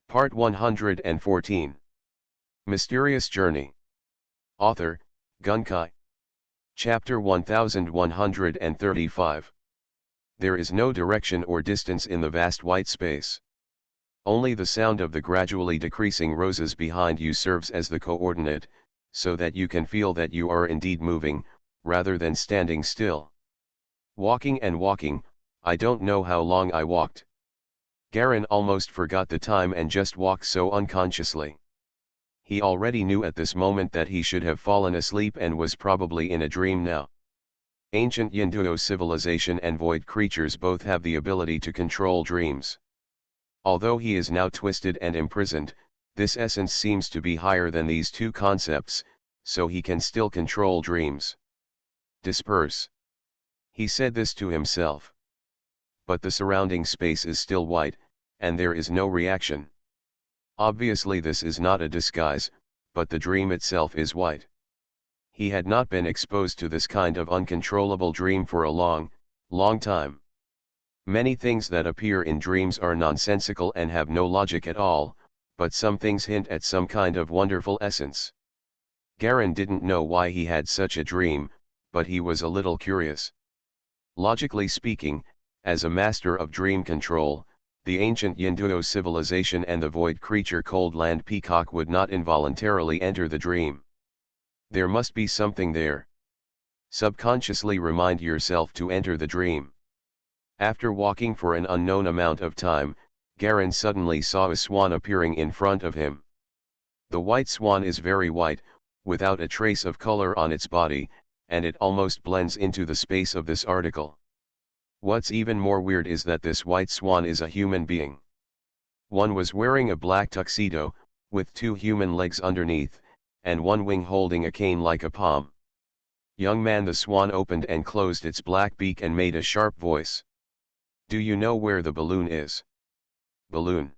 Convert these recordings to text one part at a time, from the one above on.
Part 114. Mysterious Journey. Author, Gunkai. Chapter 1135. There is no direction or distance in the vast white space. Only the sound of the gradually decreasing roses behind you serves as the coordinate, so that you can feel that you are indeed moving, rather than standing still. Walking and walking, I don't know how long I walked. Garin almost forgot the time and just walked so unconsciously. He already knew at this moment that he should have fallen asleep and was probably in a dream now. Ancient Yinduo civilization and void creatures both have the ability to control dreams. Although he is now twisted and imprisoned, this essence seems to be higher than these two concepts, so he can still control dreams. Disperse. He said this to himself. But the surrounding space is still white, and there is no reaction. Obviously this is not a disguise, but the dream itself is white. He had not been exposed to this kind of uncontrollable dream for a long time. Many things that appear in dreams are nonsensical and have no logic at all, but some things hint at some kind of wonderful essence. Garin didn't know why he had such a dream, but he was a little curious. Logically speaking, as a master of dream control, the ancient Yinduo civilization and the void creature Cold Land Peacock would not involuntarily enter the dream. There must be something there. Subconsciously remind yourself to enter the dream. After walking for an unknown amount of time, Garin suddenly saw a swan appearing in front of him. The white swan is very white, without a trace of color on its body, and it almost blends into the space of this article. What's even more weird is that this white swan is a human being. One was wearing a black tuxedo, with two human legs underneath, and one wing holding a cane like a palm. Young man, the swan opened and closed its black beak and made a sharp voice. Do you know where the balloon is? Balloon.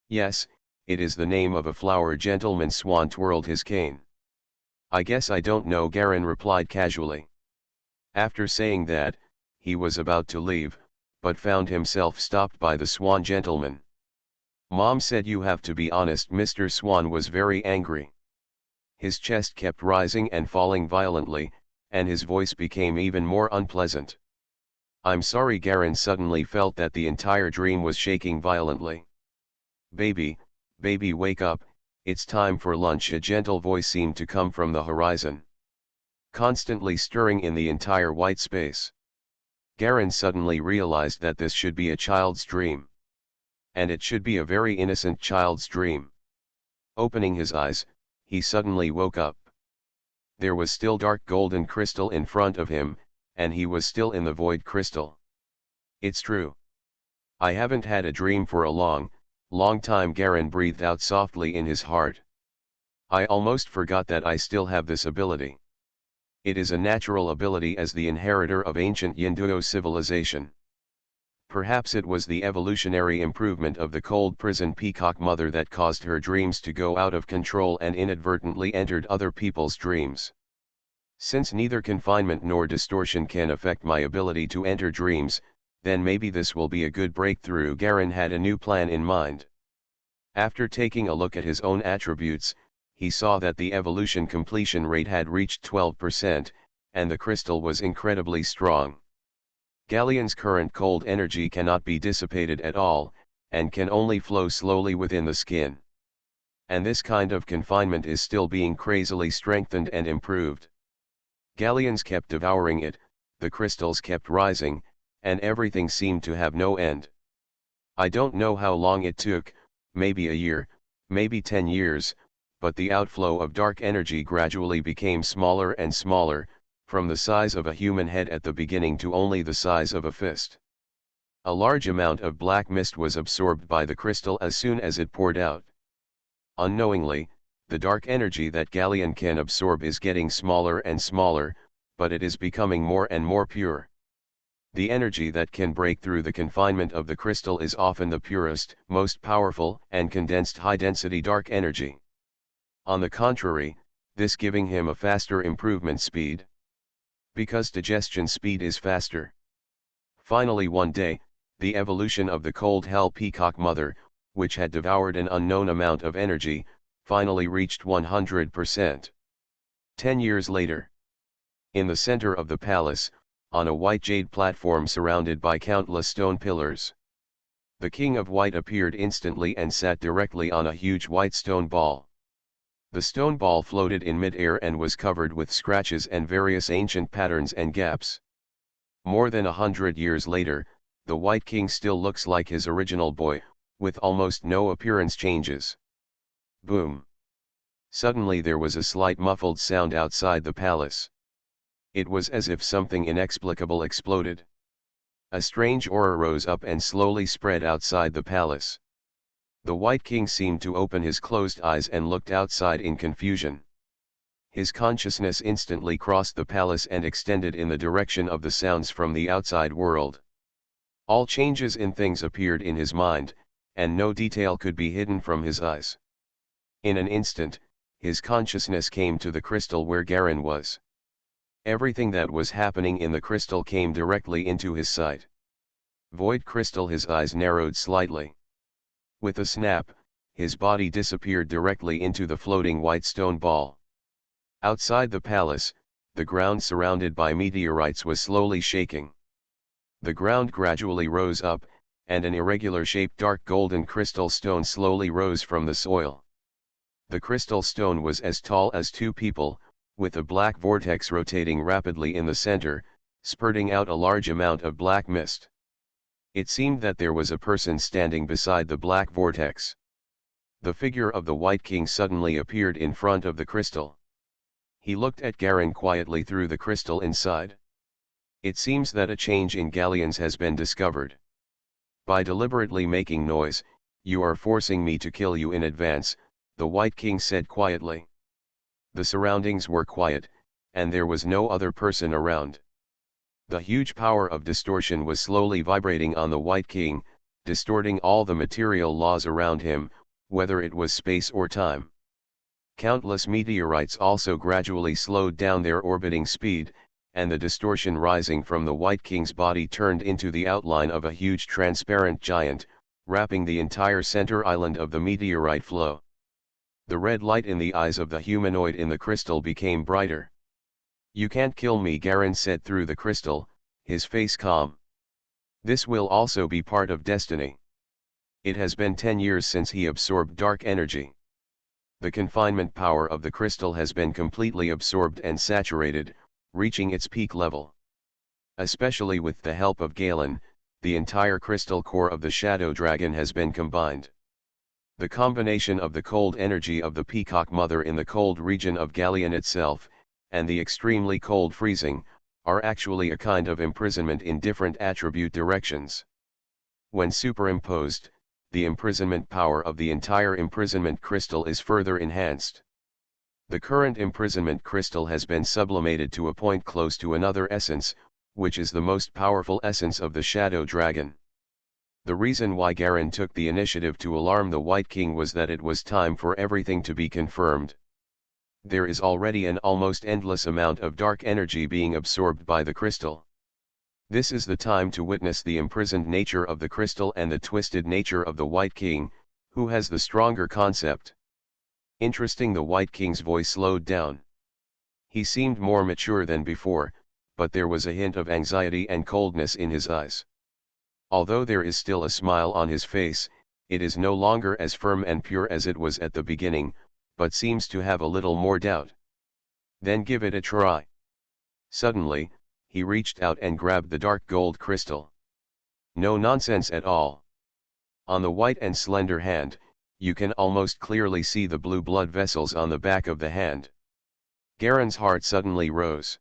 Yes, it is the name of a flower. Gentleman Swan twirled his cane. I guess I don't know, Garin replied casually. After saying that, he was about to leave, but found himself stopped by the Swan gentleman. Mom said you have to be honest. Mr. Swan was very angry. His chest kept rising and falling violently, and his voice became even more unpleasant. I'm sorry. Garin suddenly felt that the entire dream was shaking violently. Baby, wake up, it's time for lunch. A gentle voice seemed to come from the horizon, constantly stirring in the entire white space. Garin suddenly realized that this should be a child's dream. And it should be a very innocent child's dream. Opening his eyes, he suddenly woke up. There was still dark golden crystal in front of him, and he was still in the void crystal. It's true. I haven't had a dream for a long time. Garin breathed out softly in his heart. I almost forgot that I still have this ability. It is a natural ability as the inheritor of ancient Yinduo civilization. Perhaps it was the evolutionary improvement of the cold prison peacock mother that caused her dreams to go out of control and inadvertently entered other people's dreams. Since neither confinement nor distortion can affect my ability to enter dreams, then maybe this will be a good breakthrough. Garin had a new plan in mind. After taking a look at his own attributes, he saw that the evolution completion rate had reached 12%, and the crystal was incredibly strong. Galleon's current cold energy cannot be dissipated at all, and can only flow slowly within the skin. And this kind of confinement is still being crazily strengthened and improved. Galleons kept devouring it, the crystals kept rising, and everything seemed to have no end. I don't know how long it took, maybe a year, maybe 10 years, but the outflow of dark energy gradually became smaller and smaller, from the size of a human head at the beginning to only the size of a fist. A large amount of black mist was absorbed by the crystal as soon as it poured out. Unknowingly, the dark energy that Galleon can absorb is getting smaller and smaller, but it is becoming more and more pure. The energy that can break through the confinement of the crystal is often the purest, most powerful, and condensed high-density dark energy. On the contrary, this giving him a faster improvement speed. Because digestion speed is faster. Finally one day, the evolution of the cold hell peacock mother, which had devoured an unknown amount of energy, finally reached 100%. 10 years later. In the center of the palace, on a white jade platform surrounded by countless stone pillars, the King of White appeared instantly and sat directly on a huge white stone ball. The stone ball floated in mid-air and was covered with scratches and various ancient patterns and gaps. More than 100 years later, the White King still looks like his original boy, with almost no appearance changes. Boom! Suddenly there was a slight muffled sound outside the palace. It was as if something inexplicable exploded. A strange aura rose up and slowly spread outside the palace. The White King seemed to open his closed eyes and looked outside in confusion. His consciousness instantly crossed the palace and extended in the direction of the sounds from the outside world. All changes in things appeared in his mind, and no detail could be hidden from his eyes. In an instant, his consciousness came to the crystal where Garen was. Everything that was happening in the crystal came directly into his sight. Void crystal. His eyes narrowed slightly. With a snap, his body disappeared directly into the floating white stone ball. Outside the palace, the ground surrounded by meteorites was slowly shaking. The ground gradually rose up, and an irregular-shaped dark golden crystal stone slowly rose from the soil. The crystal stone was as tall as two people, with a black vortex rotating rapidly in the center, spurting out a large amount of black mist. It seemed that there was a person standing beside the black vortex. The figure of the White King suddenly appeared in front of the crystal. He looked at Garen quietly through the crystal inside. It seems that a change in Galleons has been discovered. By deliberately making noise, you are forcing me to kill you in advance, the White King said quietly. The surroundings were quiet, and there was no other person around. The huge power of distortion was slowly vibrating on the White King, distorting all the material laws around him, whether it was space or time. Countless meteorites also gradually slowed down their orbiting speed, and the distortion rising from the White King's body turned into the outline of a huge transparent giant, wrapping the entire center island of the meteorite flow. The red light in the eyes of the humanoid in the crystal became brighter. You can't kill me, Garen said through the crystal, his face calm. This will also be part of destiny. It has been 10 years since he absorbed dark energy. The confinement power of the crystal has been completely absorbed and saturated, reaching its peak level. Especially with the help of Galen, the entire crystal core of the Shadow Dragon has been combined. The combination of the cold energy of the Peacock Mother in the cold region of Galleon itself, and the extremely cold freezing, are actually a kind of imprisonment in different attribute directions. When superimposed, the imprisonment power of the entire imprisonment crystal is further enhanced. The current imprisonment crystal has been sublimated to a point close to another essence, which is the most powerful essence of the Shadow Dragon. The reason why Garen took the initiative to alarm the White King was that it was time for everything to be confirmed. There is already an almost endless amount of dark energy being absorbed by the crystal. This is the time to witness the imprisoned nature of the crystal and the twisted nature of the White King, who has the stronger concept. Interesting. The White King's voice slowed down. He seemed more mature than before, but there was a hint of anxiety and coldness in his eyes. Although there is still a smile on his face, it is no longer as firm and pure as it was at the beginning, but seems to have a little more doubt. Then give it a try. Suddenly, he reached out and grabbed the dark gold crystal. No nonsense at all. On the white and slender hand, you can almost clearly see the blue blood vessels on the back of the hand. Garen's heart suddenly rose.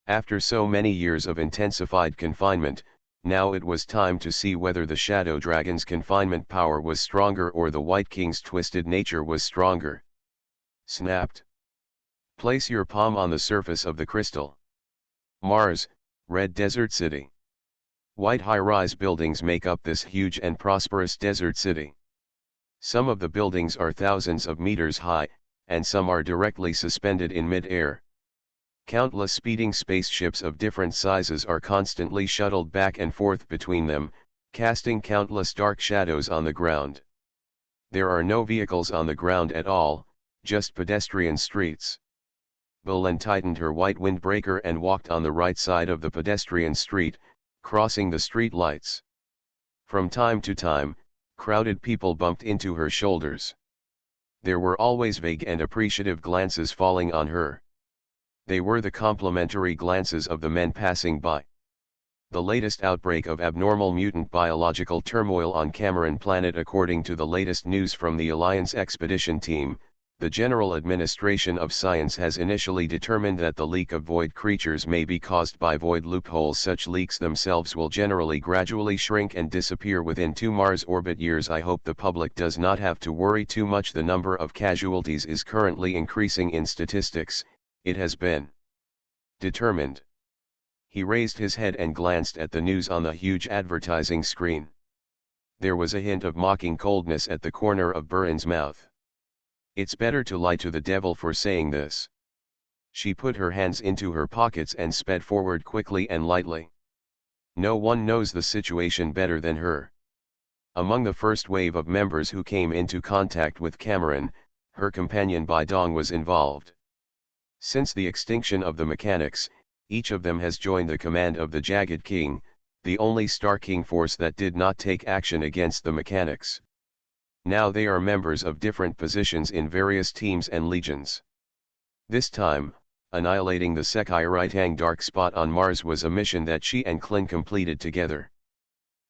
After so many years of intensified confinement, now it was time to see whether the Shadow Dragon's confinement power was stronger or the White King's twisted nature was stronger. Snapped. Place your palm on the surface of the crystal. Mars, Red Desert City. White high-rise buildings make up this huge and prosperous desert city. Some of the buildings are thousands of meters high, and some are directly suspended in mid-air. Countless speeding spaceships of different sizes are constantly shuttled back and forth between them, casting countless dark shadows on the ground. There are no vehicles on the ground at all, just pedestrian streets. Boleyn tightened her white windbreaker and walked on the right side of the pedestrian street, crossing the street lights. From time to time, crowded people bumped into her shoulders. There were always vague and appreciative glances falling on her. They were the complimentary glances of the men passing by. The latest outbreak of abnormal mutant biological turmoil on Cameron Planet. According to the latest news from the Alliance Expedition Team, the General Administration of Science has initially determined that the leak of void creatures may be caused by void loopholes. Such leaks themselves will generally gradually shrink and disappear within 2 Mars orbit years. I hope the public does not have to worry too much. The number of casualties is currently increasing in statistics. It has been determined. He raised his head and glanced at the news on the huge advertising screen. There was a hint of mocking coldness at the corner of Burin's mouth. It's better to lie to the devil for saying this. She put her hands into her pockets and sped forward quickly and lightly. No one knows the situation better than her. Among the first wave of members who came into contact with Cameron, her companion Bidong was involved. Since the extinction of the mechanics, each of them has joined the command of the Jagged King, the only Star King force that did not take action against the mechanics. Now they are members of different positions in various teams and legions. This time, annihilating the Sekirang dark spot on Mars was a mission that she and Klin completed together.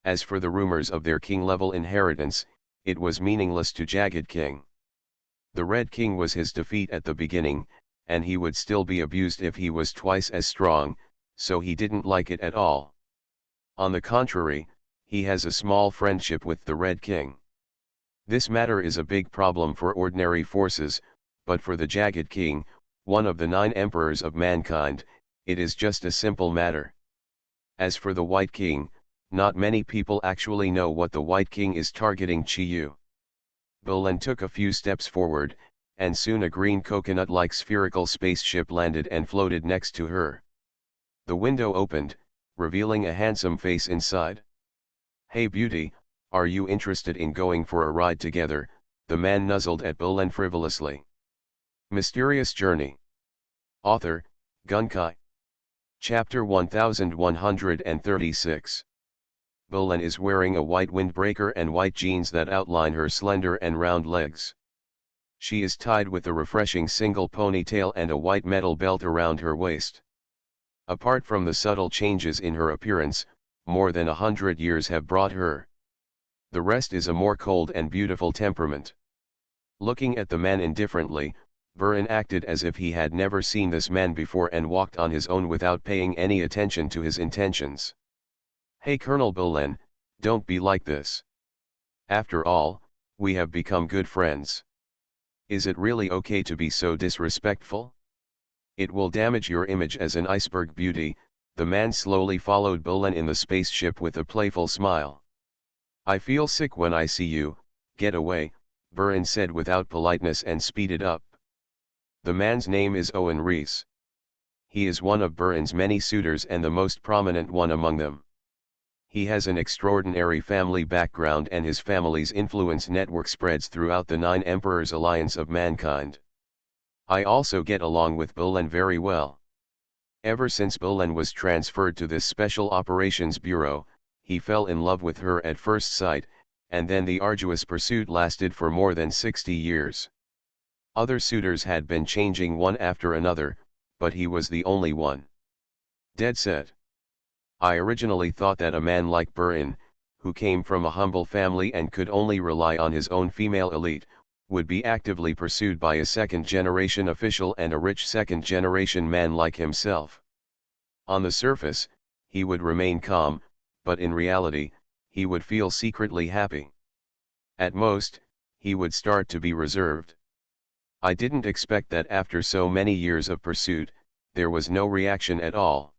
As for the rumors of their king-level inheritance, it was meaningless to Jagged King. The Red King was his defeat at the beginning, and he would still be abused if he was twice as strong, so he didn't like it at all. On the contrary, he has a small friendship with the Red King. This matter is a big problem for ordinary forces, but for the Jagged King, one of the 9 emperors of mankind, it is just a simple matter. As for the White King, not many people actually know what the White King is targeting. Chiyu. Boleyn took a few steps forward, and soon a green coconut-like spherical spaceship landed and floated next to her. The window opened, revealing a handsome face inside. "Hey beauty, are you interested in going for a ride together?" the man nuzzled at Boleyn frivolously. Mysterious Journey. Author, Gunkai. Chapter 1136. Boleyn is wearing a white windbreaker and white jeans that outline her slender and round legs. She is tied with a refreshing single ponytail and a white metal belt around her waist. Apart from the subtle changes in her appearance, more than 100 years have brought her. The rest is a more cold and beautiful temperament. Looking at the man indifferently, Burin acted as if he had never seen this man before and walked on his own without paying any attention to his intentions. "Hey Colonel Boleyn, don't be like this. After all, we have become good friends. Is it really okay to be so disrespectful? It will damage your image as an iceberg beauty." The man slowly followed Boleyn in the spaceship with a playful smile. "I feel sick when I see you, get away," Burin said without politeness and speeded up. The man's name is Owen Reese. He is one of Burin's many suitors and the most prominent one among them. He has an extraordinary family background and his family's influence network spreads throughout the 9 Emperors Alliance of mankind. I also get along with Boleyn very well. Ever since Boleyn was transferred to this Special Operations Bureau, he fell in love with her at first sight, and then the arduous pursuit lasted for more than 60 years. Other suitors had been changing one after another, but he was the only one. Dead set. I originally thought that a man like Burin, who came from a humble family and could only rely on his own female elite, would be actively pursued by a second-generation official and a rich second-generation man like himself. On the surface, he would remain calm, but in reality, he would feel secretly happy. At most, he would start to be reserved. I didn't expect that after so many years of pursuit, there was no reaction at all.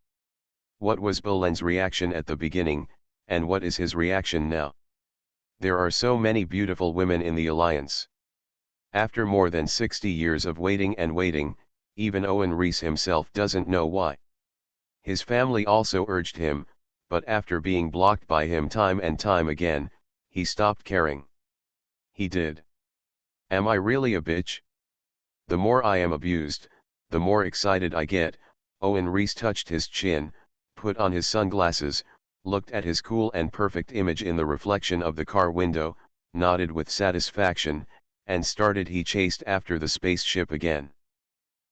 What was Boleyn's reaction at the beginning, and what is his reaction now? There are so many beautiful women in the Alliance. After more than 60 years of waiting and waiting, even Owen Reese himself doesn't know why. His family also urged him, but after being blocked by him time and time again, he stopped caring. He did. Am I really a bitch? The more I am abused, the more excited I get. Owen Reese touched his chin, put on his sunglasses, looked at his cool and perfect image in the reflection of the car window, nodded with satisfaction, and he chased after the spaceship again.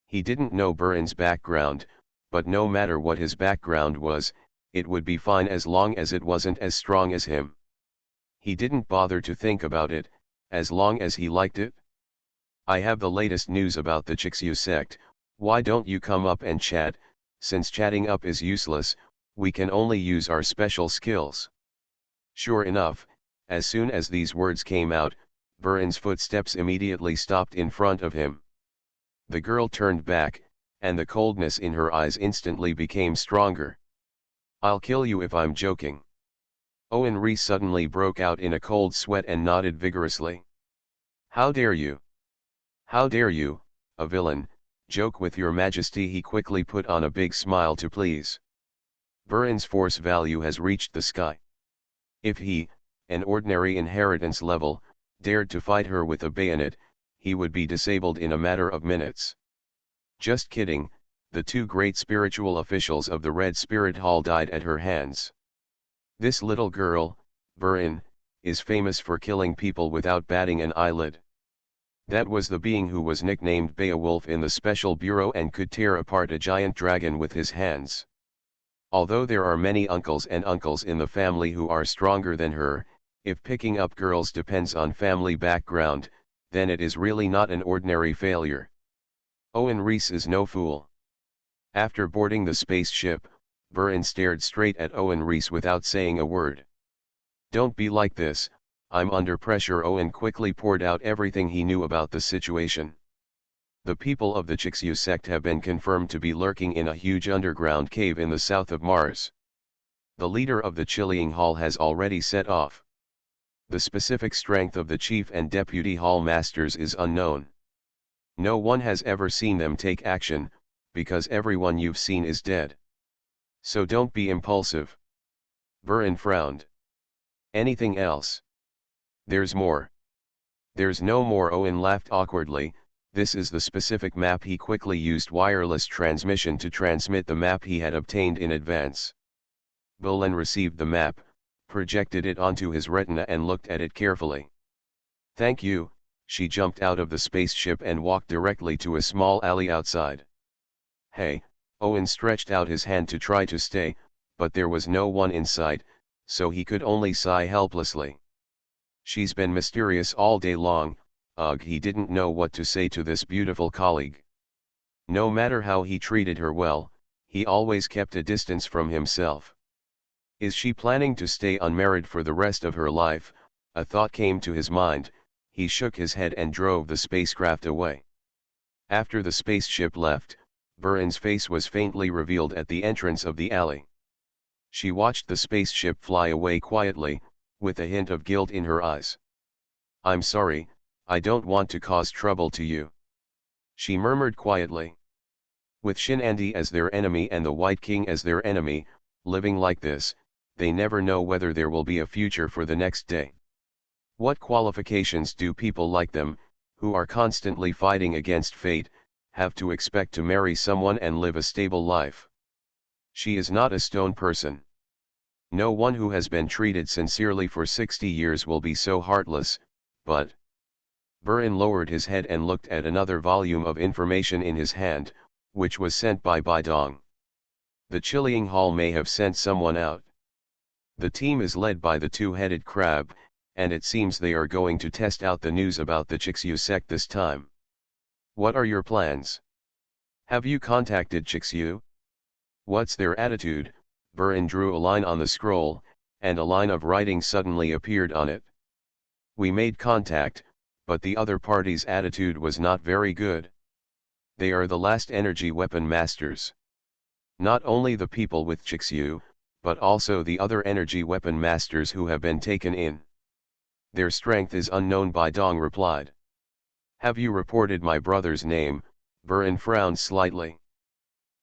He didn't know Burin's background, but no matter what his background was, it would be fine as long as it wasn't as strong as him. He didn't bother to think about it, as long as he liked it. I have the latest news about the Chixyu sect. Why don't you come up and chat? Since chatting up is useless, we can only use our special skills. Sure enough, as soon as these words came out, Burin's footsteps immediately stopped in front of him. The girl turned back, and the coldness in her eyes instantly became stronger. I'll kill you if I'm joking. Owen Reese suddenly broke out in a cold sweat and nodded vigorously. How dare you? How dare you, a villain, joke with your majesty? He quickly put on a big smile to please. Burin's force value has reached the sky. If he, an ordinary inheritance level, dared to fight her with a bayonet, he would be disabled in a matter of minutes. Just kidding, the two great spiritual officials of the Red Spirit Hall died at her hands. This little girl, Burin, is famous for killing people without batting an eyelid. That was the being who was nicknamed Beowulf in the Special Bureau and could tear apart a giant dragon with his hands. Although there are many uncles and uncles in the family who are stronger than her, if picking up girls depends on family background, then it is really not an ordinary failure. Owen Reese is no fool. After boarding the spaceship, Burin stared straight at Owen Reese without saying a word. Don't be like this, I'm under pressure. Owen quickly poured out everything he knew about the situation. The people of the Chixyu sect have been confirmed to be lurking in a huge underground cave in the south of Mars. The leader of the Chilling Hall has already set off. The specific strength of the chief and deputy hall masters is unknown. No one has ever seen them take action, because everyone you've seen is dead. So don't be impulsive. Burin frowned. Anything else? There's more. There's no more. Owen laughed awkwardly. This is the specific map. He quickly used wireless transmission to transmit the map he had obtained in advance. Bolan received the map, projected it onto his retina and looked at it carefully. Thank you. She jumped out of the spaceship and walked directly to a small alley outside. Hey, Owen stretched out his hand to try to stay, but there was no one in sight, so he could only sigh helplessly. She's been mysterious all day long. Ugh, he didn't know what to say to this beautiful colleague. No matter how he treated her well, he always kept a distance from himself. Is she planning to stay unmarried for the rest of her life? A thought came to his mind. He shook his head and drove the spacecraft away. After the spaceship left, Burin's face was faintly revealed at the entrance of the alley. She watched the spaceship fly away quietly, with a hint of guilt in her eyes. I'm sorry, I don't want to cause trouble to you. She murmured quietly. With Shinandi as their enemy and the White King as their enemy, living like this, they never know whether there will be a future for the next day. What qualifications do people like them, who are constantly fighting against fate, have to expect to marry someone and live a stable life? She is not a stone person. No one who has been treated sincerely for 60 years will be so heartless, but... Burin lowered his head and looked at another volume of information in his hand, which was sent by Baidong. The Chilling Hall may have sent someone out. The team is led by the two-headed crab, and it seems they are going to test out the news about the Chixyu sect this time. What are your plans? Have you contacted Chixyu? What's their attitude? Burin drew a line on the scroll, and a line of writing suddenly appeared on it. We made contact, but the other party's attitude was not very good. They are the last energy weapon masters. Not only the people with Chixyu, but also the other energy weapon masters who have been taken in. Their strength is unknown, Baidong replied. Have you reported my brother's name? Burin frowned slightly.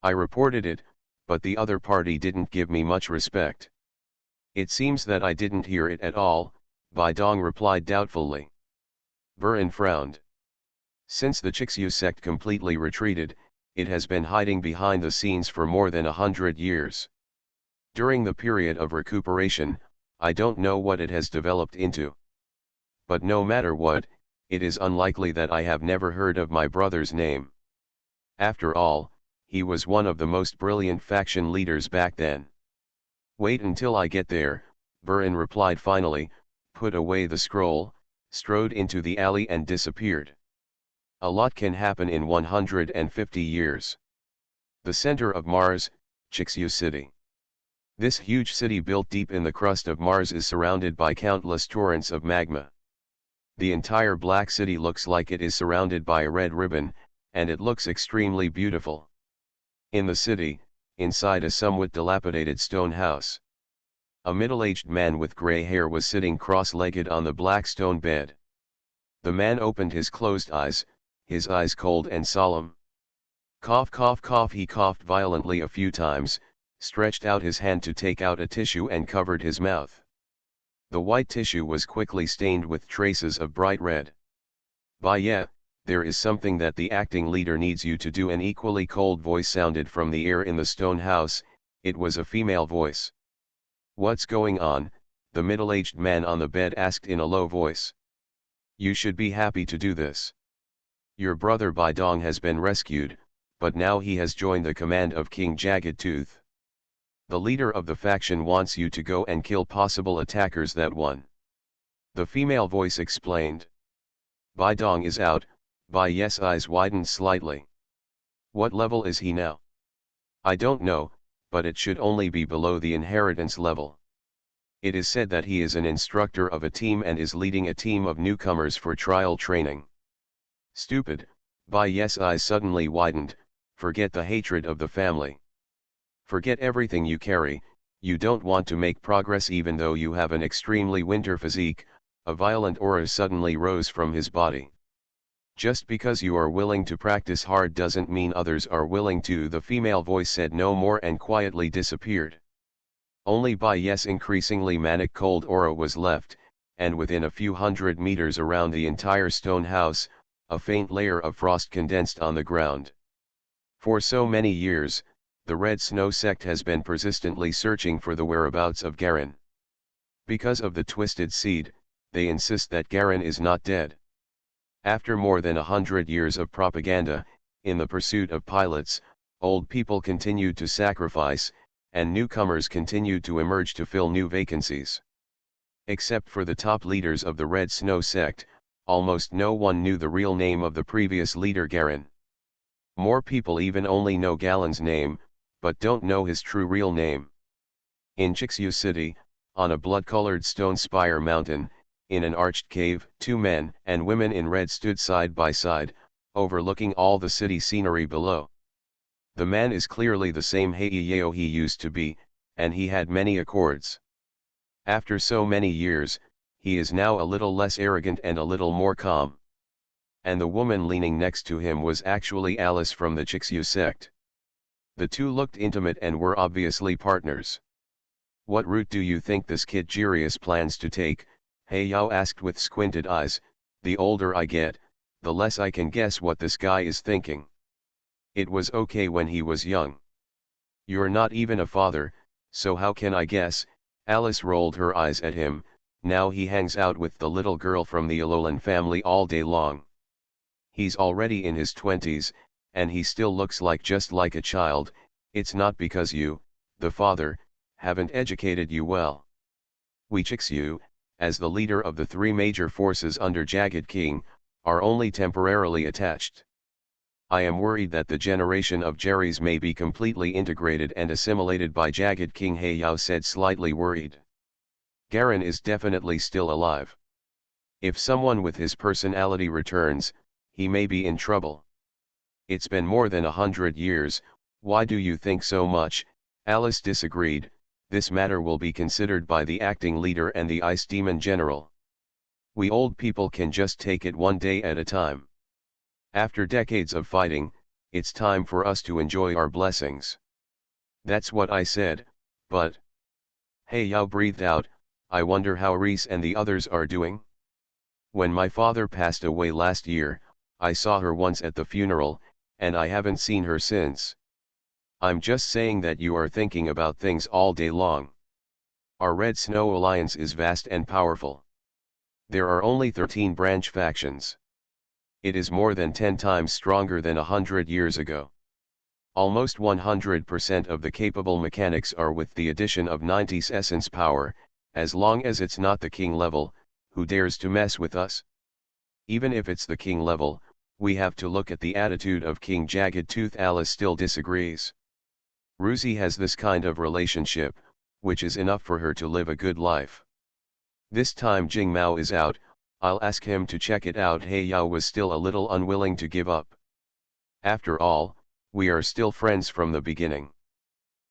I reported it, but the other party didn't give me much respect. It seems that I didn't hear it at all, Baidong replied doubtfully. Burin frowned. Since the Chixyu sect completely retreated, it has been hiding behind the scenes for more than 100 years. During the period of recuperation, I don't know what it has developed into. But no matter what, it is unlikely that I have never heard of my brother's name. After all, he was one of the most brilliant faction leaders back then. Wait until I get there, Burin replied finally, put away the scroll, strode into the alley and disappeared. A lot can happen in 150 years. The center of Mars, Chixyu City. This huge city built deep in the crust of Mars is surrounded by countless torrents of magma. The entire Black City looks like it is surrounded by a red ribbon, and it looks extremely beautiful. In the city, inside a somewhat dilapidated stone house, a middle-aged man with gray hair was sitting cross-legged on the black stone bed. The man opened his closed eyes, his eyes cold and solemn. Cough, cough, cough. He coughed violently a few times, stretched out his hand to take out a tissue and covered his mouth. The white tissue was quickly stained with traces of bright red. "Bah, yeah, there is something that the acting leader needs you to do." An equally cold voice sounded from the air in the stone house. It was a female voice. "What's going on?" the middle-aged man on the bed asked in a low voice. "You should be happy to do this. Your brother Bai Dong has been rescued, but now he has joined the command of King Jagged Tooth. The leader of the faction wants you to go and kill possible attackers that won." The female voice explained. "Bai Dong is out." Bai Yes' eyes widened slightly. "What level is he now?" "I don't know, but it should only be below the inheritance level. It is said that he is an instructor of a team and is leading a team of newcomers for trial training." "Stupid." Bai Yes' eyes suddenly widened. "Forget the hatred of the family. Forget everything you carry. You don't want to make progress even though you have an extremely winter physique." A violent aura suddenly rose from his body. "Just because you are willing to practice hard doesn't mean others are willing to." The female voice said no more and quietly disappeared. Only Bai Yes' increasingly manic cold aura was left, and within a few hundred meters around the entire stone house, a faint layer of frost condensed on the ground. For so many years, the Red Snow sect has been persistently searching for the whereabouts of Garen. Because of the Twisted Seed, they insist that Garen is not dead. After more than 100 years of propaganda, in the pursuit of pilots, old people continued to sacrifice, and newcomers continued to emerge to fill new vacancies. Except for the top leaders of the Red Snow sect, almost no one knew the real name of the previous leader Garen. More people even only know Galen's name, but don't know his true real name. In Chixyu City, on a blood-colored stone spire mountain, in an arched cave, two men and women in red stood side by side, overlooking all the city scenery below. The man is clearly the same Heiyeo he used to be, and he had many accords. After so many years, he is now a little less arrogant and a little more calm. And the woman leaning next to him was actually Alice from the Chixyu sect. The two looked intimate and were obviously partners. "What route do you think this kid Jirius plans to take?" Heiyao asked with squinted eyes. "The older I get, the less I can guess what this guy is thinking. It was okay when he was young. You're not even a father, so how can I guess?" Alice rolled her eyes at him. "Now he hangs out with the little girl from the Alolan family all day long. He's already in his 20s, and he still looks just like a child. It's not because you, the father, haven't educated you well. We Chixyu, as the leader of the three major forces under Jagged King, are only temporarily attached. I am worried that the generation of Jerrys may be completely integrated and assimilated by Jagged King." Heiyao said, slightly worried. "Garen is definitely still alive. If someone with his personality returns, he may be in trouble. It's been more than 100 years, why do you think so much?" Alice disagreed. "This matter will be considered by the acting leader and the Ice Demon General. We old people can just take it one day at a time. After decades of fighting, it's time for us to enjoy our blessings." "That's what I said, but..." Heiyao breathed out. "I wonder how Reese and the others are doing. When my father passed away last year, I saw her once at the funeral, and I haven't seen her since. I'm just saying that you are thinking about things all day long. Our Red Snow Alliance is vast and powerful. There are only 13 branch factions. It is more than 10 times stronger than 100 years ago. Almost 100% of the capable mechanics are with the addition of 90's essence power. As long as it's not the king level, who dares to mess with us? Even if it's the king level, we have to look at the attitude of King Jagged Tooth. Alice still disagrees. Ruzi has this kind of relationship, which is enough for her to live a good life. This time Jing Mao is out, I'll ask him to check it out. He Yao was still a little unwilling to give up. After all, we are still friends from the beginning.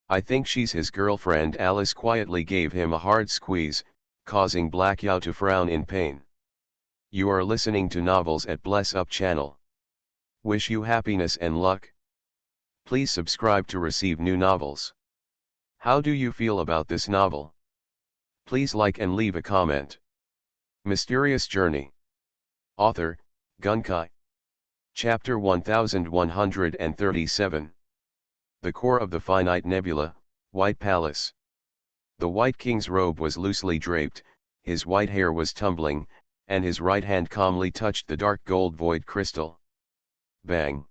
I think she's his girlfriend. Alice quietly gave him a hard squeeze, causing Black Yao to frown in pain. You are listening to Novels at Bless Up channel. Wish you happiness and luck. Please subscribe to receive new novels. How do you feel about this novel? Please like and leave a comment. Mysterious Journey. Author, Gunkai. Chapter 1137. The core of the finite nebula, White Palace. The White King's robe was loosely draped, his white hair was tumbling, and his right hand calmly touched the dark gold void crystal. Bang!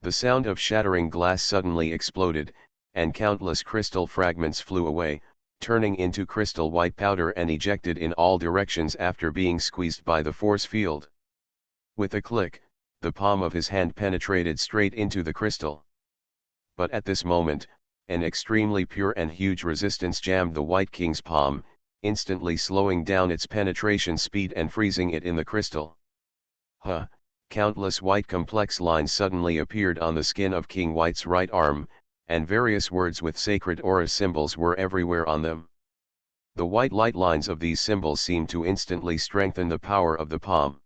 The sound of shattering glass suddenly exploded, and countless crystal fragments flew away, turning into crystal white powder and ejected in all directions after being squeezed by the force field. With a click, the palm of his hand penetrated straight into the crystal. But at this moment, an extremely pure and huge resistance jammed the White King's palm, instantly slowing down its penetration speed and freezing it in the crystal. Countless white complex lines suddenly appeared on the skin of King White's right arm, and various words with sacred aura symbols were everywhere on them. The white light lines of these symbols seemed to instantly strengthen the power of the palm.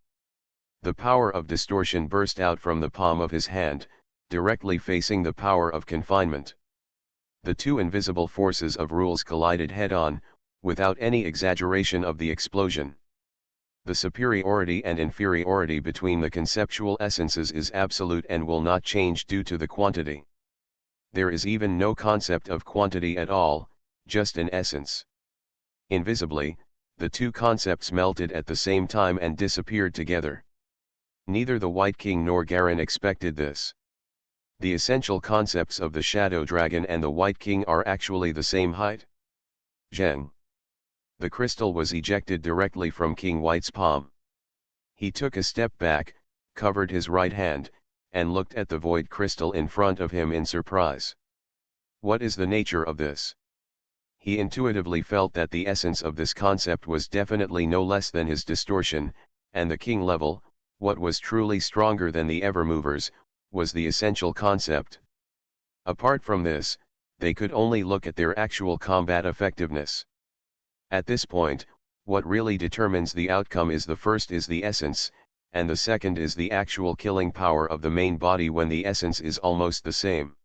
The power of distortion burst out from the palm of his hand, directly facing the power of confinement. The two invisible forces of rules collided head-on, without any exaggeration of the explosion. The superiority and inferiority between the conceptual essences is absolute and will not change due to the quantity. There is even no concept of quantity at all, just an essence. Invisibly, the two concepts melted at the same time and disappeared together. Neither the White King nor Garen expected this. The essential concepts of the Shadow Dragon and the White King are actually the same height. Zheng. The crystal was ejected directly from King White's palm. He took a step back, covered his right hand, and looked at the void crystal in front of him in surprise. What is the nature of this? He intuitively felt that the essence of this concept was definitely no less than his distortion, and the king level, what was truly stronger than the Evermovers, was the essential concept. Apart from this, they could only look at their actual combat effectiveness. At this point, what really determines the outcome is the first is the essence, and the second is the actual killing power of the main body when the essence is almost the same.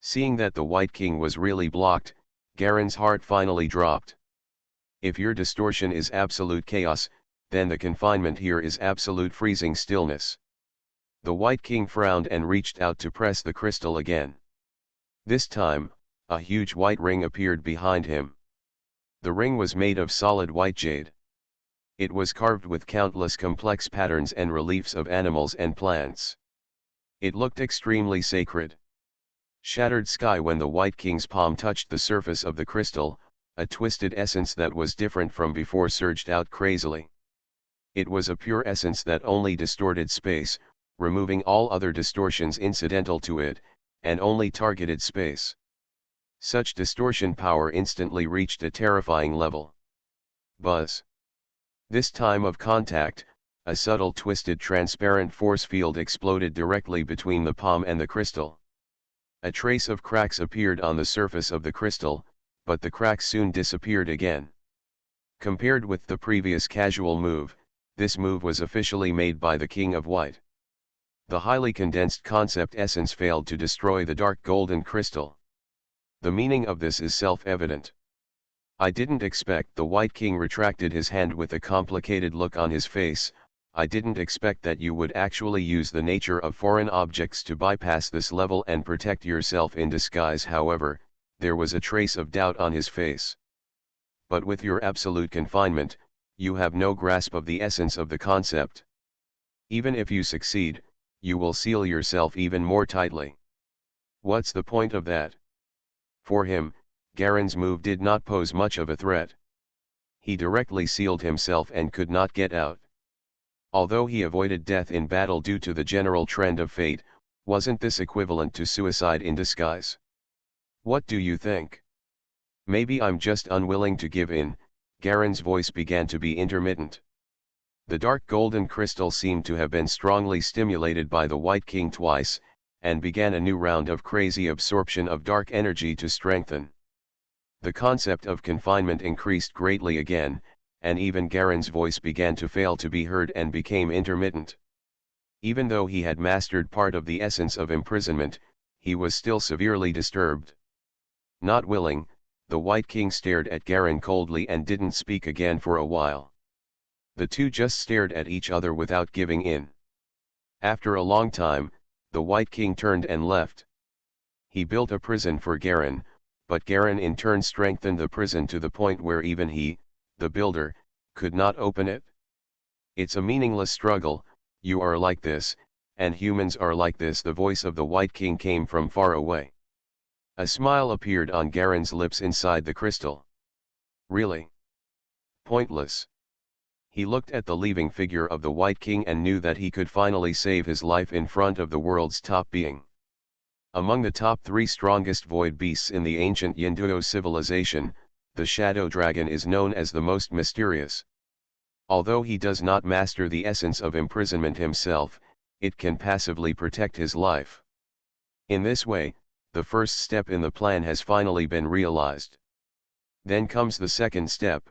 Seeing that the White King was really blocked, Garen's heart finally dropped. If your distortion is absolute chaos, then the confinement here is absolute freezing stillness. The White King frowned and reached out to press the crystal again. This time, a huge white ring appeared behind him. The ring was made of solid white jade. It was carved with countless complex patterns and reliefs of animals and plants. It looked extremely sacred. Shattered sky. When the White King's palm touched the surface of the crystal, a twisted essence that was different from before surged out crazily. It was a pure essence that only distorted space, removing all other distortions incidental to it, and only targeted space. Such distortion power instantly reached a terrifying level. Buzz. This time of contact, a subtle twisted transparent force field exploded directly between the palm and the crystal. A trace of cracks appeared on the surface of the crystal, but the cracks soon disappeared again. Compared with the previous casual move, this move was officially made by the King of White. The highly condensed concept essence failed to destroy the dark golden crystal. The meaning of this is self-evident. I didn't expect. The White King retracted his hand with a complicated look on his face. I didn't expect that you would actually use the nature of foreign objects to bypass this level and protect yourself in disguise. However, there was a trace of doubt on his face. But with your absolute confinement, you have no grasp of the essence of the concept. Even if you succeed, you will seal yourself even more tightly. What's the point of that? For him, Garen's move did not pose much of a threat. He directly sealed himself and could not get out. Although he avoided death in battle due to the general trend of fate, wasn't this equivalent to suicide in disguise? What do you think? Maybe I'm just unwilling to give in. Garen's voice began to be intermittent. The dark golden crystal seemed to have been strongly stimulated by the White King twice, and began a new round of crazy absorption of dark energy to strengthen. The concept of confinement increased greatly again, and even Garen's voice began to fail to be heard and became intermittent. Even though he had mastered part of the essence of imprisonment, he was still severely disturbed. Not willing, the White King stared at Garen coldly and didn't speak again for a while. The two just stared at each other without giving in. After a long time, the White King turned and left. He built a prison for Garen, but Garen in turn strengthened the prison to the point where even he, the builder, could not open it. It's a meaningless struggle. You are like this, and humans are like this. The voice of the White King came from far away. A smile appeared on Garen's lips inside the crystal. Really? Pointless. He looked at the leaving figure of the White King and knew that he could finally save his life in front of the world's top being. Among the top 3 strongest void beasts in the ancient Yinduo civilization, the Shadow Dragon is known as the most mysterious. Although he does not master the essence of imprisonment himself, it can passively protect his life. In this way, the first step in the plan has finally been realized. Then comes the second step.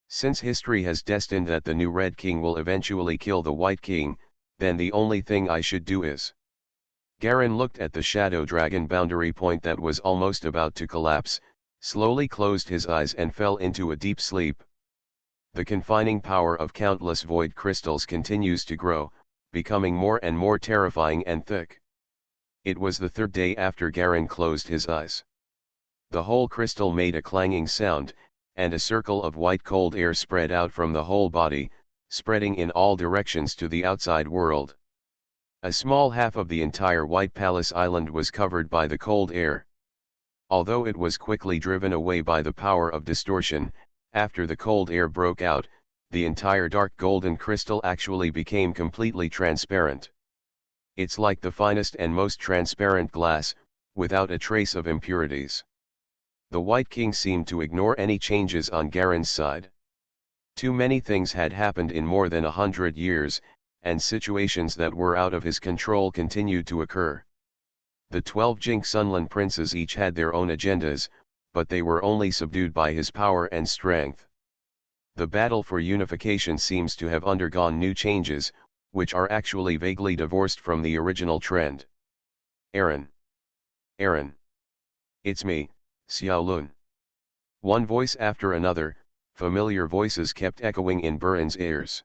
Since history has destined that the new Red King will eventually kill the White King, then the only thing I should do is... Garen looked at the Shadow Dragon boundary point that was almost about to collapse, slowly closed his eyes and fell into a deep sleep. The confining power of countless void crystals continues to grow, becoming more and more terrifying and thick. It was the 3rd day after Garen closed his eyes. The whole crystal made a clanging sound, and a circle of white cold air spread out from the whole body, spreading in all directions to the outside world. A small half of the entire White Palace Island was covered by the cold air. Although it was quickly driven away by the power of distortion, after the cold air broke out, the entire dark golden crystal actually became completely transparent. It's like the finest and most transparent glass, without a trace of impurities. The White King seemed to ignore any changes on Garen's side. Too many things had happened in more than 100 years, and situations that were out of his control continued to occur. The 12 Jink Sunland princes each had their own agendas, but they were only subdued by his power and strength. The battle for unification seems to have undergone new changes, which are actually vaguely divorced from the original trend. Aaron. Aaron. It's me, Xiaolun. One voice after another, familiar voices kept echoing in Burin's ears.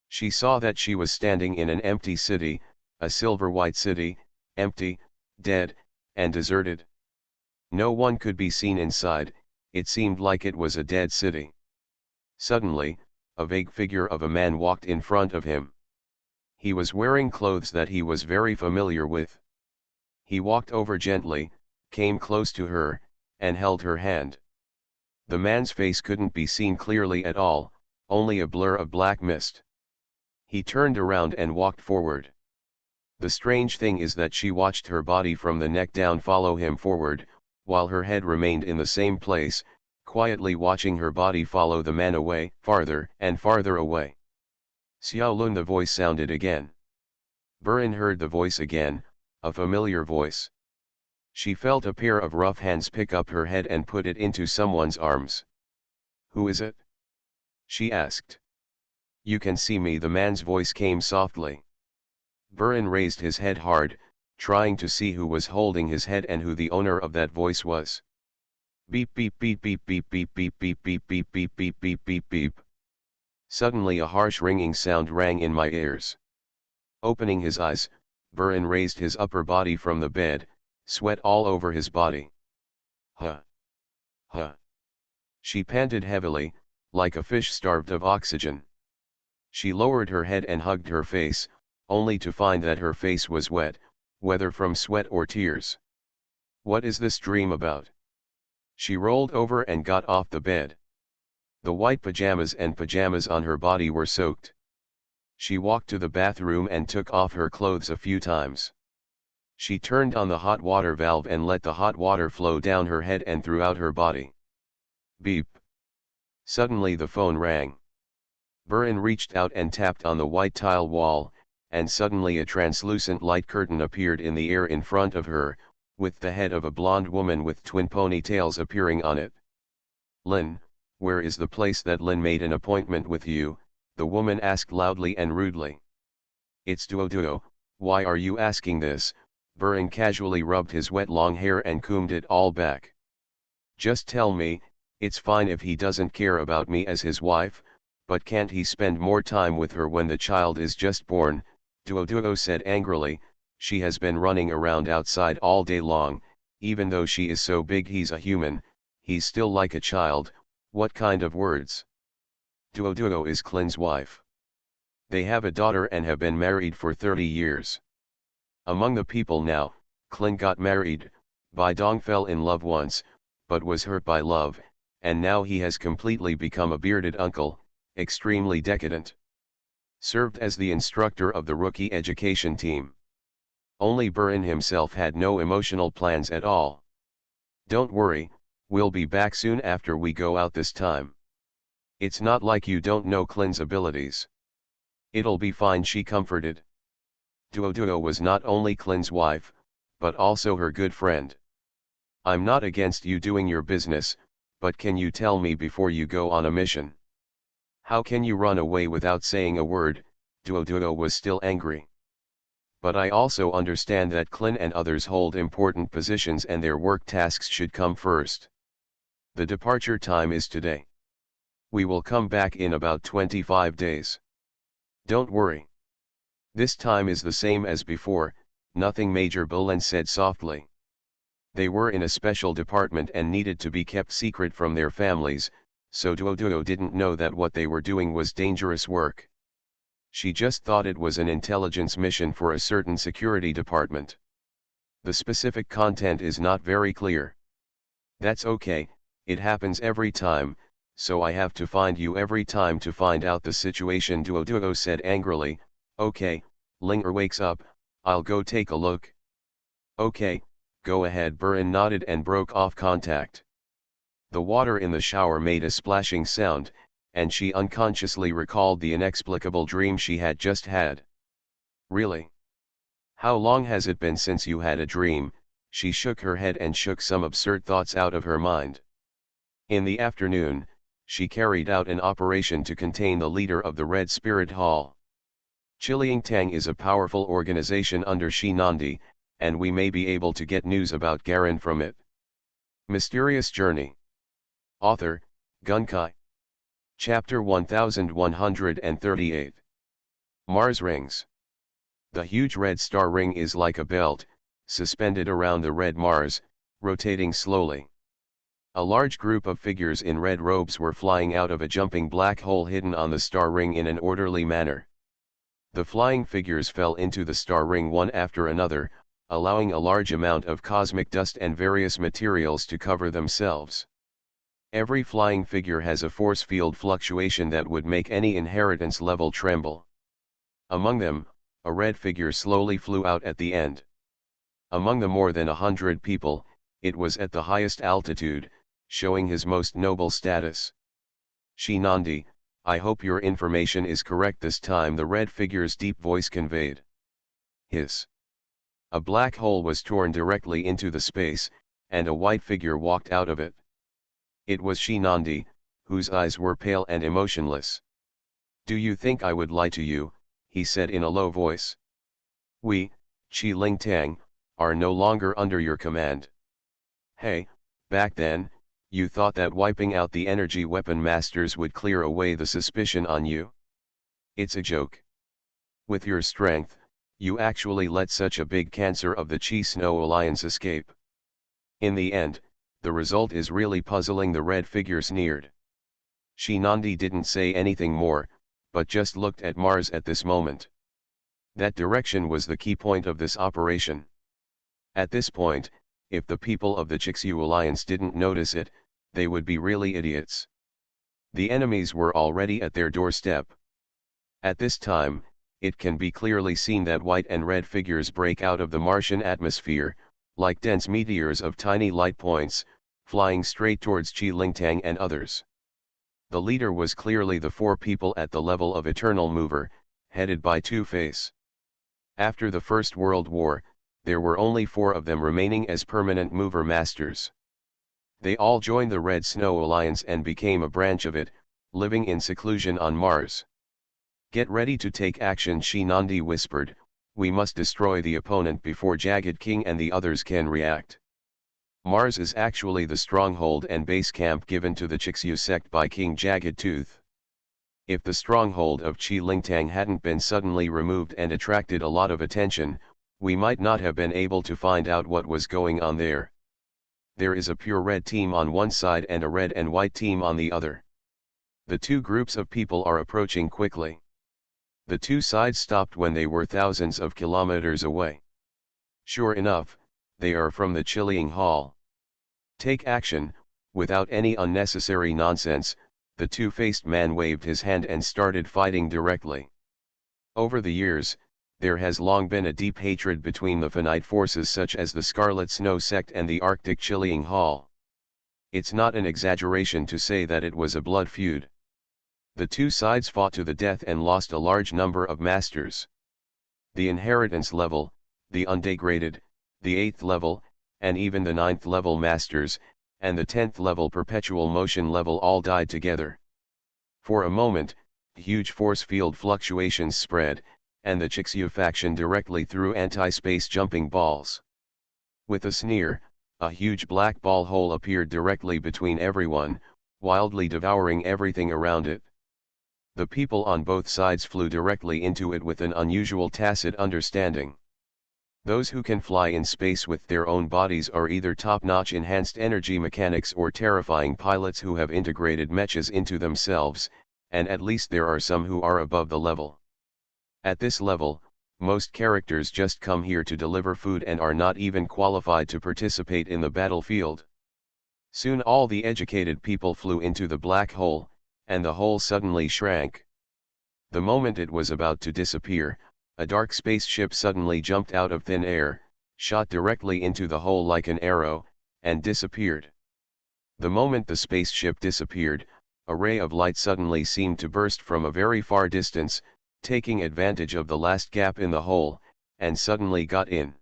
She saw that she was standing in an empty city, a silver-white city, empty, dead, and deserted. No one could be seen inside. It seemed like it was a dead city. Suddenly, a vague figure of a man walked in front of him. He was wearing clothes that he was very familiar with. He walked over gently, came close to her, and held her hand. The man's face couldn't be seen clearly at all, only a blur of black mist. He turned around and walked forward. The strange thing is that she watched her body from the neck down follow him forward, while her head remained in the same place, quietly watching her body follow the man away, farther and farther away. Xiaolun, the voice sounded again. Burin heard the voice again, a familiar voice. She felt a pair of rough hands pick up her head and put it into someone's arms. Who is it? She asked. You can see me, the man's voice came softly. Burin raised his head hard, trying to see who was holding his head and who the owner of that voice was. Beep beep beep beep beep beep beep beep beep beep beep beep beep beep. Suddenly a harsh ringing sound rang in my ears. Opening his eyes, Burin raised his upper body from the bed, sweat all over his body. Huh. Huh. She panted heavily, like a fish starved of oxygen. She lowered her head and hugged her face, only to find that her face was wet, whether from sweat or tears. What is this dream about? She rolled over and got off the bed. The white pajamas and pajamas on her body were soaked. She walked to the bathroom and took off her clothes a few times. She turned on the hot water valve and let the hot water flow down her head and throughout her body. Beep. Suddenly the phone rang. Burin reached out and tapped on the white tile wall, and suddenly a translucent light curtain appeared in the air in front of her, with the head of a blonde woman with twin ponytails appearing on it. Lin, where is the place that Lin made an appointment with you? The woman asked loudly and rudely. It's Duo. Why are you asking this? Burin casually rubbed his wet long hair and combed it all back. Just tell me, it's fine if he doesn't care about me as his wife, but can't he spend more time with her when the child is just born? Duo said angrily. She has been running around outside all day long, even though she is so big he's a human, he's still like a child. What kind of words? Duo is Clin's wife. They have a daughter and have been married for 30 years. Among the people now, Clin got married, Bai Dong fell in love once, but was hurt by love, and now he has completely become a bearded uncle, extremely decadent. Served as the instructor of the rookie education team. Only Burin himself had no emotional plans at all. Don't worry, we'll be back soon after we go out this time. It's not like you don't know Clin's abilities. It'll be fine, she comforted. Duo was not only Clin's wife, but also her good friend. I'm not against you doing your business, but can you tell me before you go on a mission? How can you run away without saying a word? Duo was still angry. But I also understand that Clin and others hold important positions and their work tasks should come first. The departure time is today. We will come back in about 25 days. Don't worry. This time is the same as before, nothing major, Bolen said softly. They were in a special department and needed to be kept secret from their families, so Duo didn't know that what they were doing was dangerous work. She just thought it was an intelligence mission for a certain security department. The specific content is not very clear. That's okay, it happens every time, so I have to find you every time to find out the situation, Duo said angrily. Okay, Linger wakes up, I'll go take a look. Okay, go ahead, Burin nodded and broke off contact. The water in the shower made a splashing sound, and she unconsciously recalled the inexplicable dream she had just had. Really? How long has it been since you had a dream? She shook her head and shook some absurd thoughts out of her mind. In the afternoon, she carried out an operation to contain the leader of the Red Spirit Hall. Chiliang Tang is a powerful organization under Shi Nandi, and we may be able to get news about Garen from it. Mysterious Journey. Author, Gunkai. Chapter 1138. Mars Rings. The huge red star ring is like a belt, suspended around the red Mars, rotating slowly. A large group of figures in red robes were flying out of a jumping black hole hidden on the star ring in an orderly manner. The flying figures fell into the star ring one after another, allowing a large amount of cosmic dust and various materials to cover themselves. Every flying figure has a force field fluctuation that would make any inheritance level tremble. Among them, a red figure slowly flew out at the end. Among the more than 100 people, it was at the highest altitude, showing his most noble status. Shi Nandi, I hope your information is correct this time, the red figure's deep voice conveyed. Hiss. A black hole was torn directly into the space, and a white figure walked out of it. It was Shi Nandi, whose eyes were pale and emotionless. Do you think I would lie to you? He said in a low voice. We, Chiliang Tang, are no longer under your command. Hey, back then, You thought that wiping out the energy weapon masters would clear away the suspicion on you? It's a joke. With your strength, you actually let such a big cancer of the Chi Snow Alliance escape. In the end, the result is really puzzling, the red figure sneered. Shinandi didn't say anything more, but just looked at Mars at this moment. That direction was the key point of this operation. At this point, if the people of the Chixu Alliance didn't notice it, they would be really idiots. The enemies were already at their doorstep. At this time, it can be clearly seen that white and red figures break out of the Martian atmosphere, like dense meteors of tiny light points, flying straight towards Chi Lingtang and others. The leader was clearly the four people at the level of Eternal Mover, headed by Two-Face. After the First World War, there were only 4 of them remaining as permanent mover masters. They all joined the Red Snow Alliance and became a branch of it, living in seclusion on Mars. Get ready to take action, Shinandi whispered. We must destroy the opponent before Jagged King and the others can react. Mars is actually the stronghold and base camp given to the Chixu sect by King Jagged Tooth. If the stronghold of Chi Lingtang hadn't been suddenly removed and attracted a lot of attention, we might not have been able to find out what was going on there. There is a pure red team on one side and a red and white team on the other. The two groups of people are approaching quickly. The two sides stopped when they were thousands of kilometers away. Sure enough, they are from the Chilling Hall. Take action, without any unnecessary nonsense. The two-faced man waved his hand and started fighting directly. Over the years, there has long been a deep hatred between the finite forces such as the Scarlet Snow Sect and the Arctic Chilling Hall. It's not an exaggeration to say that it was a blood feud. The two sides fought to the death and lost a large number of masters. The inheritance level, the undegraded, the 8th level, and even the 9th level masters, and the 10th level perpetual motion level all died together. For a moment, huge force field fluctuations spread, and the Chixu faction directly threw anti-space jumping balls. With a sneer, a huge black ball hole appeared directly between everyone, wildly devouring everything around it. The people on both sides flew directly into it with an unusual tacit understanding. Those who can fly in space with their own bodies are either top-notch enhanced energy mechanics or terrifying pilots who have integrated mechas into themselves, and at least there are some who are above the level. At this level, most characters just come here to deliver food and are not even qualified to participate in the battlefield. Soon all the educated people flew into the black hole, and the hole suddenly shrank. The moment it was about to disappear, a dark spaceship suddenly jumped out of thin air, shot directly into the hole like an arrow, and disappeared. The moment the spaceship disappeared, a ray of light suddenly seemed to burst from a very far distance, taking advantage of the last gap in the hole, and suddenly got in.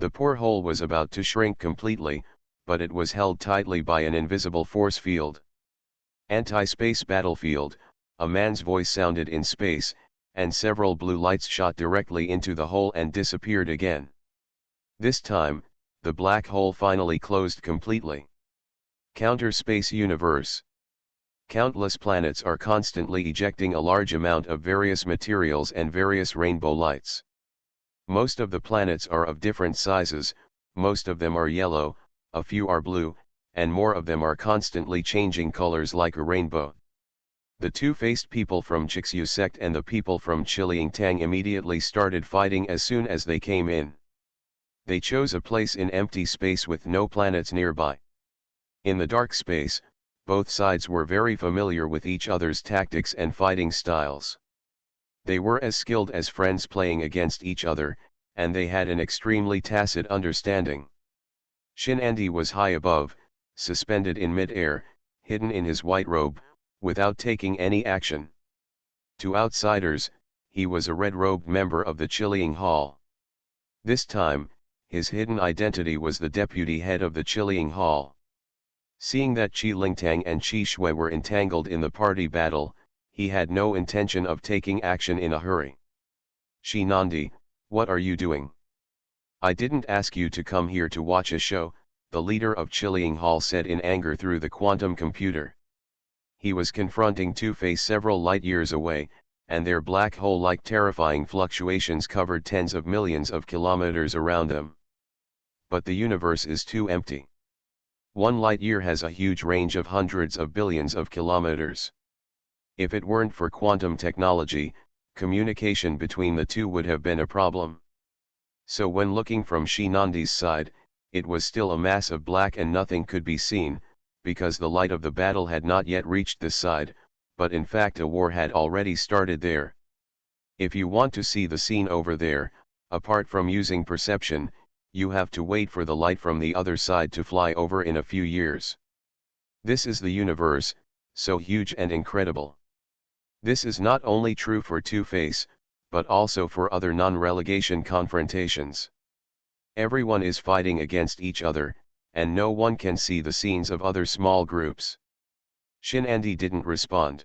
The poor hole was about to shrink completely, but it was held tightly by an invisible force field. Anti-space battlefield, a man's voice sounded in space, and several blue lights shot directly into the hole and disappeared again. This time, the black hole finally closed completely. Counter space universe. Countless planets are constantly ejecting a large amount of various materials and various rainbow lights. Most of the planets are of different sizes, most of them are yellow, a few are blue, and more of them are constantly changing colors like a rainbow. The two-faced people from Chixu sect and the people from Chilliangtang immediately started fighting as soon as they came in. They chose a place in empty space with no planets nearby. In the dark space, both sides were very familiar with each other's tactics and fighting styles. They were as skilled as friends playing against each other, and they had an extremely tacit understanding. Shinandi was high above, suspended in mid-air, hidden in his white robe, without taking any action. To outsiders, he was a red-robed member of the Chilling Hall. This time, his hidden identity was the deputy head of the Chilling Hall. Seeing that Chi Lingtang and Chi Shui were entangled in the party battle, he had no intention of taking action in a hurry. Shinandi, what are you doing? I didn't ask you to come here to watch a show, the leader of Chilling Hall said in anger through the quantum computer. He was confronting Two-Face several light-years away, and their black hole-like terrifying fluctuations covered tens of millions of kilometers around them. But the universe is too empty. One light-year has a huge range of hundreds of billions of kilometers. If it weren't for quantum technology, communication between the two would have been a problem. So when looking from Shinandi's side, it was still a mass of black and nothing could be seen, because the light of the battle had not yet reached this side, but in fact a war had already started there. If you want to see the scene over there, apart from using perception, you have to wait for the light from the other side to fly over in a few years. This is the universe, so huge and incredible. This is not only true for Two-Face, but also for other non-relegation confrontations. Everyone is fighting against each other, and no one can see the scenes of other small groups. Shinandi didn't respond.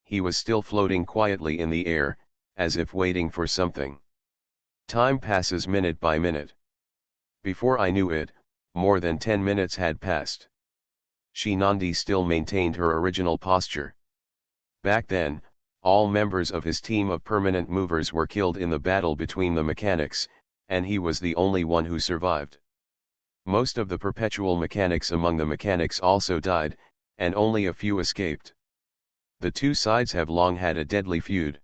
He was still floating quietly in the air, as if waiting for something. Time passes minute by minute. Before I knew it, more than 10 minutes had passed. Shinandi still maintained her original posture. Back then, all members of his team of permanent movers were killed in the battle between the mechanics, and he was the only one who survived. Most of the perpetual mechanics among the mechanics also died, and only a few escaped. The two sides have long had a deadly feud.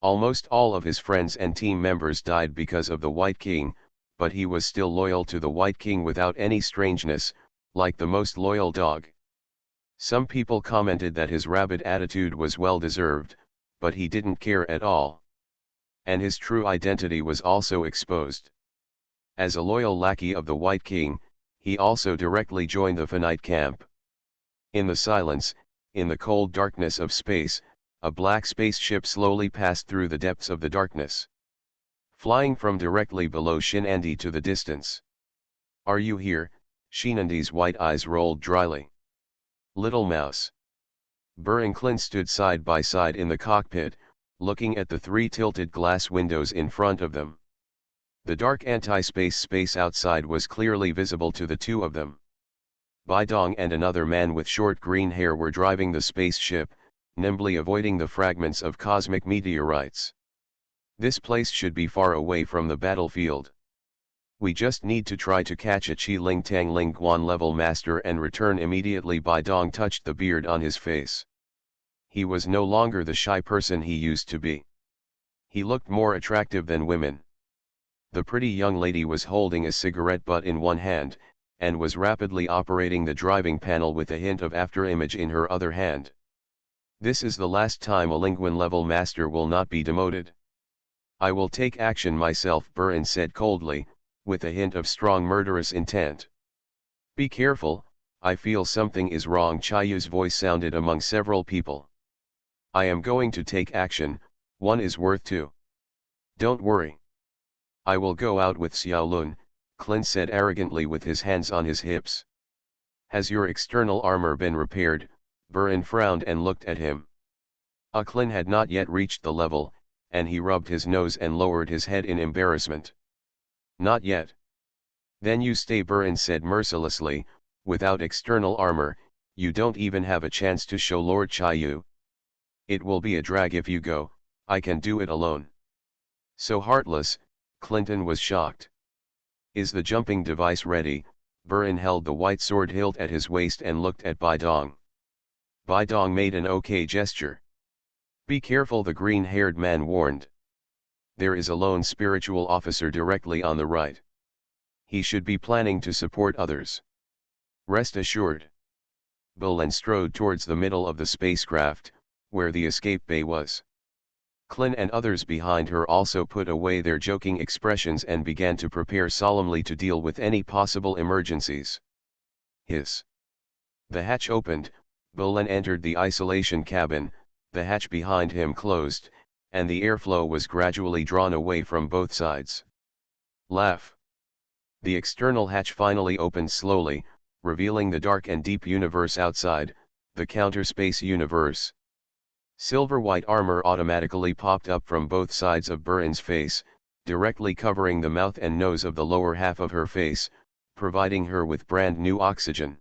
Almost all of his friends and team members died because of the White King, but he was still loyal to the White King without any strangeness, like the most loyal dog. Some people commented that his rabid attitude was well deserved, but he didn't care at all. And his true identity was also exposed. As a loyal lackey of the White King, he also directly joined the Finite camp. In the silence, in the cold darkness of space, a black spaceship slowly passed through the depths of the darkness, flying from directly below Shinandi to the distance. "Are you here?" Shinandi's white eyes rolled dryly. "Little mouse." Burr and Clint stood side by side in the cockpit, looking at the three tilted glass windows in front of them. The dark anti-space space outside was clearly visible to the two of them. Bai Dong and another man with short green hair were driving the spaceship, nimbly avoiding the fragments of cosmic meteorites. "This place should be far away from the battlefield. We just need to try to catch a Qi Ling Tang Ling Guan level master and return immediately." Bai Dong touched the beard on his face. He was no longer the shy person he used to be. He looked more attractive than women. The pretty young lady was holding a cigarette butt in one hand, and was rapidly operating the driving panel with a hint of afterimage in her other hand. "This is the last time a Lingguan level master will not be demoted. I will take action myself," Burin said coldly, with a hint of strong murderous intent. "Be careful, I feel something is wrong." Chaiyu's voice sounded among several people. "I am going to take action, one is worth two. Don't worry. I will go out with Xiaolun," Clint said arrogantly with his hands on his hips. "Has your external armor been repaired?" Burin frowned and looked at him. Clint had not yet reached the level, and he rubbed his nose and lowered his head in embarrassment. "Not yet." "Then you stay," Burin said mercilessly. "Without external armor, you don't even have a chance to show Lord Chaiyu. It will be a drag if you go, I can do it alone." "So heartless," Clinton was shocked. "Is the jumping device ready?" Burin held the white sword hilt at his waist and looked at Bai Dong. Bai Dong made an okay gesture. "Be careful," the green-haired man warned. "There is a lone spiritual officer directly on the right. He should be planning to support others. Rest assured." Bolan strode towards the middle of the spacecraft, where the escape bay was. Clint and others behind her also put away their joking expressions and began to prepare solemnly to deal with any possible emergencies. Hiss. The hatch opened, Bolan entered the isolation cabin, the hatch behind him closed, and the airflow was gradually drawn away from both sides. Laugh. The external hatch finally opened slowly, revealing the dark and deep universe outside, the counter-space universe. Silver-white armor automatically popped up from both sides of Burin's face, directly covering the mouth and nose of the lower half of her face, providing her with brand new oxygen.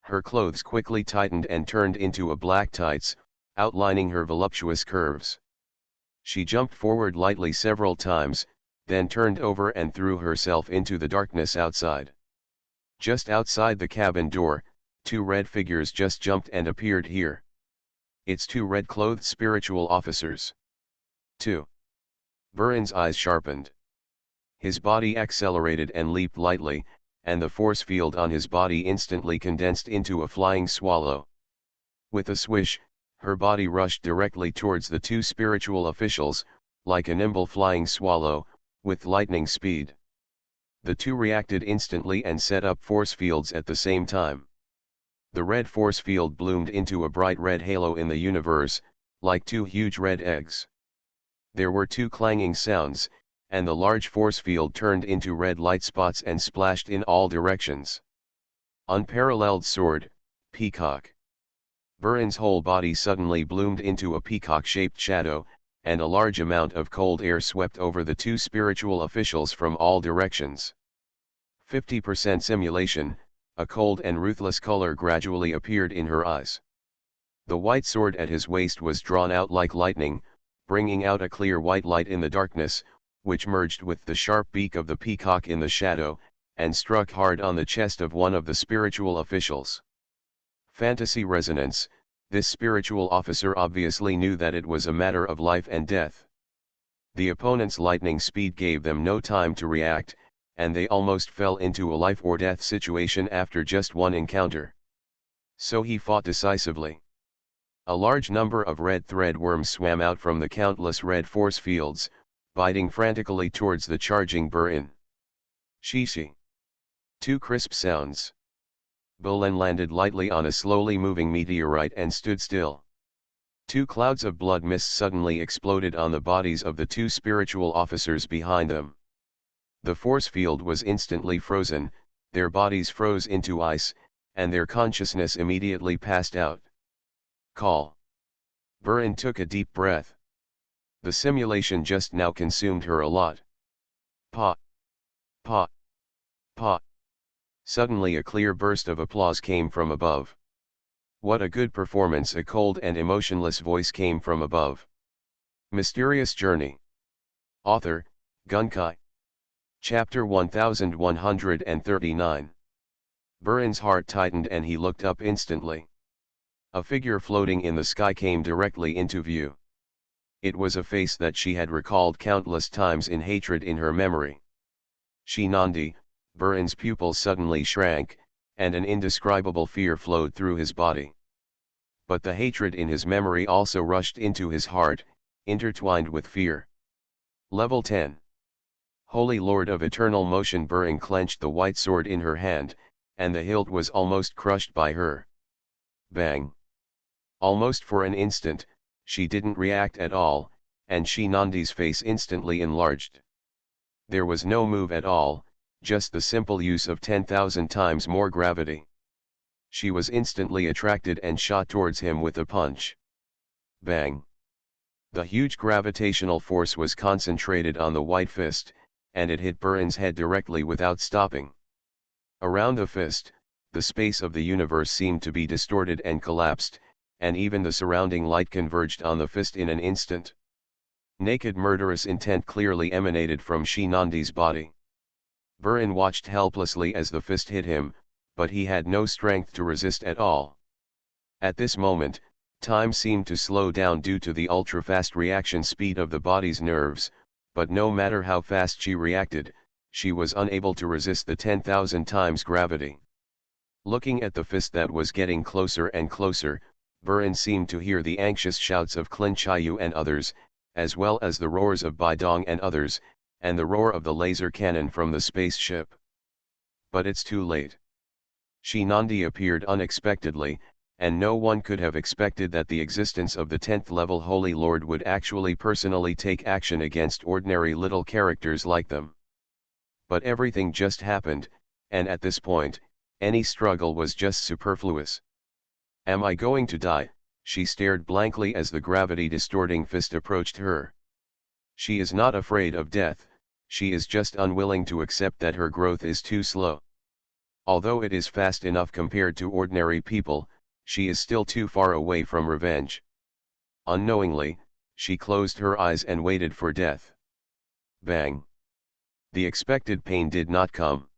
Her clothes quickly tightened and turned into a black tights, outlining her voluptuous curves. She jumped forward lightly several times, then turned over and threw herself into the darkness outside. Just outside the cabin door, two red figures just jumped and appeared here. It's two red-clothed spiritual officers. 2. Burin's eyes sharpened. His body accelerated and leaped lightly, and the force field on his body instantly condensed into a flying swallow. With a swish, her body rushed directly towards the two spiritual officials, like a nimble flying swallow, with lightning speed. The two reacted instantly and set up force fields at the same time. The red force field bloomed into a bright red halo in the universe, like two huge red eggs. There were two clanging sounds, and the large force field turned into red light spots and splashed in all directions. Unparalleled sword, peacock. Burin's whole body suddenly bloomed into a peacock-shaped shadow, and a large amount of cold air swept over the two spiritual officials from all directions. 50% simulation, a cold and ruthless color gradually appeared in her eyes. The white sword at his waist was drawn out like lightning, bringing out a clear white light in the darkness, which merged with the sharp beak of the peacock in the shadow, and struck hard on the chest of one of the spiritual officials. Fantasy resonance, this spiritual officer obviously knew that it was a matter of life and death. The opponent's lightning speed gave them no time to react, and they almost fell into a life or death situation after just one encounter. So he fought decisively. A large number of red thread worms swam out from the countless red force fields, biting frantically towards the charging Burin. Shishi. Two crisp sounds. Burin landed lightly on a slowly moving meteorite and stood still. Two clouds of blood mist suddenly exploded on the bodies of the two spiritual officers behind them. The force field was instantly frozen, their bodies froze into ice, and their consciousness immediately passed out. Call. Burin took a deep breath. The simulation just now consumed her a lot. Pa. Pa. Pa. Suddenly a clear burst of applause came from above. What a good performance! A cold and emotionless voice came from above. Mysterious Journey. Author, Gunkai. Chapter 1139. Burin's heart tightened and he looked up instantly. A figure floating in the sky came directly into view. It was a face that she had recalled countless times in hatred in her memory. Shinandi. Burin's pupils suddenly shrank, and an indescribable fear flowed through his body. But the hatred in his memory also rushed into his heart, intertwined with fear. Level 10. Holy Lord of Eternal Motion. Burin clenched the white sword in her hand, and the hilt was almost crushed by her. Bang! Almost for an instant, she didn't react at all, and Shinandi's face instantly enlarged. There was no move at all, just the simple use of 10,000 times more gravity. She was instantly attracted and shot towards him with a punch. Bang! The huge gravitational force was concentrated on the white fist, and it hit Burin's head directly without stopping. Around the fist, the space of the universe seemed to be distorted and collapsed, and even the surrounding light converged on the fist in an instant. Naked murderous intent clearly emanated from Shinandi's body. Burin watched helplessly as the fist hit him, but he had no strength to resist at all. At this moment, time seemed to slow down due to the ultra-fast reaction speed of the body's nerves, but no matter how fast she reacted, she was unable to resist the 10,000 times gravity. Looking at the fist that was getting closer and closer, Burin seemed to hear the anxious shouts of Clin Chiyu and others, as well as the roars of Baidong and others, and the roar of the laser cannon from the spaceship. But it's too late. Shinandi appeared unexpectedly, and no one could have expected that the existence of the 10th level Holy Lord would actually personally take action against ordinary little characters like them. But everything just happened, and at this point, any struggle was just superfluous. Am I going to die? She stared blankly as the gravity-distorting fist approached her. She is not afraid of death, she is just unwilling to accept that her growth is too slow. Although it is fast enough compared to ordinary people, she is still too far away from revenge. Unknowingly, she closed her eyes and waited for death. Bang! The expected pain did not come.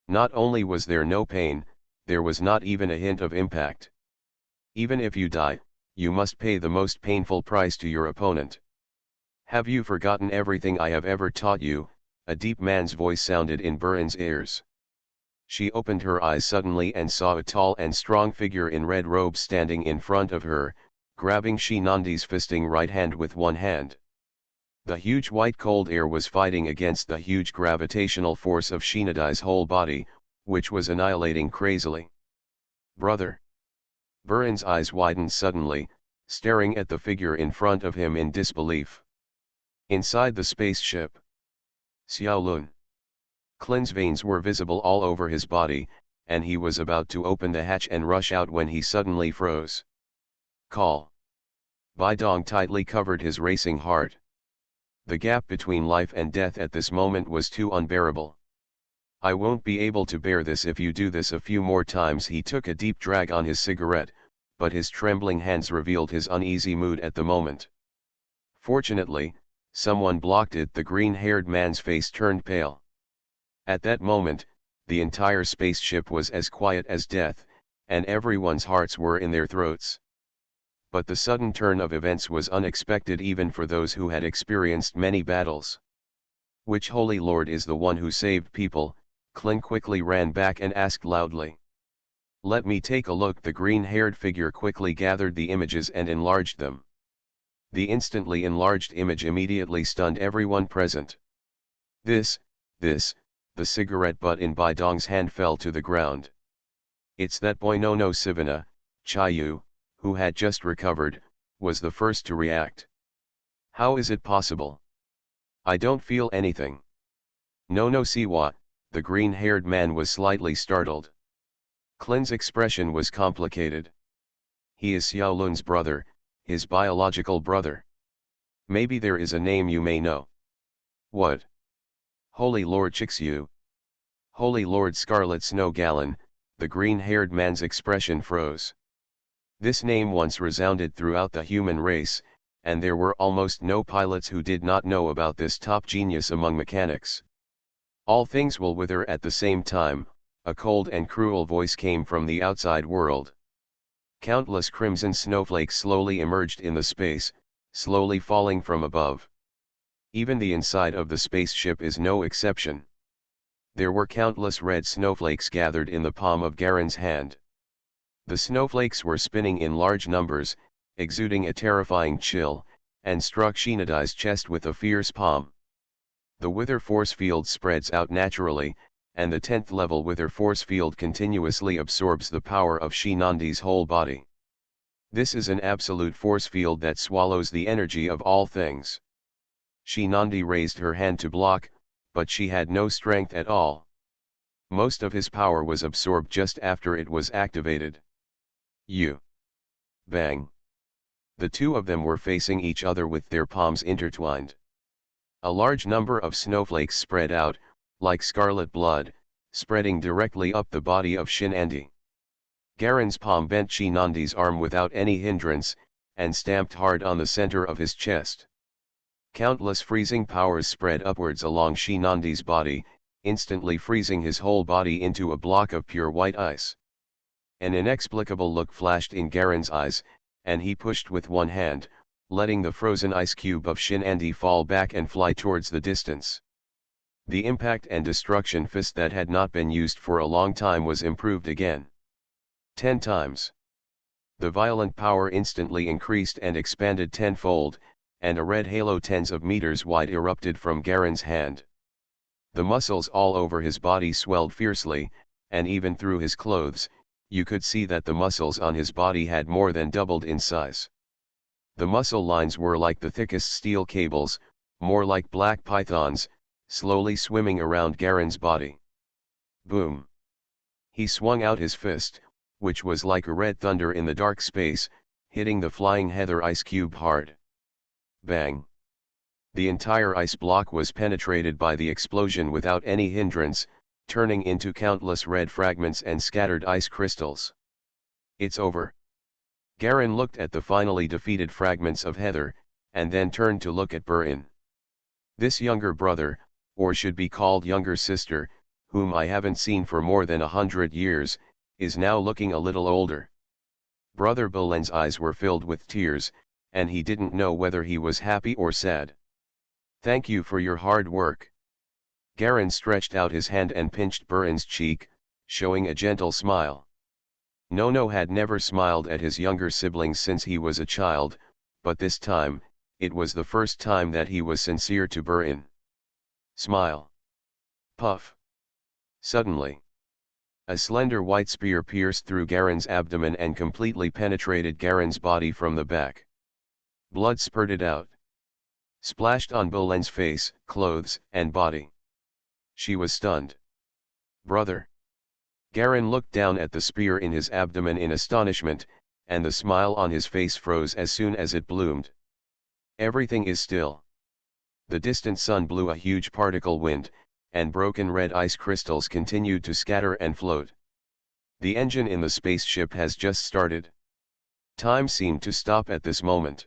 Not only was there no pain, there was not even a hint of impact. Even if you die, you must pay the most painful price to your opponent. Have you forgotten everything I have ever taught you? A deep man's voice sounded in Burin's ears. She opened her eyes suddenly and saw a tall and strong figure in red robes standing in front of her, grabbing Shinandi's fisting right hand with one hand. The huge white cold air was fighting against the huge gravitational force of Shinadi's whole body, which was annihilating crazily. Brother! Burin's eyes widened suddenly, staring at the figure in front of him in disbelief. Inside the spaceship, Xiaolun. Qin's veins were visible all over his body, and he was about to open the hatch and rush out when he suddenly froze. Call. Baidong tightly covered his racing heart. The gap between life and death at this moment was too unbearable. I won't be able to bear this if you do this a few more times. He took a deep drag on his cigarette, but his trembling hands revealed his uneasy mood at the moment. Fortunately, someone blocked it. The green-haired man's face turned pale. At that moment, the entire spaceship was as quiet as death, and everyone's hearts were in their throats. But the sudden turn of events was unexpected even for those who had experienced many battles. Which Holy Lord is the one who saved people? Qin quickly ran back and asked loudly. Let me take a look. The green-haired figure quickly gathered the images and enlarged them. The instantly enlarged image immediately stunned everyone present. The cigarette butt in Baidong's hand fell to the ground. It's that boy Nono Sivana, Chayu, who had just recovered, was the first to react. How is it possible? I don't feel anything. Nono Siwa, the green-haired man was slightly startled. Qin's expression was complicated. He is Xiaolun's brother, his biological brother. Maybe there is a name you may know. What? Holy Lord Chixu. Holy Lord Scarlet Snow Gallon. The green-haired man's expression froze. This name once resounded throughout the human race, and there were almost no pilots who did not know about this top genius among mechanics. All things will wither at the same time, a cold and cruel voice came from the outside world. Countless crimson snowflakes slowly emerged in the space, slowly falling from above. Even the inside of the spaceship is no exception. There were countless red snowflakes gathered in the palm of Garen's hand. The snowflakes were spinning in large numbers, exuding a terrifying chill, and struck Shinadi's chest with a fierce palm. The Wither force field spreads out naturally, and the 10th level Wither force field continuously absorbs the power of Shinandi's whole body. This is an absolute force field that swallows the energy of all things. Shinandi raised her hand to block, but she had no strength at all. Most of his power was absorbed just after it was activated. Bang! The two of them were facing each other with their palms intertwined. A large number of snowflakes spread out, like scarlet blood, spreading directly up the body of Shinandi. Garen's palm bent Shinandi's arm without any hindrance, and stamped hard on the center of his chest. Countless freezing powers spread upwards along Shinandi's body, instantly freezing his whole body into a block of pure white ice. An inexplicable look flashed in Garen's eyes, and he pushed with one hand, letting the frozen ice cube of Shinandi fall back and fly towards the distance. The impact and destruction fist that had not been used for a long time was improved again. 10 times. The violent power instantly increased and expanded tenfold, and a red halo tens of meters wide erupted from Garen's hand. The muscles all over his body swelled fiercely, and even through his clothes, you could see that the muscles on his body had more than doubled in size. The muscle lines were like the thickest steel cables, more like black pythons, slowly swimming around Garen's body. Boom! He swung out his fist, which was like a red thunder in the dark space, hitting the flying heather ice cube hard. Bang! The entire ice block was penetrated by the explosion without any hindrance, turning into countless red fragments and scattered ice crystals. It's over. Garen looked at the finally defeated fragments of Heather, and then turned to look at Burin. This younger brother, or should be called younger sister, whom I haven't seen for more than 100 years, is now looking a little older. Brother Bolen's eyes were filled with tears, and he didn't know whether he was happy or sad. Thank you for your hard work. Garen stretched out his hand and pinched Burin's cheek, showing a gentle smile. Nono had never smiled at his younger siblings since he was a child, but this time, it was the first time that he was sincere to Burin. Smile. Puff. Suddenly, a slender white spear pierced through Garen's abdomen and completely penetrated Garen's body from the back. Blood spurted out, splashed on Bolen's face, clothes, and body. She was stunned. Brother. Garen looked down at the spear in his abdomen in astonishment, and the smile on his face froze as soon as it bloomed. Everything is still. The distant sun blew a huge particle wind, and broken red ice crystals continued to scatter and float. The engine in the spaceship has just started. Time seemed to stop at this moment.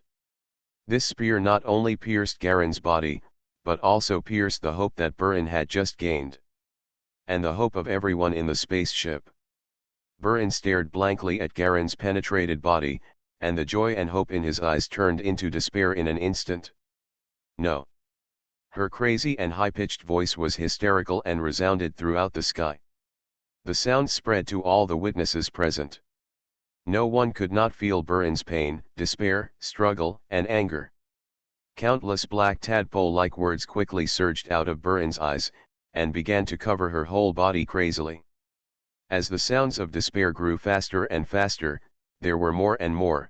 This spear not only pierced Garen's body, but also pierced the hope that Burin had just gained. And the hope of everyone in the spaceship. Burin stared blankly at Garen's penetrated body, and the joy and hope in his eyes turned into despair in an instant. No. Her crazy and high-pitched voice was hysterical and resounded throughout the sky. The sound spread to all the witnesses present. No one could not feel Burin's pain, despair, struggle, and anger. Countless black tadpole-like words quickly surged out of Burin's eyes, and began to cover her whole body crazily. As the sounds of despair grew faster and faster, there were more and more.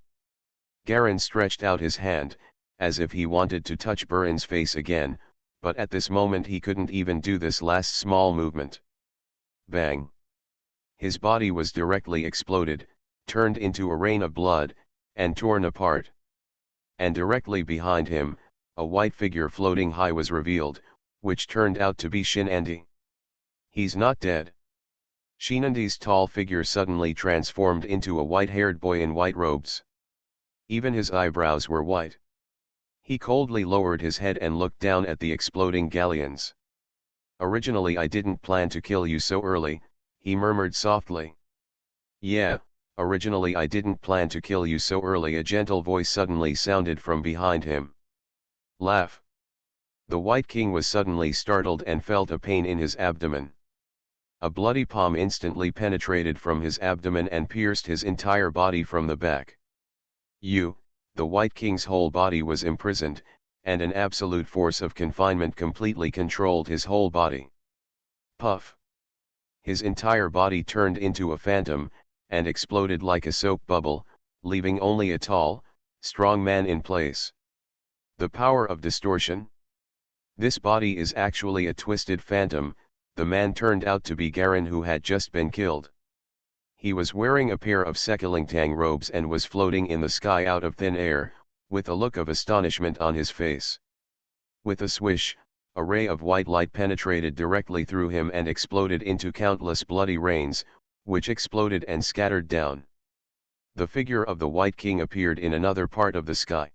Garen stretched out his hand, as if he wanted to touch Burin's face again, but at this moment he couldn't even do this last small movement. Bang! His body was directly exploded, turned into a rain of blood, and torn apart. And directly behind him, a white figure floating high was revealed, which turned out to be Shinandi. He's not dead. Shinandi's tall figure suddenly transformed into a white-haired boy in white robes. Even his eyebrows were white. He coldly lowered his head and looked down at the exploding galleons. Originally I didn't plan to kill you so early, he murmured softly. Yeah, originally I didn't plan to kill you so early, a gentle voice suddenly sounded from behind him. Laugh. The White King was suddenly startled and felt a pain in his abdomen. A bloody palm instantly penetrated from his abdomen and pierced his entire body from the back. The White King's whole body was imprisoned, and an absolute force of confinement completely controlled his whole body. Puff. His entire body turned into a phantom, and exploded like a soap bubble, leaving only a tall, strong man in place. The power of distortion? This body is actually a twisted phantom. The man turned out to be Garen, who had just been killed. He was wearing a pair of Sekulingtang robes and was floating in the sky out of thin air, with a look of astonishment on his face. With a swish, a ray of white light penetrated directly through him and exploded into countless bloody rains, which exploded and scattered down. The figure of the White King appeared in another part of the sky.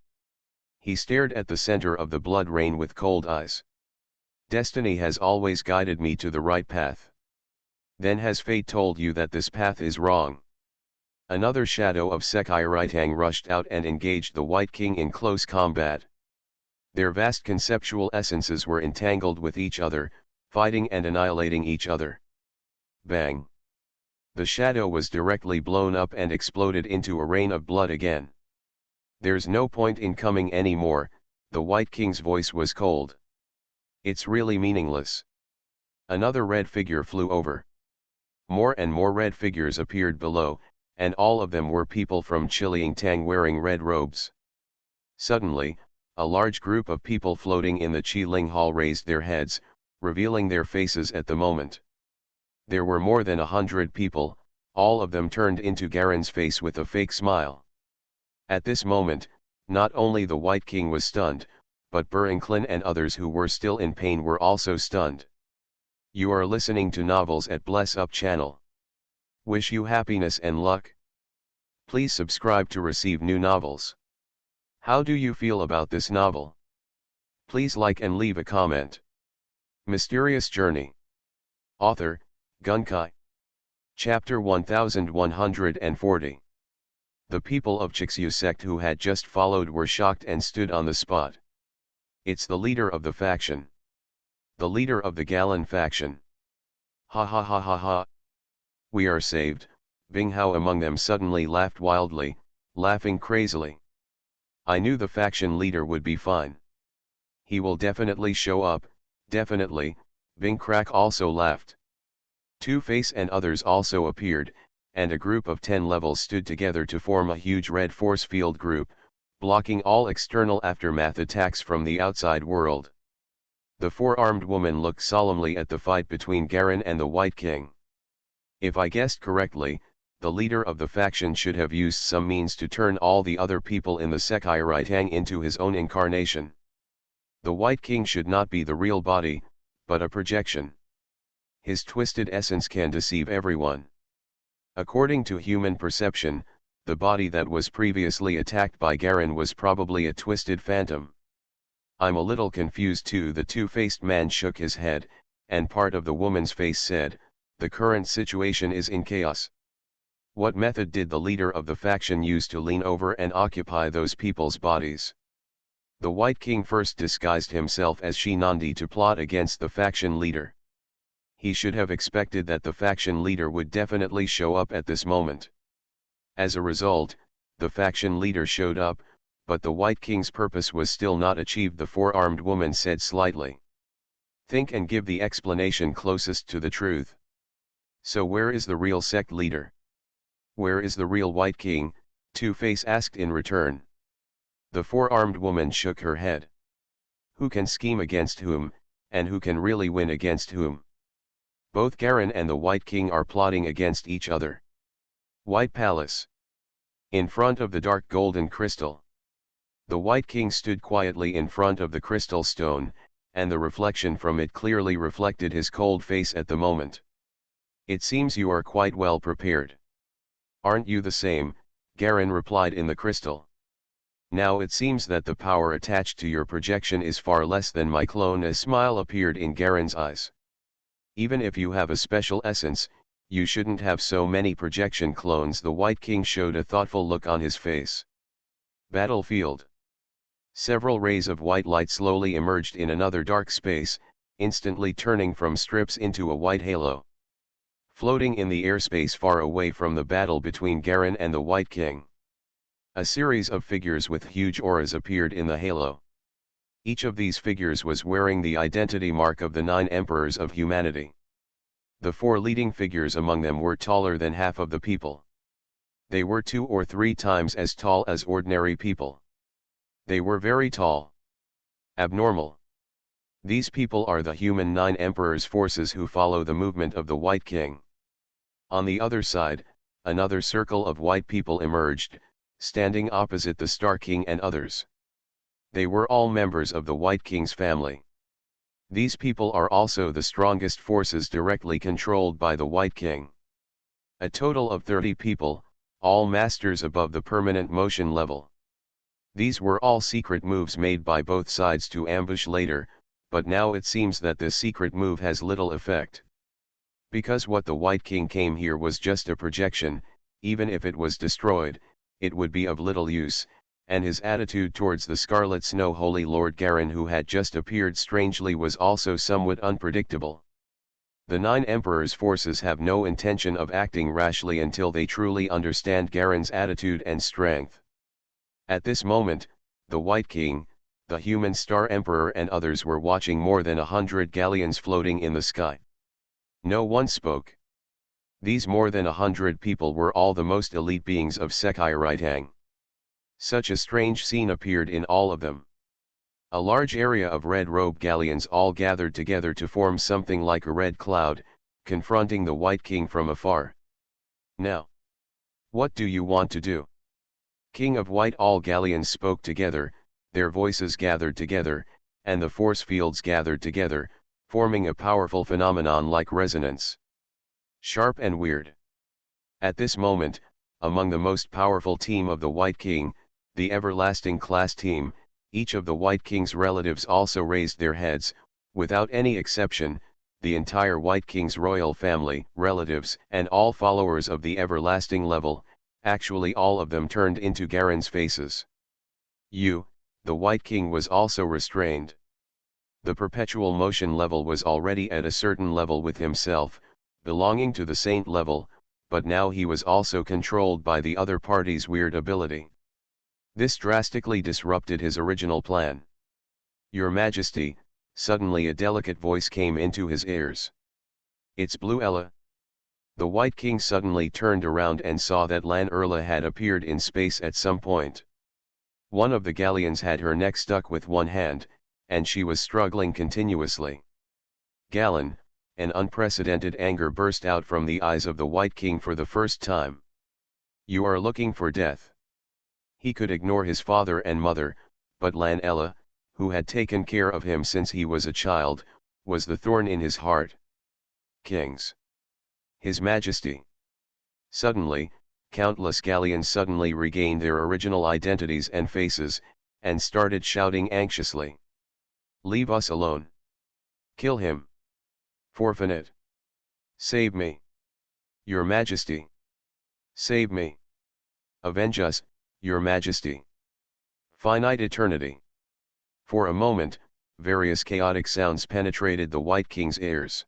He stared at the center of the blood rain with cold eyes. Destiny has always guided me to the right path. Then has fate told you that this path is wrong? Another shadow of Sekulingtang rushed out and engaged the White King in close combat. Their vast conceptual essences were entangled with each other, fighting and annihilating each other. Bang! The shadow was directly blown up and exploded into a rain of blood again. There's no point in coming anymore, the White King's voice was cold. It's really meaningless. Another red figure flew over. More and more red figures appeared below, and all of them were people from Chiliangtang wearing red robes. Suddenly, a large group of people floating in the Qiling Hall raised their heads, revealing their faces at the moment. There were more than 100 people, all of them turned into Garen's face with a fake smile. At this moment, not only the White King was stunned, but Burinklin and others who were still in pain were also stunned. You are listening to Novels at Bless Up channel. Wish you happiness and luck. Please subscribe to receive new novels. How do you feel about this novel? Please like and leave a comment. Mysterious Journey. Author, Gunkai. Chapter 1140. The people of Chixu sect who had just followed were shocked and stood on the spot. It's the leader of the faction. The leader of the Galan faction. Ha ha ha ha ha. We are saved. Bing Hao among them suddenly laughed wildly, laughing crazily. I knew the faction leader would be fine. He will definitely show up, definitely. Bing Crack also laughed. Two-Face and others also appeared, and a group of 10 levels stood together to form a huge red force field group, blocking all external aftermath attacks from the outside world. The four-armed woman looked solemnly at the fight between Garen and the White King. If I guessed correctly, the leader of the faction should have used some means to turn all the other people in the Sci-fi into his own incarnation. The White King should not be the real body, but a projection. His twisted essence can deceive everyone. According to human perception, the body that was previously attacked by Garen was probably a twisted phantom. I'm a little confused too. The two-faced man shook his head, and part of the woman's face said, the current situation is in chaos. What method did the leader of the faction use to lean over and occupy those people's bodies? The White King first disguised himself as Shinandi to plot against the faction leader. He should have expected that the faction leader would definitely show up at this moment. As a result, the faction leader showed up, but the White King's purpose was still not achieved, the four-armed woman said slightly. Think and give the explanation closest to the truth. So where is the real sect leader? Where is the real White King? Two-Face asked in return. The four-armed woman shook her head. Who can scheme against whom, and who can really win against whom? Both Garen and the White King are plotting against each other. White Palace. In front of the dark golden crystal. The White King stood quietly in front of the crystal stone, and the reflection from it clearly reflected his cold face at the moment. It seems you are quite well prepared. Aren't you the same? Garen replied in the crystal. Now it seems that the power attached to your projection is far less than my clone. A smile appeared in Garen's eyes. Even if you have a special essence, you shouldn't have so many projection clones. The White King showed a thoughtful look on his face. Battlefield. Several rays of white light slowly emerged in another dark space, instantly turning from strips into a white halo. Floating in the airspace far away from the battle between Garen and the White King. A series of figures with huge auras appeared in the halo. Each of these figures was wearing the identity mark of the 9 emperors of humanity. The 4 leading figures among them were taller than half of the people. They were 2 or 3 times as tall as ordinary people. They were very tall. Abnormal. These people are the human 9 emperors' forces who follow the movement of the White King. On the other side, another circle of white people emerged, standing opposite the Star King and others. They were all members of the White King's family. These people are also the strongest forces directly controlled by the White King. A total of 30 people, all masters above the permanent motion level. These were all secret moves made by both sides to ambush later, but now it seems that this secret move has little effect. Because what the White King came here was just a projection, even if it was destroyed, it would be of little use, and his attitude towards the Scarlet Snow Holy Lord Garen, who had just appeared strangely, was also somewhat unpredictable. The 9 Emperors' forces have no intention of acting rashly until they truly understand Garen's attitude and strength. At this moment, the White King, the human Star Emperor and others were watching more than 100 galleons floating in the sky. No one spoke. These more than 100 people were all the most elite beings of Sekirang. Such a strange scene appeared in all of them. A large area of red-robed galleons all gathered together to form something like a red cloud, confronting the White King from afar. Now, what do you want to do? King of White, all galleons spoke together, their voices gathered together, and the force fields gathered together, forming a powerful phenomenon like resonance. Sharp and weird. At this moment, among the most powerful team of the White King, the Everlasting Class team, each of the White King's relatives also raised their heads. Without any exception, the entire White King's royal family, relatives, and all followers of the Everlasting level, actually all of them turned into Garen's faces. The White King was also restrained. The perpetual motion level was already at a certain level with himself, belonging to the saint level, but now he was also controlled by the other party's weird ability. This drastically disrupted his original plan. "Your Majesty," suddenly a delicate voice came into his ears. "It's Blue Ella." The White King suddenly turned around and saw that Lan Erla had appeared in space at some point. One of the galleons had her neck stuck with one hand, and she was struggling continuously. "Galen," an unprecedented anger burst out from the eyes of the White King for the first time. "You are looking for death." He could ignore his father and mother, but Lan Ella, who had taken care of him since he was a child, was the thorn in his heart. "Kings." "His Majesty." Suddenly, countless galleons suddenly regained their original identities and faces, and started shouting anxiously. "Leave us alone." "Kill him." "Forfeit." "Save me." "Your Majesty." "Save me." "Avenge us, Your Majesty." "Finite eternity." For a moment, various chaotic sounds penetrated the White King's ears.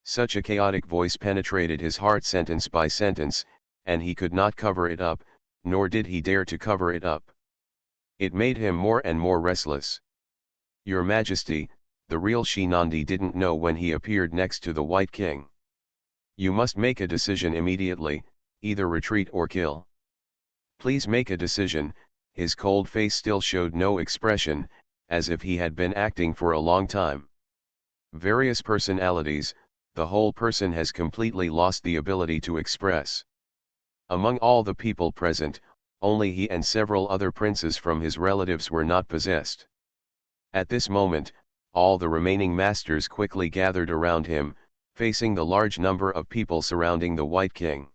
Such a chaotic voice penetrated his heart sentence by sentence, and he could not cover it up, nor did he dare to cover it up. It made him more and more restless. "Your Majesty," the real Shinandi didn't know when he appeared next to the White King. "You must make a decision immediately, either retreat or kill." "Please make a decision." His cold face still showed no expression, as if he had been acting for a long time. Various personalities, the whole person has completely lost the ability to express. Among all the people present, only he and several other princes from his relatives were not possessed. At this moment, all the remaining masters quickly gathered around him, facing the large number of people surrounding the White King.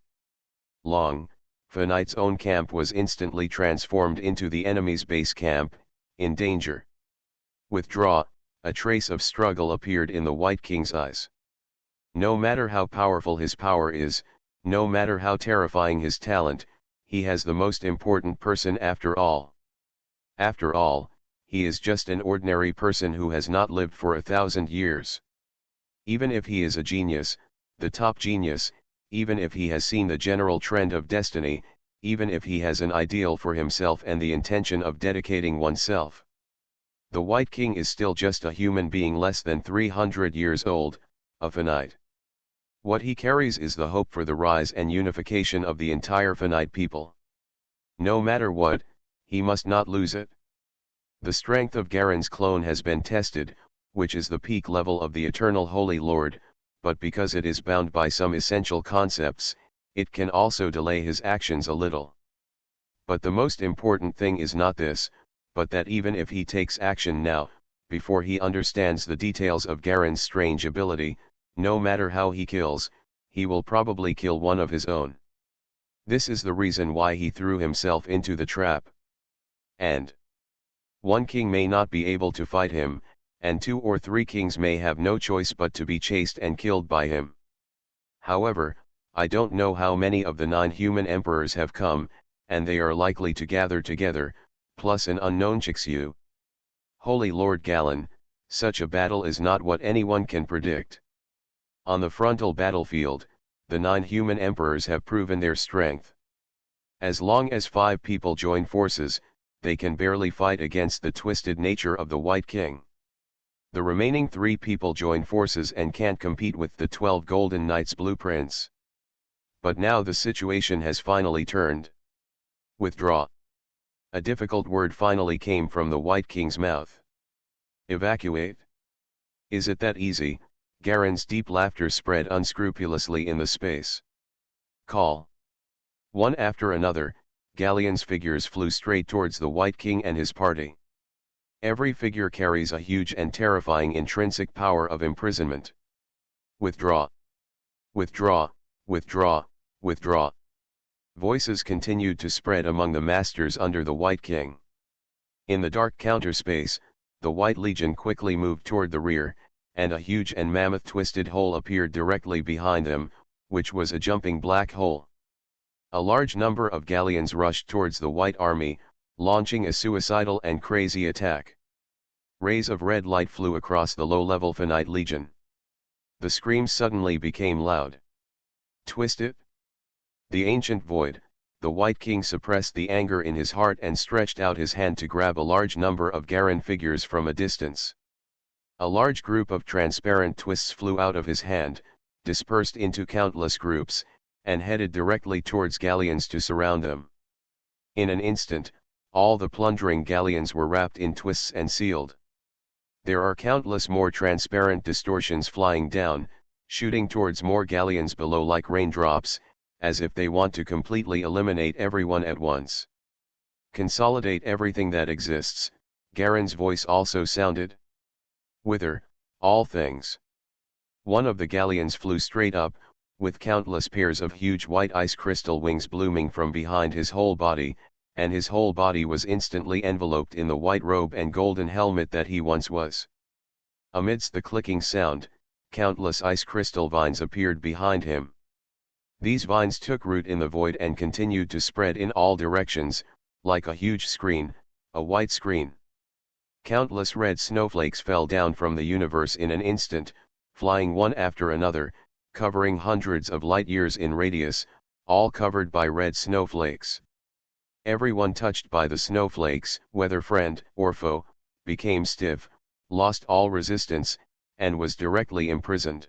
Finite's own camp was instantly transformed into the enemy's base camp, in danger. "Withdraw." A trace of struggle appeared in the White King's eyes. No matter how powerful his power is, no matter how terrifying his talent, he has the most important person after all. After all, he is just an ordinary person who has not lived for 1,000 years. Even if he is a genius, the top genius, even if he has seen the general trend of destiny, even if he has an ideal for himself and the intention of dedicating oneself, the White King is still just a human being less than 300 years old, a finite. What he carries is the hope for the rise and unification of the entire finite people. No matter what, he must not lose it. The strength of Garen's clone has been tested, which is the peak level of the Eternal Holy Lord, but because it is bound by some essential concepts, it can also delay his actions a little. But the most important thing is not this, but that even if he takes action now, before he understands the details of Garen's strange ability, no matter how he kills, he will probably kill one of his own. This is the reason why he threw himself into the trap. And one king may not be able to fight him, and 2 or 3 kings may have no choice but to be chased and killed by him. However, I don't know how many of the 9 human emperors have come, and they are likely to gather together, plus an unknown Chixu. Holy Lord Galen, such a battle is not what anyone can predict. On the frontal battlefield, the 9 human emperors have proven their strength. As long as 5 people join forces, they can barely fight against the twisted nature of the White King. The remaining 3 people join forces and can't compete with the 12 Golden Knights blueprints. But now the situation has finally turned. "Withdraw." A difficult word finally came from the White King's mouth. "Evacuate." Is it that easy? Garen's deep laughter spread unscrupulously in the space. "Call." One after another, galleons' figures flew straight towards the White King and his party. Every figure carries a huge and terrifying intrinsic power of imprisonment. Withdraw. Withdraw, withdraw, withdraw. Voices continued to spread among the masters under the White King. In the dark counterspace, the White Legion quickly moved toward the rear, and a huge and mammoth twisted hole appeared directly behind them, which was a jumping black hole. A large number of galleons rushed towards the White Army, launching a suicidal and crazy attack. Rays of red light flew across the low-level Finite Legion. The screams suddenly became loud. Twist it! The ancient void, the White King suppressed the anger in his heart and stretched out his hand to grab a large number of Garen figures from a distance. A large group of transparent twists flew out of his hand, dispersed into countless groups, and headed directly towards galleons to surround them. In an instant, all the plundering galleons were wrapped in twists and sealed. There are countless more transparent distortions flying down, shooting towards more galleons below like raindrops, as if they want to completely eliminate everyone at once. Consolidate everything that exists, Garen's voice also sounded. Wither, all things. One of the galleons flew straight up, with countless pairs of huge white ice crystal wings blooming from behind his whole body, and his whole body was instantly enveloped in the white robe and golden helmet that he once was. Amidst the clicking sound, countless ice crystal vines appeared behind him. These vines took root in the void and continued to spread in all directions, like a huge screen, a white screen. Countless red snowflakes fell down from the universe in an instant, flying one after another, covering hundreds of light years in radius, all covered by red snowflakes. Everyone touched by the snowflakes, whether friend or foe, became stiff, lost all resistance, and was directly imprisoned.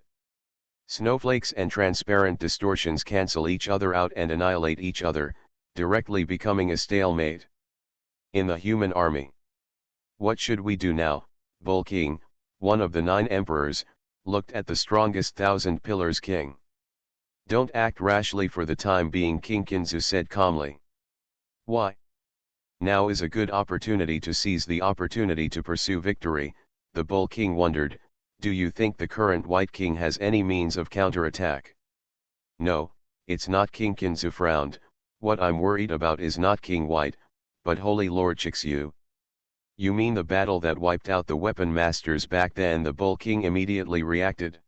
Snowflakes and transparent distortions cancel each other out and annihilate each other, directly becoming a stalemate. In the human army. What should we do now? Bull King, one of the 9 emperors, looked at the strongest 1,000 Pillars king. Don't act rashly for the time being, King Kinzu said calmly. Why? Now is a good opportunity to seize the opportunity to pursue victory, the Bull King wondered. Do you think the current White King has any means of counterattack? No, it's not. King Kinzu frowned. What I'm worried about is not King White, but Holy Lord Chixu. You mean the battle that wiped out the weapon masters back then? The Bull King immediately reacted.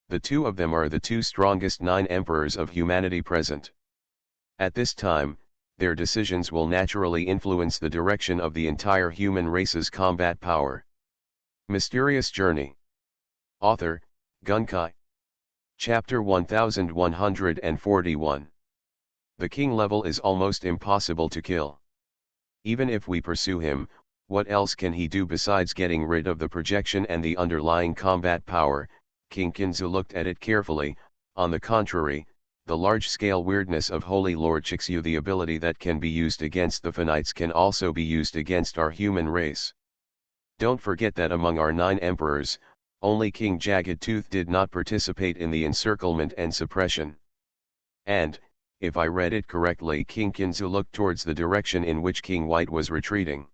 The two of them are the 2 strongest 9 emperors of humanity present. At this time, their decisions will naturally influence the direction of the entire human race's combat power. Mysterious Journey. Author, Gunkai. Chapter 1141. The king level is almost impossible to kill. Even if we pursue him, what else can he do besides getting rid of the projection and the underlying combat power? King Kinzu looked at it carefully. On the contrary, the large-scale weirdness of Holy Lord Chixu, the ability that can be used against the Finites, can also be used against our human race. Don't forget that among our 9 emperors, only King Jagged Tooth did not participate in the encirclement and suppression. And, if I read it correctly, King Kinzu looked towards the direction in which King White was retreating.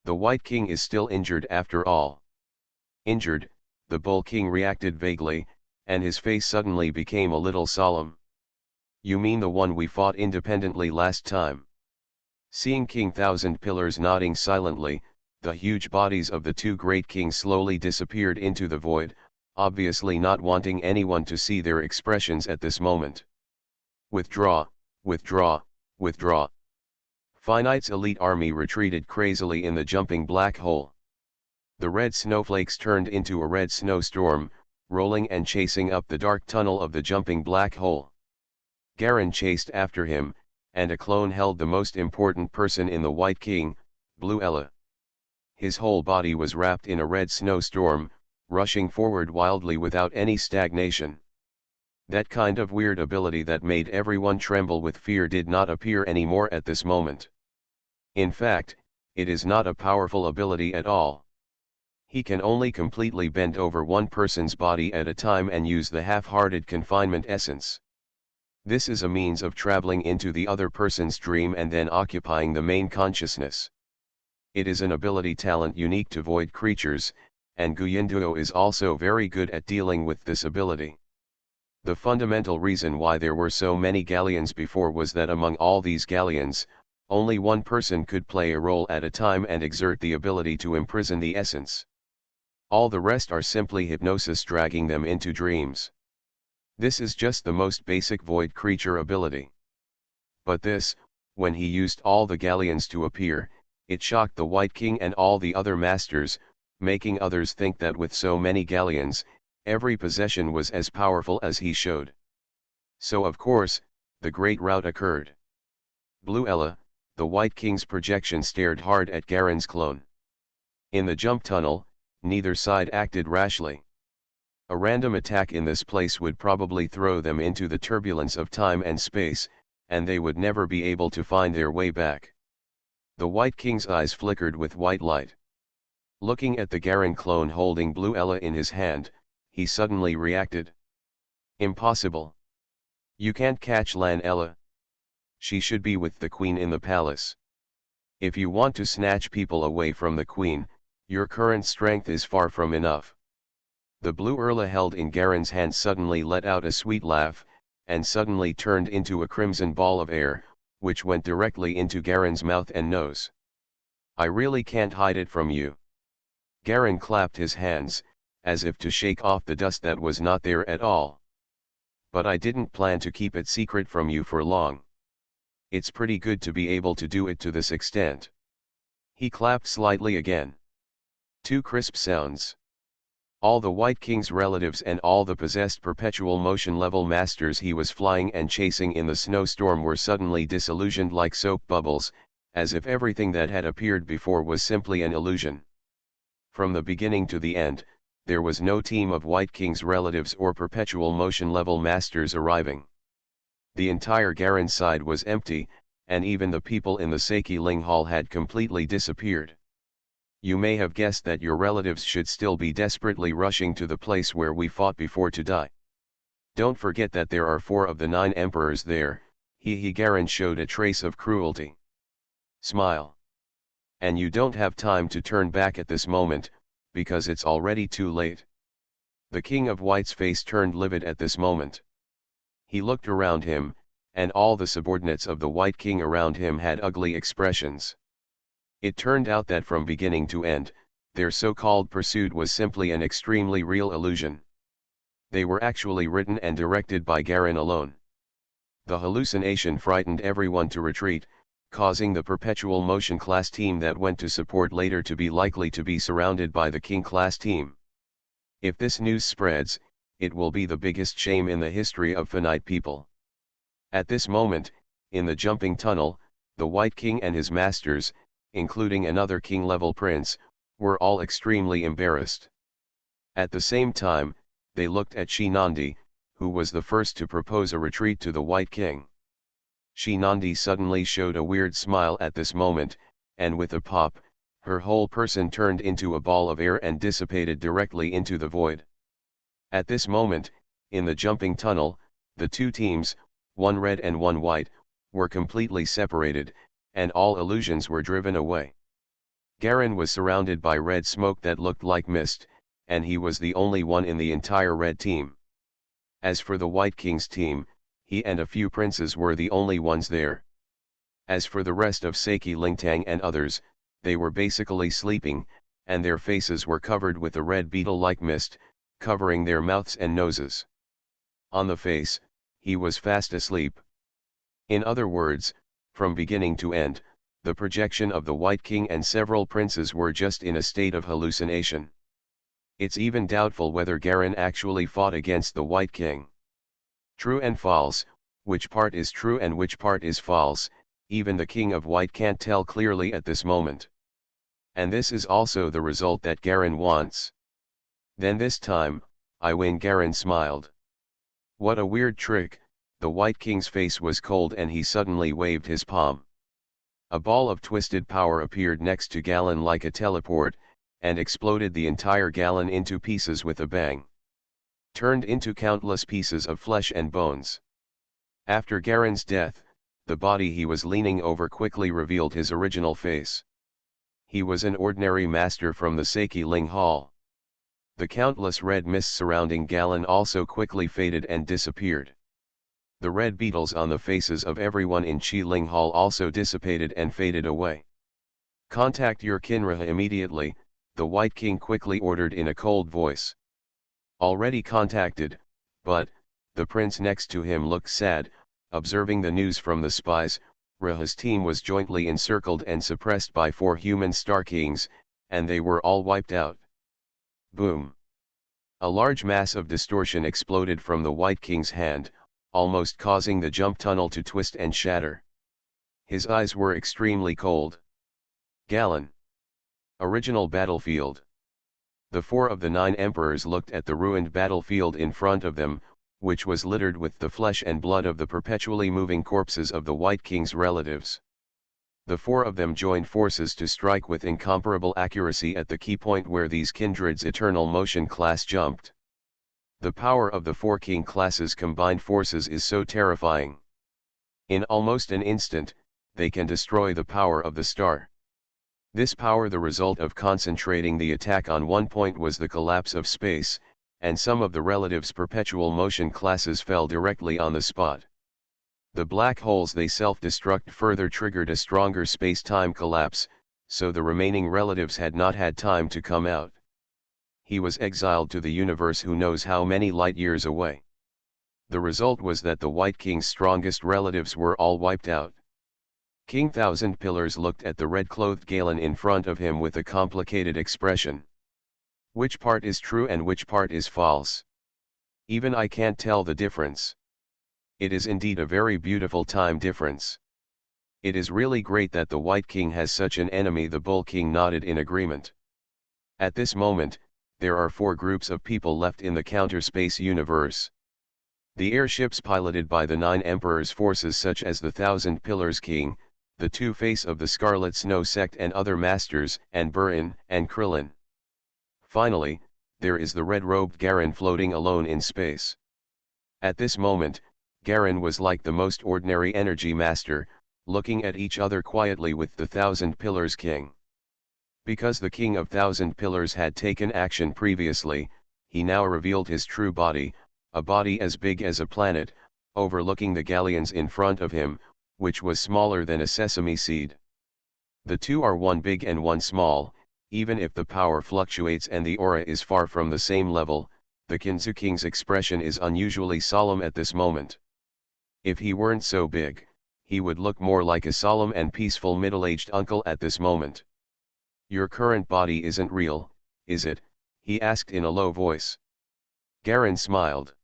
The White King is still injured after all. Injured, the Bull King reacted vaguely, and his face suddenly became a little solemn. You mean the one we fought independently last time? Seeing King Thousand Pillars nodding silently, the huge bodies of the 2 great kings slowly disappeared into the void, obviously not wanting anyone to see their expressions at this moment. Withdraw, withdraw, withdraw. Finite's elite army retreated crazily in the jumping black hole. The red snowflakes turned into a red snowstorm, rolling and chasing up the dark tunnel of the jumping black hole. Garen chased after him, and a clone held the most important person in the White King, Blue Ella. His whole body was wrapped in a red snowstorm, rushing forward wildly without any stagnation. That kind of weird ability that made everyone tremble with fear did not appear anymore at this moment. In fact, it is not a powerful ability at all. He can only completely bend over one person's body at a time and use the half-hearted confinement essence. This is a means of traveling into the other person's dream and then occupying the main consciousness. It is an ability talent unique to void creatures, and Guyinduo is also very good at dealing with this ability. The fundamental reason why there were so many galleons before was that among all these galleons, only one person could play a role at a time and exert the ability to imprison the essence. All the rest are simply hypnosis dragging them into dreams. This is just the most basic void creature ability. But this, when he used all the galleons to appear, it shocked the White King and all the other masters, making others think that with so many galleons, every possession was as powerful as he showed. So of course, the great rout occurred. Blue Ella, the White King's projection, stared hard at Garen's clone. In the jump tunnel, neither side acted rashly. A random attack in this place would probably throw them into the turbulence of time and space, and they would never be able to find their way back. The White King's eyes flickered with white light. Looking at the Garen clone holding Blue Ella in his hand, he suddenly reacted. Impossible. You can't catch Lan Ella. She should be with the queen in the palace. If you want to snatch people away from the queen, your current strength is far from enough. The Blue Erla held in Garen's hand suddenly let out a sweet laugh, and suddenly turned into a crimson ball of air, which went directly into Garen's mouth and nose. I really can't hide it from you. Garen clapped his hands, as if to shake off the dust that was not there at all. But I didn't plan to keep it secret from you for long. It's pretty good to be able to do it to this extent. He clapped slightly again. Two crisp sounds. All the White King's relatives and all the possessed perpetual motion level masters he was flying and chasing in the snowstorm were suddenly disillusioned like soap bubbles, as if everything that had appeared before was simply an illusion. From the beginning to the end, there was no team of White King's relatives or perpetual motion level masters arriving. The entire Garen side was empty, and even the people in the Seiki Ling Hall had completely disappeared. You may have guessed that your relatives should still be desperately rushing to the place where we fought before to die. Don't forget that there are 4 of the 9 emperors there. Garen showed a trace of cruelty. Smile. And you don't have time to turn back at this moment, because it's already too late. The King of White's face turned livid at this moment. He looked around him, and all the subordinates of the White King around him had ugly expressions. It turned out that from beginning to end, their so-called pursuit was simply an extremely real illusion. They were actually written and directed by Garen alone. The hallucination frightened everyone to retreat, causing the perpetual motion class team that went to support later to be likely to be surrounded by the King class team. If this news spreads, it will be the biggest shame in the history of finite people. At this moment, in the jumping tunnel, the White King and his masters, including another king-level prince, were all extremely embarrassed. At the same time, they looked at Shinandi, who was the first to propose a retreat to the White King. Shinandi suddenly showed a weird smile at this moment, and with a pop, her whole person turned into a ball of air and dissipated directly into the void. At this moment, in the jumping tunnel, the 2 teams, one red and one white, were completely separated, and all illusions were driven away. Garen was surrounded by red smoke that looked like mist, and he was the only one in the entire red team. As for the White King's team, he and a few princes were the only ones there. As for the rest of Seiki Lingtang and others, they were basically sleeping, and their faces were covered with a red beetle-like mist, covering their mouths and noses. On the face, he was fast asleep. In other words, from beginning to end, the projection of the White King and several princes were just in a state of hallucination. It's even doubtful whether Garen actually fought against the White King. True and false, which part is true and which part is false, even the King of White can't tell clearly at this moment. And this is also the result that Garen wants. Then this time, I win. Garen smiled. What a weird trick. The White King's face was cold and he suddenly waved his palm. A ball of twisted power appeared next to Galen like a teleport, and exploded the entire Galen into pieces with a bang. Turned into countless pieces of flesh and bones. After Garen's death, the body he was leaning over quickly revealed his original face. He was an ordinary master from the Saki Ling Hall. The countless red mists surrounding Galen also quickly faded and disappeared. The red beetles on the faces of everyone in Chi Ling Hall also dissipated and faded away. "Contact your Kinraha immediately," the White King quickly ordered in a cold voice. "Already contacted, but," the prince next to him looked sad, observing the news from the spies. Raha's team was jointly encircled and suppressed by 4 human Star Kings, and they were all wiped out. Boom! A large mass of distortion exploded from the White King's hand, almost causing the jump tunnel to twist and shatter. His eyes were extremely cold. Galen. Original battlefield. The 4 of the 9 emperors looked at the ruined battlefield in front of them, which was littered with the flesh and blood of the perpetually moving corpses of the White King's relatives. The 4 of them joined forces to strike with incomparable accuracy at the key point where these kindreds' eternal motion class jumped. The power of the 4 king classes' combined forces is so terrifying. In almost an instant, they can destroy the power of the star. This power, the result of concentrating the attack on one point, was the collapse of space, and some of the relatives' perpetual motion classes fell directly on the spot. The black holes they self-destruct further triggered a stronger space-time collapse, so the remaining relatives had not had time to come out. He was exiled to the universe who knows how many light years away. The result was that the White King's strongest relatives were all wiped out. King Thousand Pillars looked at the red-clothed Galen in front of him with a complicated expression. Which part is true and which part is false? Even I can't tell the difference. It is indeed a very beautiful time difference. It is really great that the White King has such an enemy. The Bull King nodded in agreement. At this moment, there are 4 groups of people left in the counter-space universe. The airships piloted by the 9 emperors' forces, such as the Thousand Pillars King, the Two-Face of the Scarlet Snow Sect and other masters, and Burin and Krillin. Finally, there is the red-robed Garen floating alone in space. At this moment, Garen was like the most ordinary energy master, looking at each other quietly with the Thousand Pillars King. Because the King of Thousand Pillars had taken action previously, he now revealed his true body, a body as big as a planet, overlooking the galleons in front of him, which was smaller than a sesame seed. The 2 are one big and one small, even if the power fluctuates and the aura is far from the same level. The Kinzu King's expression is unusually solemn at this moment. If he weren't so big, he would look more like a solemn and peaceful middle-aged uncle at this moment. "Your current body isn't real, is it?" he asked in a low voice. Garen smiled.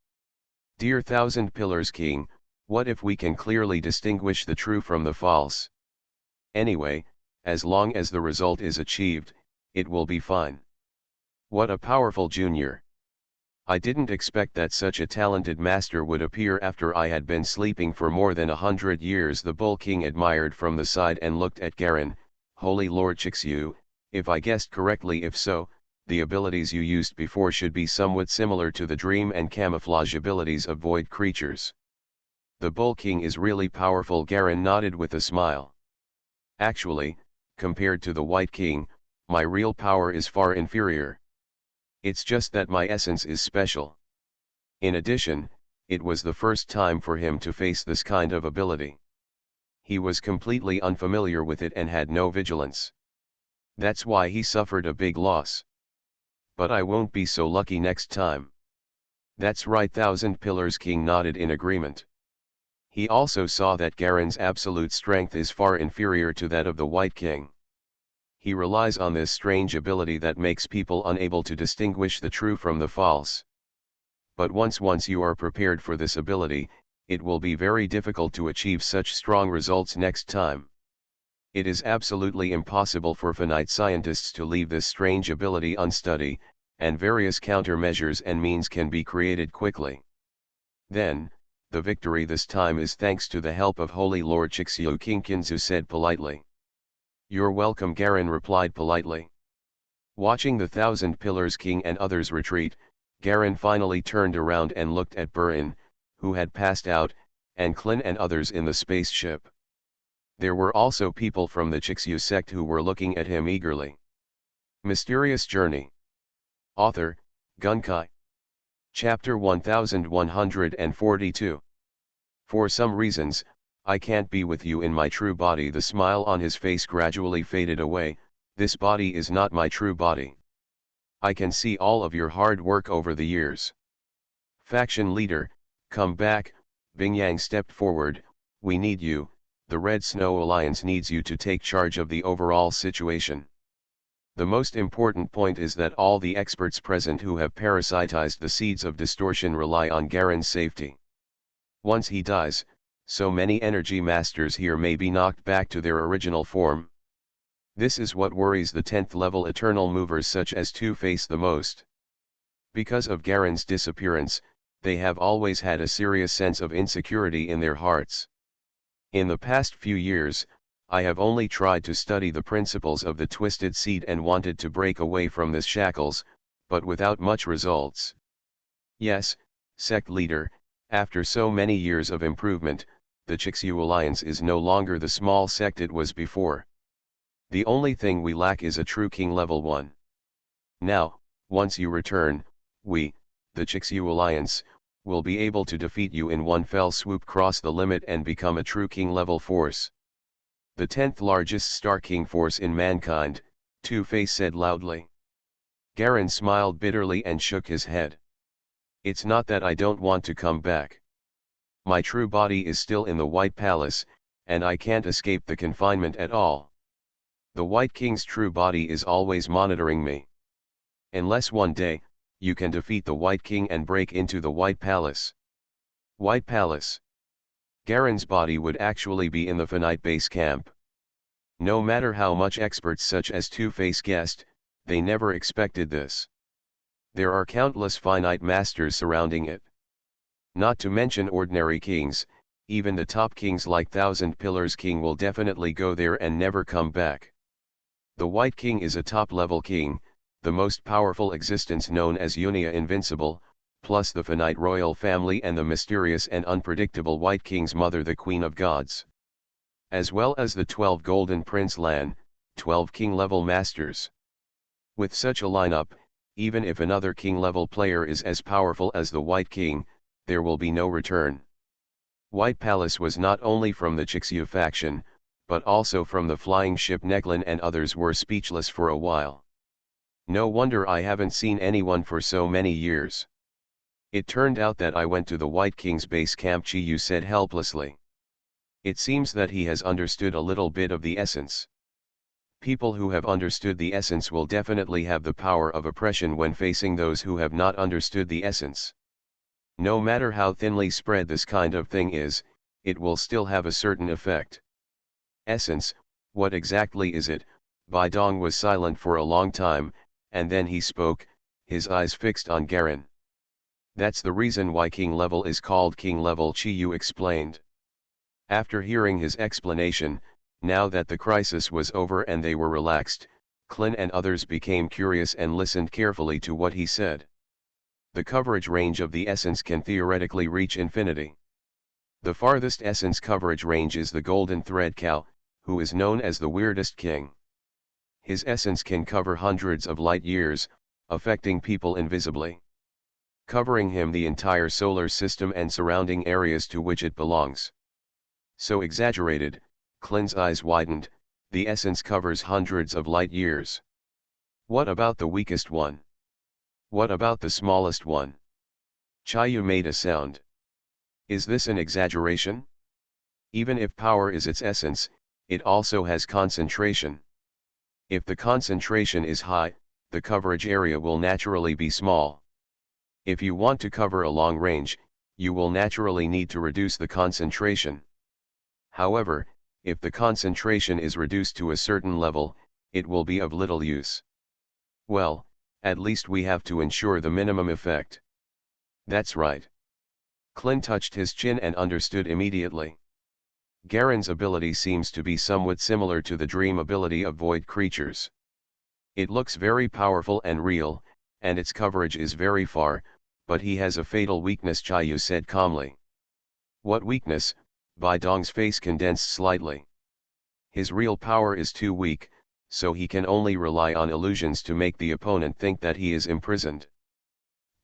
"Dear Thousand Pillars King, what if we can clearly distinguish the true from the false? Anyway, as long as the result is achieved, it will be fine." What a powerful junior. I didn't expect that such a talented master would appear after I had been sleeping for more than 100 years. The Bull King admired from the side and looked at Garen. "Holy Lord Chixu, if I guessed correctly, if so, the abilities you used before should be somewhat similar to the dream and camouflage abilities of void creatures." "The Bull King is really powerful." Garen nodded with a smile. "Actually, compared to the White King, my real power is far inferior. It's just that my essence is special." In addition, it was the first time for him to face this kind of ability. He was completely unfamiliar with it and had no vigilance. That's why he suffered a big loss. "But I won't be so lucky next time." "That's right." Thousand Pillars King nodded in agreement. He also saw that Garen's absolute strength is far inferior to that of the White King. He relies on this strange ability that makes people unable to distinguish the true from the false. But once you are prepared for this ability, it will be very difficult to achieve such strong results next time. It is absolutely impossible for finite scientists to leave this strange ability unstudied, and various countermeasures and means can be created quickly. Then, the victory this time is thanks to the help of Holy Lord Chixio. King Kinzu said politely. "You're welcome." Garen replied politely. Watching the Thousand Pillars King and others retreat, Garen finally turned around and looked at Burin, who had passed out, and Klin and others in the spaceship. There were also people from the Chixyu sect who were looking at him eagerly. Mysterious Journey. Author, Gunkai. Chapter 1142. For some reasons, I can't be with you in my true body. The smile on his face gradually faded away. This body is not my true body. I can see all of your hard work over the years. Faction leader, come back. Bingyang stepped forward. We need you. The Red Snow Alliance needs you to take charge of the overall situation. The most important point is that all the experts present who have parasitized the seeds of distortion rely on Garen's safety. Once he dies, so many energy masters here may be knocked back to their original form. This is what worries the 10th level eternal movers such as Two-Face the most. Because of Garen's disappearance, they have always had a serious sense of insecurity in their hearts. In the past few years, I have only tried to study the principles of the twisted seed and wanted to break away from this shackles, but without much results. Yes, sect leader, after so many years of improvement, the Chixyu Alliance is no longer the small sect it was before. The only thing we lack is a true king level 1. Now, once you return, we, the Chixyu Alliance, will be able to defeat you in one fell swoop, cross the limit and become a true king level force. The 10th largest Star King force in mankind, Two-Face said loudly. Garen smiled bitterly and shook his head. It's not that I don't want to come back. My true body is still in the White Palace, and I can't escape the confinement at all. The White King's true body is always monitoring me. Unless one day, you can defeat the White King and break into the White Palace. White Palace. Garen's body would actually be in the finite base camp. No matter how much experts such as Two-Face guessed, they never expected this. There are countless finite masters surrounding it. Not to mention ordinary kings, even the top kings like Thousand Pillars King will definitely go there and never come back. The White King is a top-level king, the most powerful existence known as Unia Invincible, plus the finite royal family and the mysterious and unpredictable White King's mother, the Queen of Gods. As well as the 12 Golden Prince Lan, 12 king-level masters. With such a lineup, even if another king-level player is as powerful as the White King, there will be no return. White Palace was not only from the Chixyu faction, but also from the flying ship Neglin, and others were speechless for a while. No wonder I haven't seen anyone for so many years. It turned out that I went to the White King's base camp, Chiyu said helplessly. It seems that he has understood a little bit of the essence. People who have understood the essence will definitely have the power of oppression when facing those who have not understood the essence. No matter how thinly spread this kind of thing is, it will still have a certain effect. Essence, what exactly is it? Bai Dong was silent for a long time, and then he spoke, his eyes fixed on Garen. That's the reason why king level is called king level, Chiyu explained. After hearing his explanation, now that the crisis was over and they were relaxed, Clin and others became curious and listened carefully to what he said. The coverage range of the essence can theoretically reach infinity. The farthest essence coverage range is the Golden Thread Cow, who is known as the weirdest king. His essence can cover hundreds of light years, affecting people invisibly. Covering him the entire solar system and surrounding areas to which it belongs. So exaggerated, Clin's eyes widened, the essence covers hundreds of light years. What about the weakest one? What about the smallest one? Chiyu made a sound. Is this an exaggeration? Even if power is its essence, it also has concentration. If the concentration is high, the coverage area will naturally be small. If you want to cover a long range, you will naturally need to reduce the concentration. However, if the concentration is reduced to a certain level, it will be of little use. Well, at least we have to ensure the minimum effect. That's right. Clin touched his chin and understood immediately. Garen's ability seems to be somewhat similar to the dream ability of void creatures. It looks very powerful and real, and its coverage is very far, but he has a fatal weakness, Chiyu said calmly. What weakness? Bai Dong's face condensed slightly. His real power is too weak, so he can only rely on illusions to make the opponent think that he is imprisoned.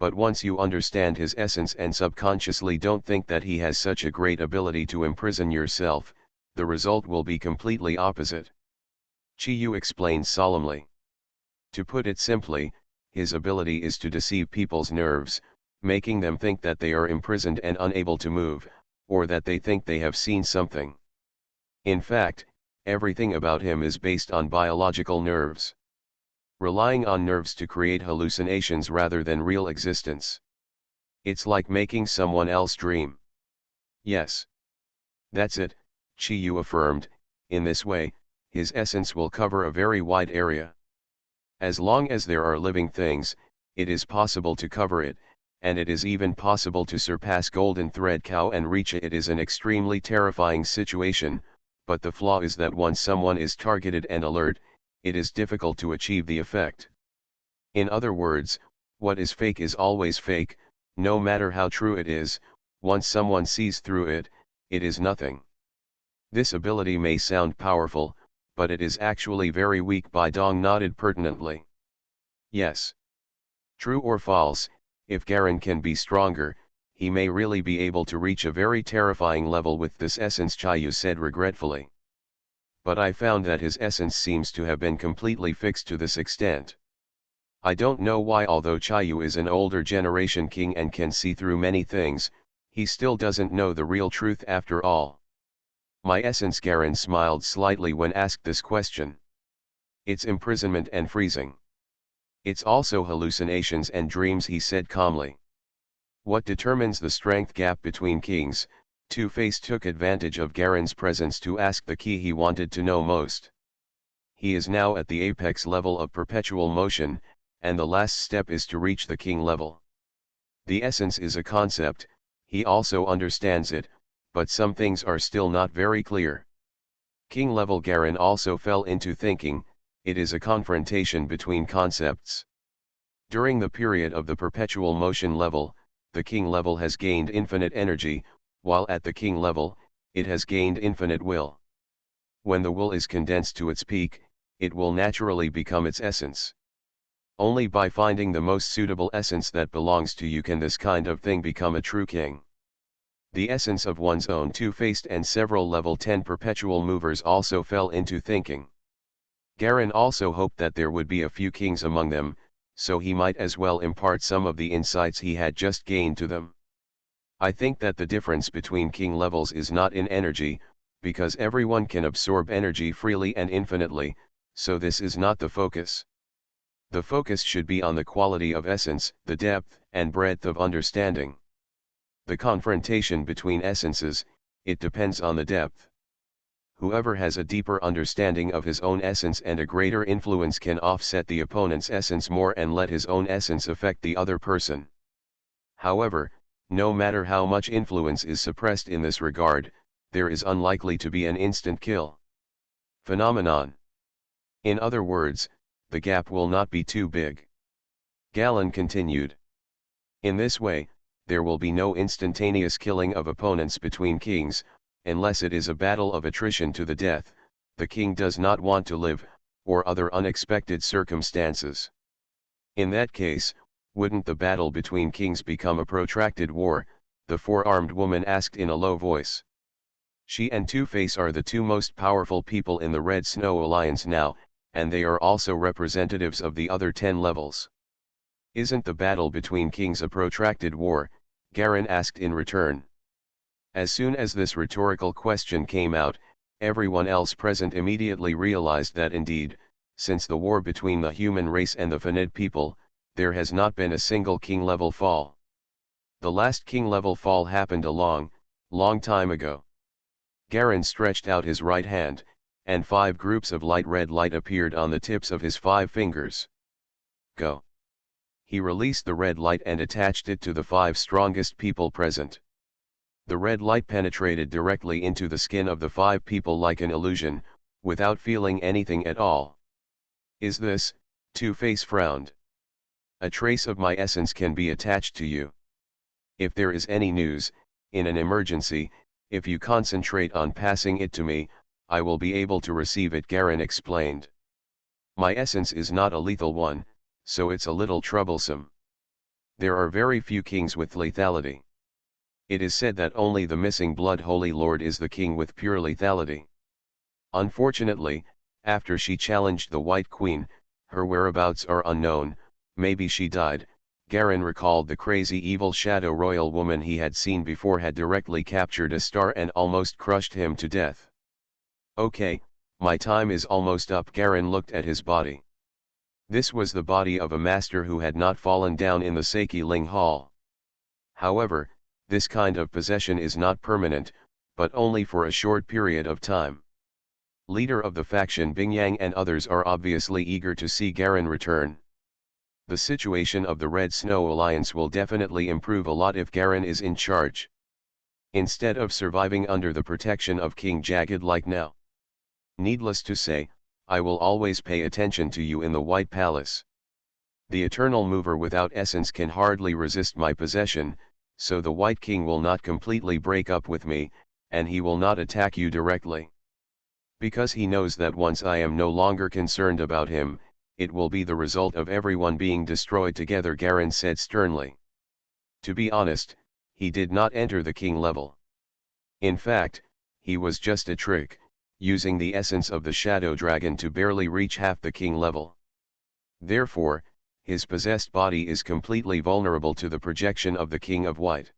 But once you understand his essence and subconsciously don't think that he has such a great ability to imprison yourself, the result will be completely opposite. Chi-Yu explained solemnly. To put it simply, his ability is to deceive people's nerves, making them think that they are imprisoned and unable to move, or that they think they have seen something. In fact, everything about him is based on biological nerves. Relying on nerves to create hallucinations rather than real existence. It's like making someone else dream. Yes. That's it, Chi-Yu affirmed. In this way, his essence will cover a very wide area. As long as there are living things, it is possible to cover it, and it is even possible to surpass Golden Thread Cow and reach it. It is an extremely terrifying situation, but the flaw is that once someone is targeted and alert, it is difficult to achieve the effect. In other words, what is fake is always fake, no matter how true it is. Once someone sees through it, it is nothing. This ability may sound powerful, but it is actually very weak. Bai Dong nodded pertinently. Yes. True or false, if Garen can be stronger, he may really be able to reach a very terrifying level with this essence, Chi-Yu said regretfully. But I found that his essence seems to have been completely fixed to this extent. I don't know why, although Chi-Yu is an older generation king and can see through many things, he still doesn't know the real truth after all. My essence, Garen smiled slightly when asked this question. It's imprisonment and freezing. It's also hallucinations and dreams, he said calmly. What determines the strength gap between kings? Two-Face took advantage of Garen's presence to ask the key he wanted to know most. He is now at the apex level of perpetual motion, and the last step is to reach the king level. The essence is a concept, he also understands it, but some things are still not very clear. King level Garen also fell into thinking, it is a confrontation between concepts. During the period of the perpetual motion level, the king level has gained infinite energy, while at the king level, it has gained infinite will. When the will is condensed to its peak, it will naturally become its essence. Only by finding the most suitable essence that belongs to you can this kind of thing become a true king. The essence of one's own Two-Faced and several level 10 perpetual movers also fell into thinking. Garen also hoped that there would be a few kings among them, so he might as well impart some of the insights he had just gained to them. I think that the difference between king levels is not in energy, because everyone can absorb energy freely and infinitely, so this is not the focus. The focus should be on the quality of essence, the depth and breadth of understanding. The confrontation between essences, it depends on the depth. Whoever has a deeper understanding of his own essence and a greater influence can offset the opponent's essence more and let his own essence affect the other person. However, no matter how much influence is suppressed in this regard, there is unlikely to be an instant kill phenomenon. In other words, the gap will not be too big. Galen continued. In this way, there will be no instantaneous killing of opponents between kings, unless it is a battle of attrition to the death, the king does not want to live, or other unexpected circumstances. In that case, wouldn't the battle between kings become a protracted war? The four-armed woman asked in a low voice. She and Two-Face are the two most powerful people in the Red Snow Alliance now, and they are also representatives of the other 10 levels. Isn't the battle between kings a protracted war? Garen asked in return. As soon as this rhetorical question came out, everyone else present immediately realized that indeed, since the war between the human race and the Finid people, there has not been a single king-level fall. The last king-level fall happened a long time ago. Garen stretched out his right hand, and 5 groups of light red light appeared on the tips of his 5 fingers. Go. He released the red light and attached it to the 5 strongest people present. The red light penetrated directly into the skin of the 5 people like an illusion, without feeling anything at all. Is this? Two-Face frowned. A trace of my essence can be attached to you. If there is any news, in an emergency, if you concentrate on passing it to me, I will be able to receive it, Garen explained. My essence is not a lethal one, so it's a little troublesome. There are very few kings with lethality. It is said that only the missing blood Holy Lord is the king with pure lethality. Unfortunately, after she challenged the White Queen, her whereabouts are unknown. Maybe she died. Garen recalled the crazy evil shadow royal woman he had seen before had directly captured a star and almost crushed him to death. Okay, my time is almost up. Garen looked at his body. This was the body of a master who had not fallen down in the Seiki Ling Hall. However, this kind of possession is not permanent, but only for a short period of time. Leader of the faction Bingyang and others are obviously eager to see Garen return. The situation of the Red Snow Alliance will definitely improve a lot if Garen is in charge. Instead of surviving under the protection of King Jagged like now. Needless to say, I will always pay attention to you in the White Palace. The Eternal Mover without essence can hardly resist my possession, so the White King will not completely break up with me, and he will not attack you directly. Because he knows that once I am no longer concerned about him, it will be the result of everyone being destroyed together, Garen said sternly. To be honest, he did not enter the king level. In fact, he was just a trick, using the essence of the Shadow Dragon to barely reach half the king level. Therefore, his possessed body is completely vulnerable to the projection of the King of White.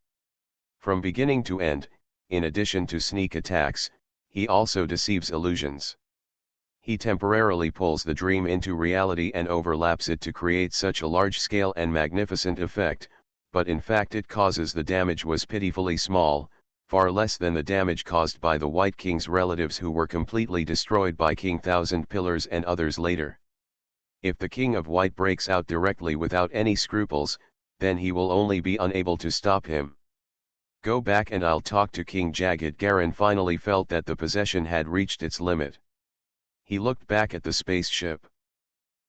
From beginning to end, in addition to sneak attacks, he also deceives illusions. He temporarily pulls the dream into reality and overlaps it to create such a large-scale and magnificent effect, but in fact it causes the damage was pitifully small, far less than the damage caused by the White King's relatives who were completely destroyed by King Thousand Pillars and others later. If the King of White breaks out directly without any scruples, then he will only be unable to stop him. Go back and I'll talk to King Jagged. Garen finally felt that the possession had reached its limit. He looked back at the spaceship.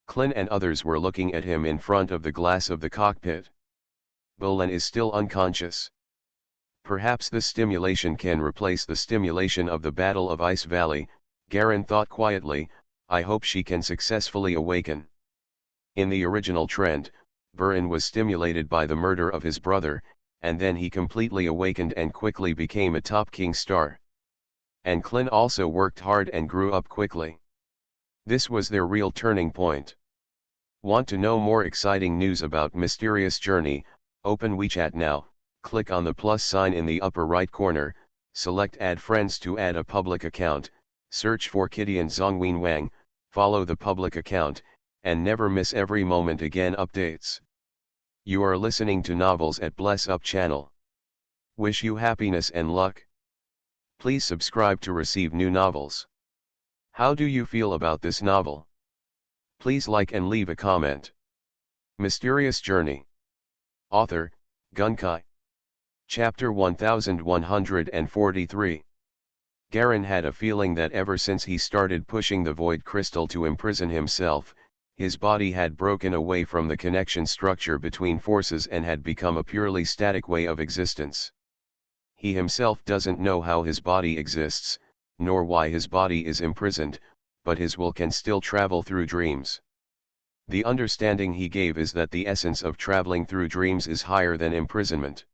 Clint and others were looking at him in front of the glass of the cockpit. Bolan is still unconscious. Perhaps the stimulation can replace the stimulation of the Battle of Ice Valley, Garen thought quietly. I hope she can successfully awaken. In the original trend, Burin was stimulated by the murder of his brother, and then he completely awakened and quickly became a top king star. And Clint also worked hard and grew up quickly. This was their real turning point. Want to know more exciting news about Mysterious Journey? Open WeChat now, click on the plus sign in the upper right corner, select Add Friends to add a public account, search for Kidian Zongween Wang, follow the public account, and never miss every moment again updates. You are listening to Novels at Bless Up channel. Wish you happiness and luck. Please subscribe to receive new novels. How do you feel about this novel? Please like and leave a comment. Mysterious Journey. Author, Gunkai. Chapter 1143. Garen had a feeling that ever since he started pushing the void crystal to imprison himself, his body had broken away from the connection structure between forces and had become a purely static way of existence. He himself doesn't know how his body exists, nor why his body is imprisoned, but his will can still travel through dreams. The understanding he gave is that the essence of traveling through dreams is higher than imprisonment.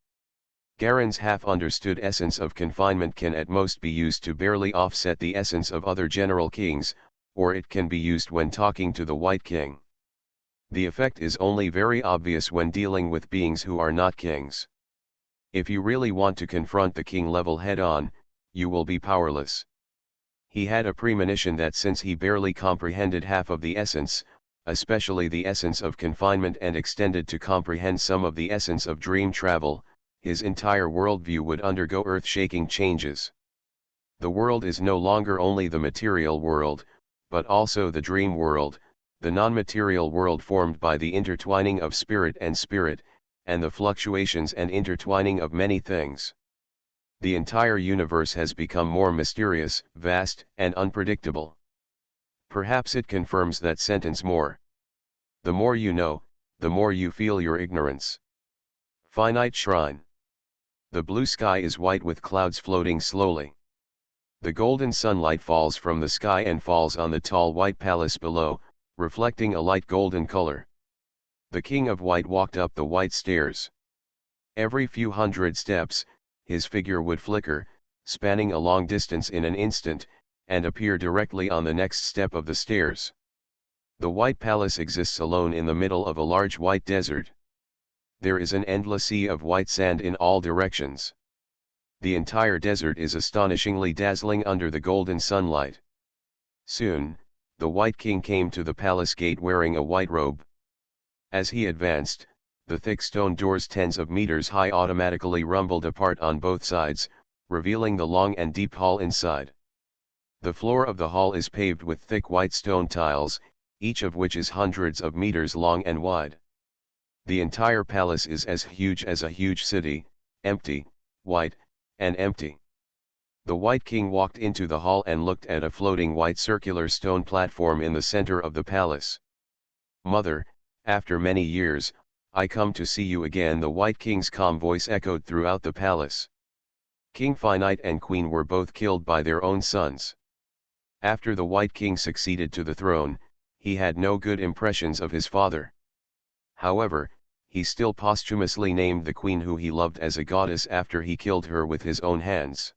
Garen's half-understood essence of confinement can at most be used to barely offset the essence of other general kings, or it can be used when talking to the White King. The effect is only very obvious when dealing with beings who are not kings. If you really want to confront the king level head-on, you will be powerless. He had a premonition that since he barely comprehended half of the essence, especially the essence of confinement and extended to comprehend some of the essence of dream travel, his entire worldview would undergo earth-shaking changes. The world is no longer only the material world, but also the dream world, the non-material world formed by the intertwining of spirit, and the fluctuations and intertwining of many things. The entire universe has become more mysterious, vast, and unpredictable. Perhaps it confirms that sentence more. The more you know, the more you feel your ignorance. Finite Shrine. The blue sky is white with clouds floating slowly. The golden sunlight falls from the sky and falls on the tall white palace below, reflecting a light golden color. The King of White walked up the white stairs. Every few hundred steps, his figure would flicker, spanning a long distance in an instant, and appear directly on the next step of the stairs. The White Palace exists alone in the middle of a large white desert. There is an endless sea of white sand in all directions. The entire desert is astonishingly dazzling under the golden sunlight. Soon, the White King came to the palace gate wearing a white robe. As he advanced, the thick stone doors tens of meters high automatically rumbled apart on both sides, revealing the long and deep hall inside. The floor of the hall is paved with thick white stone tiles, each of which is hundreds of meters long and wide. The entire palace is as huge as a huge city, empty, white, and empty. The White King walked into the hall and looked at a floating white circular stone platform in the center of the palace. "Mother, after many years, I come to see you again," the White King's calm voice echoed throughout the palace. King Finite and Queen were both killed by their own sons. After the White King succeeded to the throne, he had no good impressions of his father. However, he still posthumously named the queen who he loved as a goddess after he killed her with his own hands.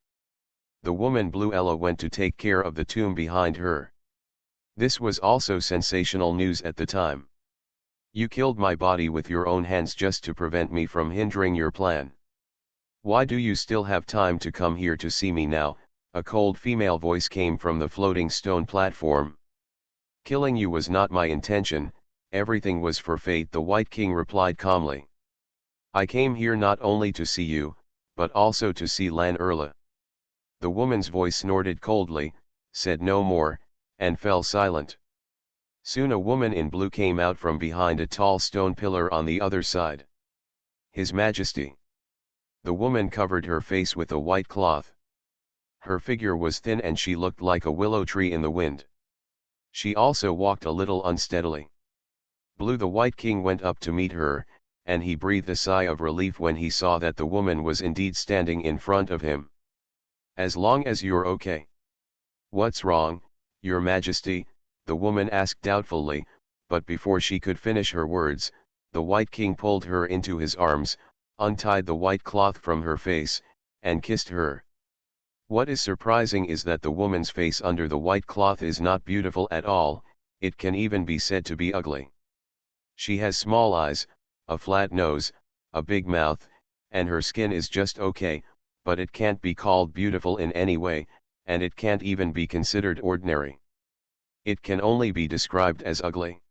The woman Blue Ella went to take care of the tomb behind her. This was also sensational news at the time. "You killed my body with your own hands just to prevent me from hindering your plan. Why do you still have time to come here to see me now?" A cold female voice came from the floating stone platform. "Killing you was not my intention, everything was for fate," the White King replied calmly. "I came here not only to see you, but also to see Lan Erla." The woman's voice snorted coldly, said no more, and fell silent. Soon a woman in blue came out from behind a tall stone pillar on the other side. "His Majesty." The woman covered her face with a white cloth. Her figure was thin and she looked like a willow tree in the wind. She also walked a little unsteadily. Blue the White King went up to meet her, and he breathed a sigh of relief when he saw that the woman was indeed standing in front of him. "As long as you're okay." "What's wrong, Your Majesty?" the woman asked doubtfully, but before she could finish her words, the White King pulled her into his arms, untied the white cloth from her face, and kissed her. What is surprising is that the woman's face under the white cloth is not beautiful at all, it can even be said to be ugly. She has small eyes, a flat nose, a big mouth, and her skin is just okay, but it can't be called beautiful in any way, and it can't even be considered ordinary. It can only be described as ugly.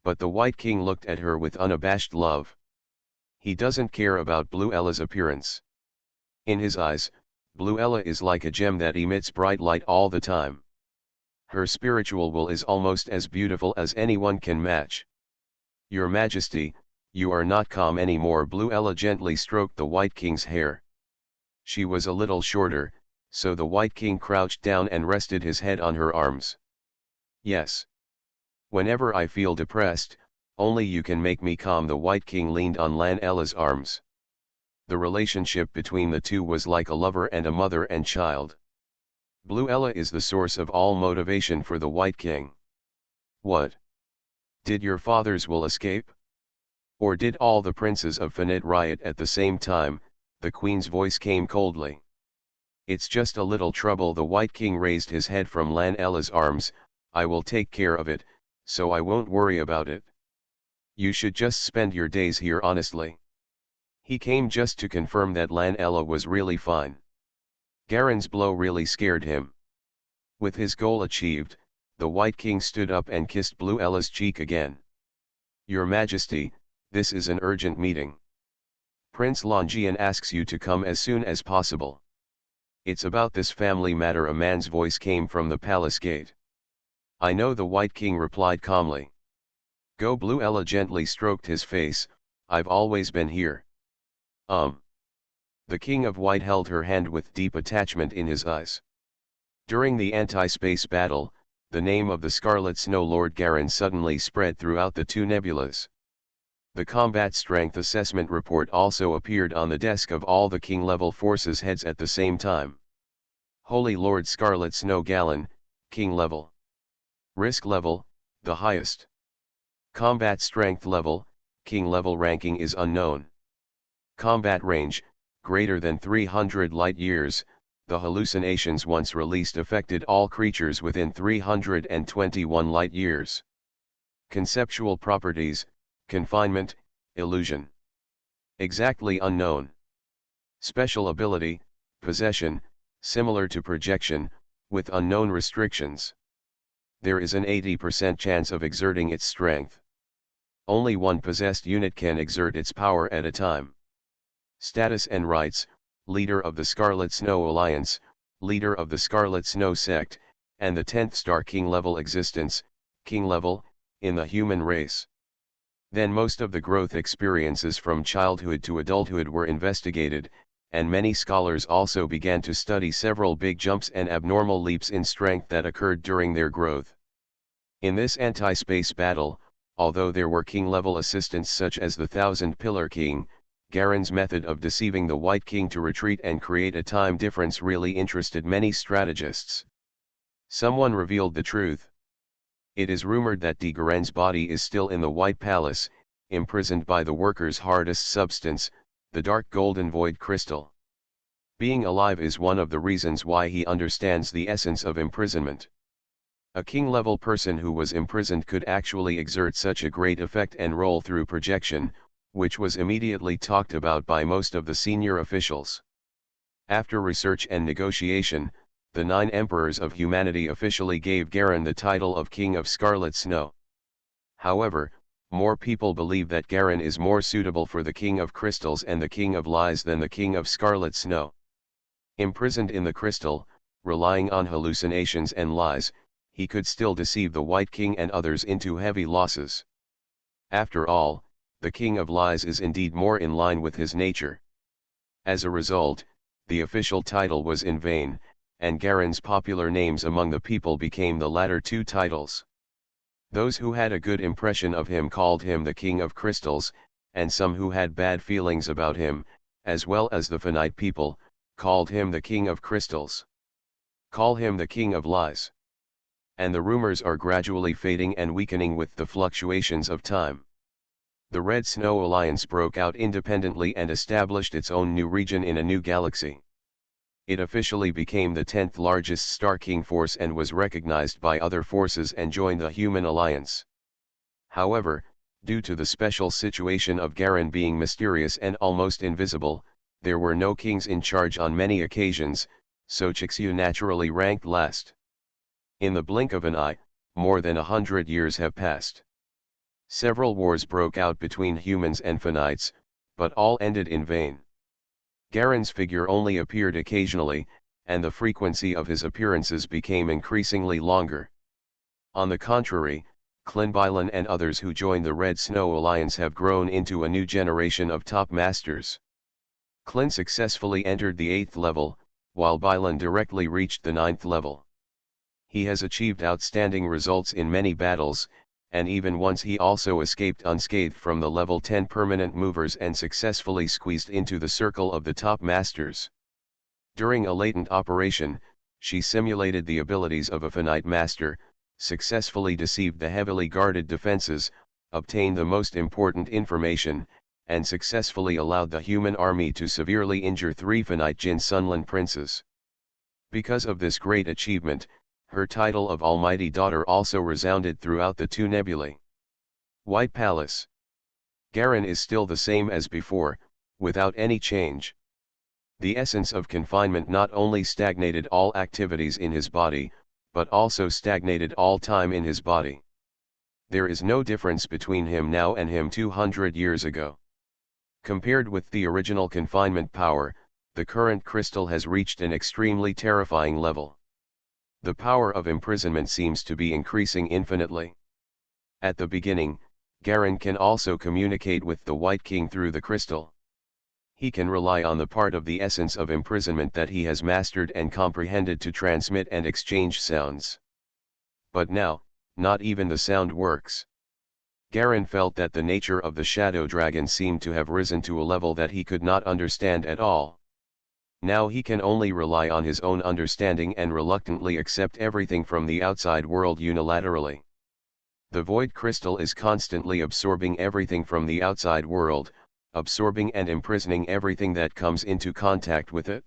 But the White King looked at her with unabashed love. He doesn't care about Blue Ella's appearance. In his eyes, Blue Ella is like a gem that emits bright light all the time. Her spiritual will is almost as beautiful as anyone can match. "Your Majesty, you are not calm anymore." Blue Ella gently stroked the White King's hair. She was a little shorter, so the White King crouched down and rested his head on her arms. "Yes. Whenever I feel depressed, only you can make me calm." The White King leaned on Lan Ella's arms. The relationship between the two was like a lover and a mother and child. Blue Ella is the source of all motivation for the White King. "What? Did your father's will escape? Or did all the princes of Finite riot at the same time?" the Queen's voice came coldly. "It's just a little trouble." The White King raised his head from Lan Ella's arms. "I will take care of it, so I won't worry about it. You should just spend your days here honestly." He came just to confirm that Lan Ella was really fine. Garen's blow really scared him. With his goal achieved, the White King stood up and kissed Blue Ella's cheek again. "Your Majesty, this is an urgent meeting. Prince Longian asks you to come as soon as possible." "It's about this family matter," a man's voice came from the palace gate. "I know," the White King replied calmly. "Go." Blue Ella gently stroked his face. "I've always been here." The King of White held her hand with deep attachment in his eyes. During the anti-space battle, the name of the Scarlet Snow Lord Garen suddenly spread throughout the two nebulas. The combat strength assessment report also appeared on the desk of all the King-level forces heads at the same time. Holy Lord Scarlet Snow Galen, King level. Risk level, the highest. Combat strength level, King level ranking is unknown. Combat range, greater than 300 light-years. The hallucinations once released affected all creatures within 321 light-years. Conceptual properties, confinement, illusion. Exactly unknown. Special ability, possession, similar to projection, with unknown restrictions. There is an 80% chance of exerting its strength. Only one possessed unit can exert its power at a time. Status and rights, leader of the Scarlet Snow Alliance, leader of the Scarlet Snow Sect, and the 10th star king level existence, king level, in the human race. Then most of the growth experiences from childhood to adulthood were investigated, and many scholars also began to study several big jumps and abnormal leaps in strength that occurred during their growth. In this anti-space battle, although there were king-level assistants such as the Thousand Pillar King, Garen's method of deceiving the White King to retreat and create a time difference really interested many strategists. Someone revealed the truth. It is rumored that Garen's body is still in the White Palace, imprisoned by the worker's hardest substance, the dark golden void crystal. Being alive is one of the reasons why he understands the essence of imprisonment. A king-level person who was imprisoned could actually exert such a great effect and roll through projection, which was immediately talked about by most of the senior officials. After research and negotiation, the 9 emperors of humanity officially gave Garen the title of King of Scarlet Snow. However, more people believe that Garen is more suitable for the King of Crystals and the King of Lies than the King of Scarlet Snow. Imprisoned in the crystal, relying on hallucinations and lies, he could still deceive the White King and others into heavy losses. After all, the King of Lies is indeed more in line with his nature. As a result, the official title was in vain, and Garen's popular names among the people became the latter 2 titles. Those who had a good impression of him called him the King of Crystals, and some who had bad feelings about him, as well as the finite people, called him the King of Crystals. Call him the King of Lies. And the rumors are gradually fading and weakening with the fluctuations of time. The Red Snow Alliance broke out independently and established its own new region in a new galaxy. It officially became the 10th largest Star King force and was recognized by other forces and joined the Human Alliance. However, due to the special situation of Garen being mysterious and almost invisible, there were no kings in charge on many occasions, so Chixu naturally ranked last. In the blink of an eye, more than 100 years have passed. Several wars broke out between humans and Finites, but all ended in vain. Garen's figure only appeared occasionally, and the frequency of his appearances became increasingly longer. On the contrary, Clinbylan and others who joined the Red Snow Alliance have grown into a new generation of top masters. Clin successfully entered the 8th level, while Bylan directly reached the 9th level. He has achieved outstanding results in many battles, and even once he also escaped unscathed from the level 10 permanent movers and successfully squeezed into the circle of the top masters. During a latent operation, she simulated the abilities of a finite master, successfully deceived the heavily guarded defenses, obtained the most important information, and successfully allowed the human army to severely injure 3 finite Jin Sunlan princes. Because of this great achievement, her title of Almighty Daughter also resounded throughout the 2 nebulae. White Palace. Garen is still the same as before, without any change. The essence of confinement not only stagnated all activities in his body, but also stagnated all time in his body. There is no difference between him now and him 200 years ago. Compared with the original confinement power, the current crystal has reached an extremely terrifying level. The power of imprisonment seems to be increasing infinitely. At the beginning, Garen can also communicate with the White King through the crystal. He can rely on the part of the essence of imprisonment that he has mastered and comprehended to transmit and exchange sounds. But now, not even the sound works. Garen felt that the nature of the shadow dragon seemed to have risen to a level that he could not understand at all. Now he can only rely on his own understanding and reluctantly accept everything from the outside world unilaterally. The void crystal is constantly absorbing everything from the outside world, absorbing and imprisoning everything that comes into contact with it.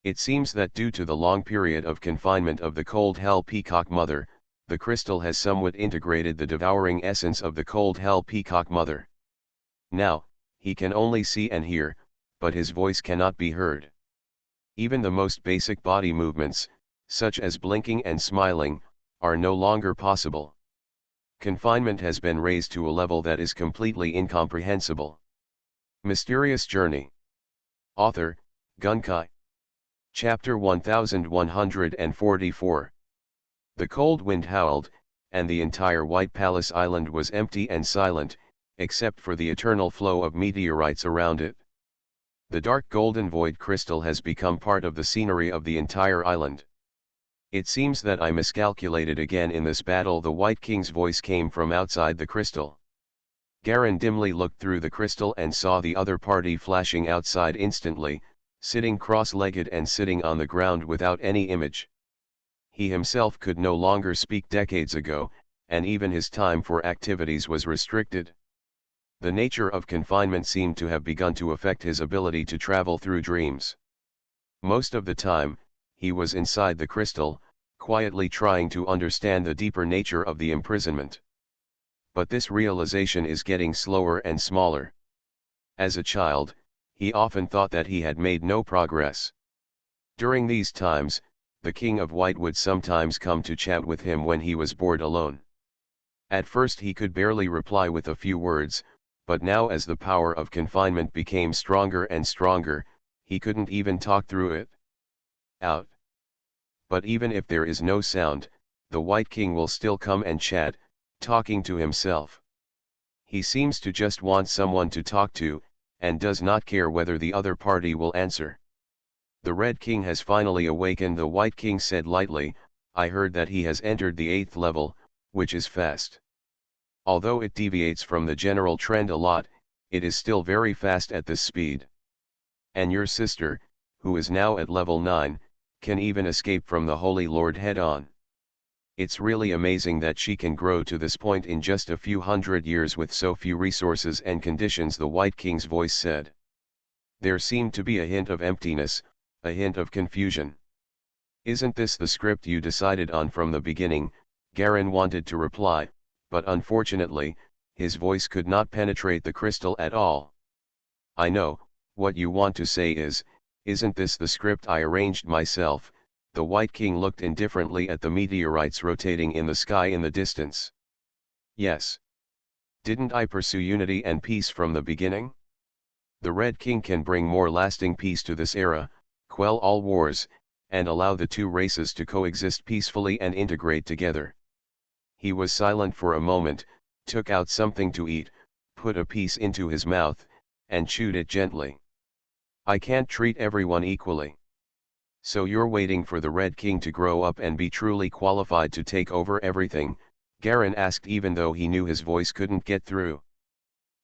It seems that due to the long period of confinement of the cold hell peacock mother, the crystal has somewhat integrated the devouring essence of the cold hell peacock mother. Now, he can only see and hear, but his voice cannot be heard. Even the most basic body movements, such as blinking and smiling, are no longer possible. Confinement has been raised to a level that is completely incomprehensible. Mysterious Journey. Author, Gunkai. Chapter 1144. The cold wind howled, and the entire White Palace Island was empty and silent, except for the eternal flow of meteorites around it. The dark golden void crystal has become part of the scenery of the entire island. It seems that I miscalculated again in this battle. The White King's voice came from outside the crystal. Garen dimly looked through the crystal and saw the other party flashing outside instantly, sitting cross-legged and sitting on the ground without any image. He himself could no longer speak decades ago, and even his time for activities was restricted. The nature of confinement seemed to have begun to affect his ability to travel through dreams. Most of the time, he was inside the crystal, quietly trying to understand the deeper nature of the imprisonment. But this realization is getting slower and smaller. As a child, he often thought that he had made no progress. During these times, the King of White would sometimes come to chat with him when he was bored alone. At first he could barely reply with a few words, but now as the power of confinement became stronger and stronger, he couldn't even talk through it. Out. But even if there is no sound, the White King will still come and chat, talking to himself. He seems to just want someone to talk to, and does not care whether the other party will answer. The Red King has finally awakened. The White King said lightly, I heard that he has entered the 8th level, which is fast. Although it deviates from the general trend a lot, it is still very fast at this speed. And your sister, who is now at level 9, can even escape from the Holy Lord head-on. It's really amazing that she can grow to this point in just a few hundred years with so few resources and conditions, the White King's voice said. There seemed to be a hint of emptiness, a hint of confusion. Isn't this the script you decided on from the beginning? Garen wanted to reply, but unfortunately, his voice could not penetrate the crystal at all. I know, what you want to say is, isn't this the script I arranged myself? The White King looked indifferently at the meteorites rotating in the sky in the distance. Yes. Didn't I pursue unity and peace from the beginning? The Red King can bring more lasting peace to this era, quell all wars, and allow the two races to coexist peacefully and integrate together. He was silent for a moment, took out something to eat, put a piece into his mouth, and chewed it gently. I can't treat everyone equally. So you're waiting for the Red King to grow up and be truly qualified to take over everything? Garen asked, even though he knew his voice couldn't get through.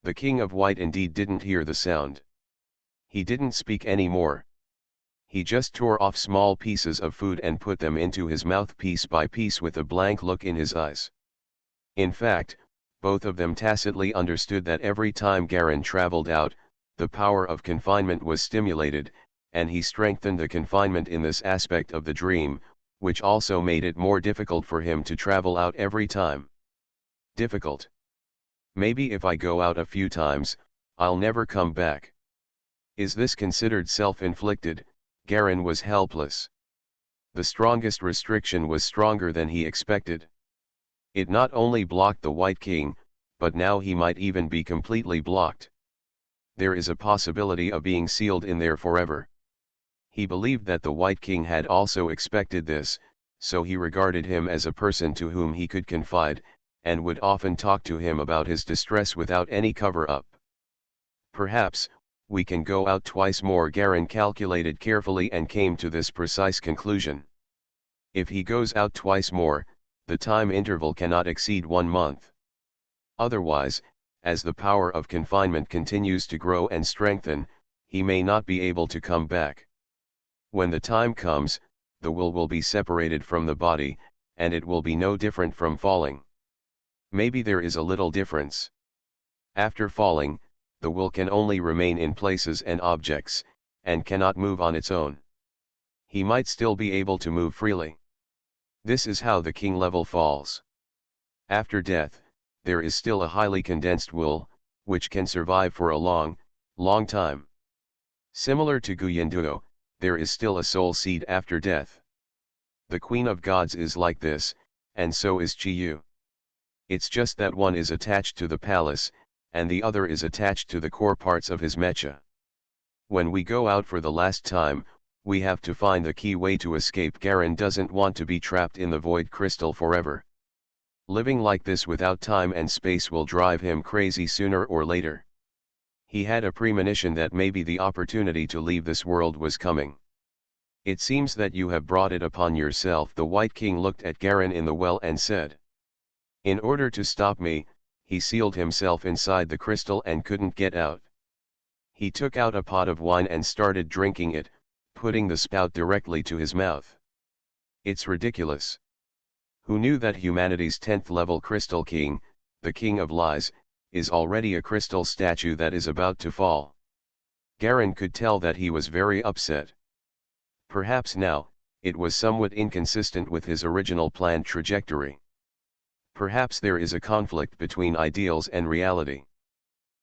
The King of White indeed didn't hear the sound. He didn't speak anymore. He just tore off small pieces of food and put them into his mouth piece by piece with a blank look in his eyes. In fact, both of them tacitly understood that every time Garen traveled out, the power of confinement was stimulated, and he strengthened the confinement in this aspect of the dream, which also made it more difficult for him to travel out every time. Difficult. Maybe if I go out a few times, I'll never come back. Is this considered self-inflicted? Garen was helpless. The strongest restriction was stronger than he expected. It not only blocked the White King, but now he might even be completely blocked. There is a possibility of being sealed in there forever. He believed that the White King had also expected this, so he regarded him as a person to whom he could confide, and would often talk to him about his distress without any cover-up. Perhaps, we can go out twice more. Garen calculated carefully and came to this precise conclusion. If he goes out twice more, the time interval cannot exceed 1 month. Otherwise, as the power of confinement continues to grow and strengthen, he may not be able to come back. When the time comes, the will be separated from the body, and it will be no different from falling. Maybe there is a little difference. After falling, the will can only remain in places and objects, and cannot move on its own. He might still be able to move freely. This is how the king level falls. After death, there is still a highly condensed will, which can survive for a long, long time. Similar to Guyenduo, there is still a soul seed after death. The Queen of Gods is like this, and so is Chiyu. It's just that one is attached to the palace, and the other is attached to the core parts of his mecha. When we go out for the last time, we have to find the key way to escape. Garen doesn't want to be trapped in the void crystal forever. Living like this without time and space will drive him crazy sooner or later. He had a premonition that maybe the opportunity to leave this world was coming. It seems that you have brought it upon yourself. The White King looked at Garen in the well and said. In order to stop me, he sealed himself inside the crystal and couldn't get out. He took out a pot of wine and started drinking it, putting the spout directly to his mouth. It's ridiculous. Who knew that humanity's 10th level crystal king, the king of lies, is already a crystal statue that is about to fall? Garen could tell that he was very upset. Perhaps now, it was somewhat inconsistent with his original planned trajectory. Perhaps there is a conflict between ideals and reality.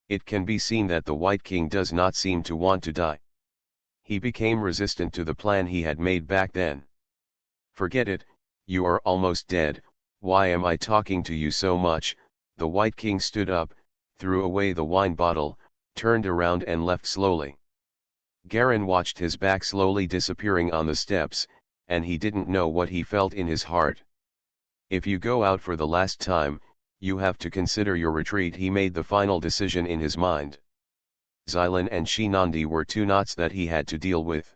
It can be seen that the White King does not seem to want to die. He became resistant to the plan he had made back then. Forget it, you are almost dead. Why am I talking to you so much? The White King stood up, threw away the wine bottle, turned around and left slowly. Garen watched his back slowly disappearing on the steps, and he didn't know what he felt in his heart. If you go out for the last time, you have to consider your retreat. He made the final decision in his mind. Xylan and Shinandi were two knots that he had to deal with.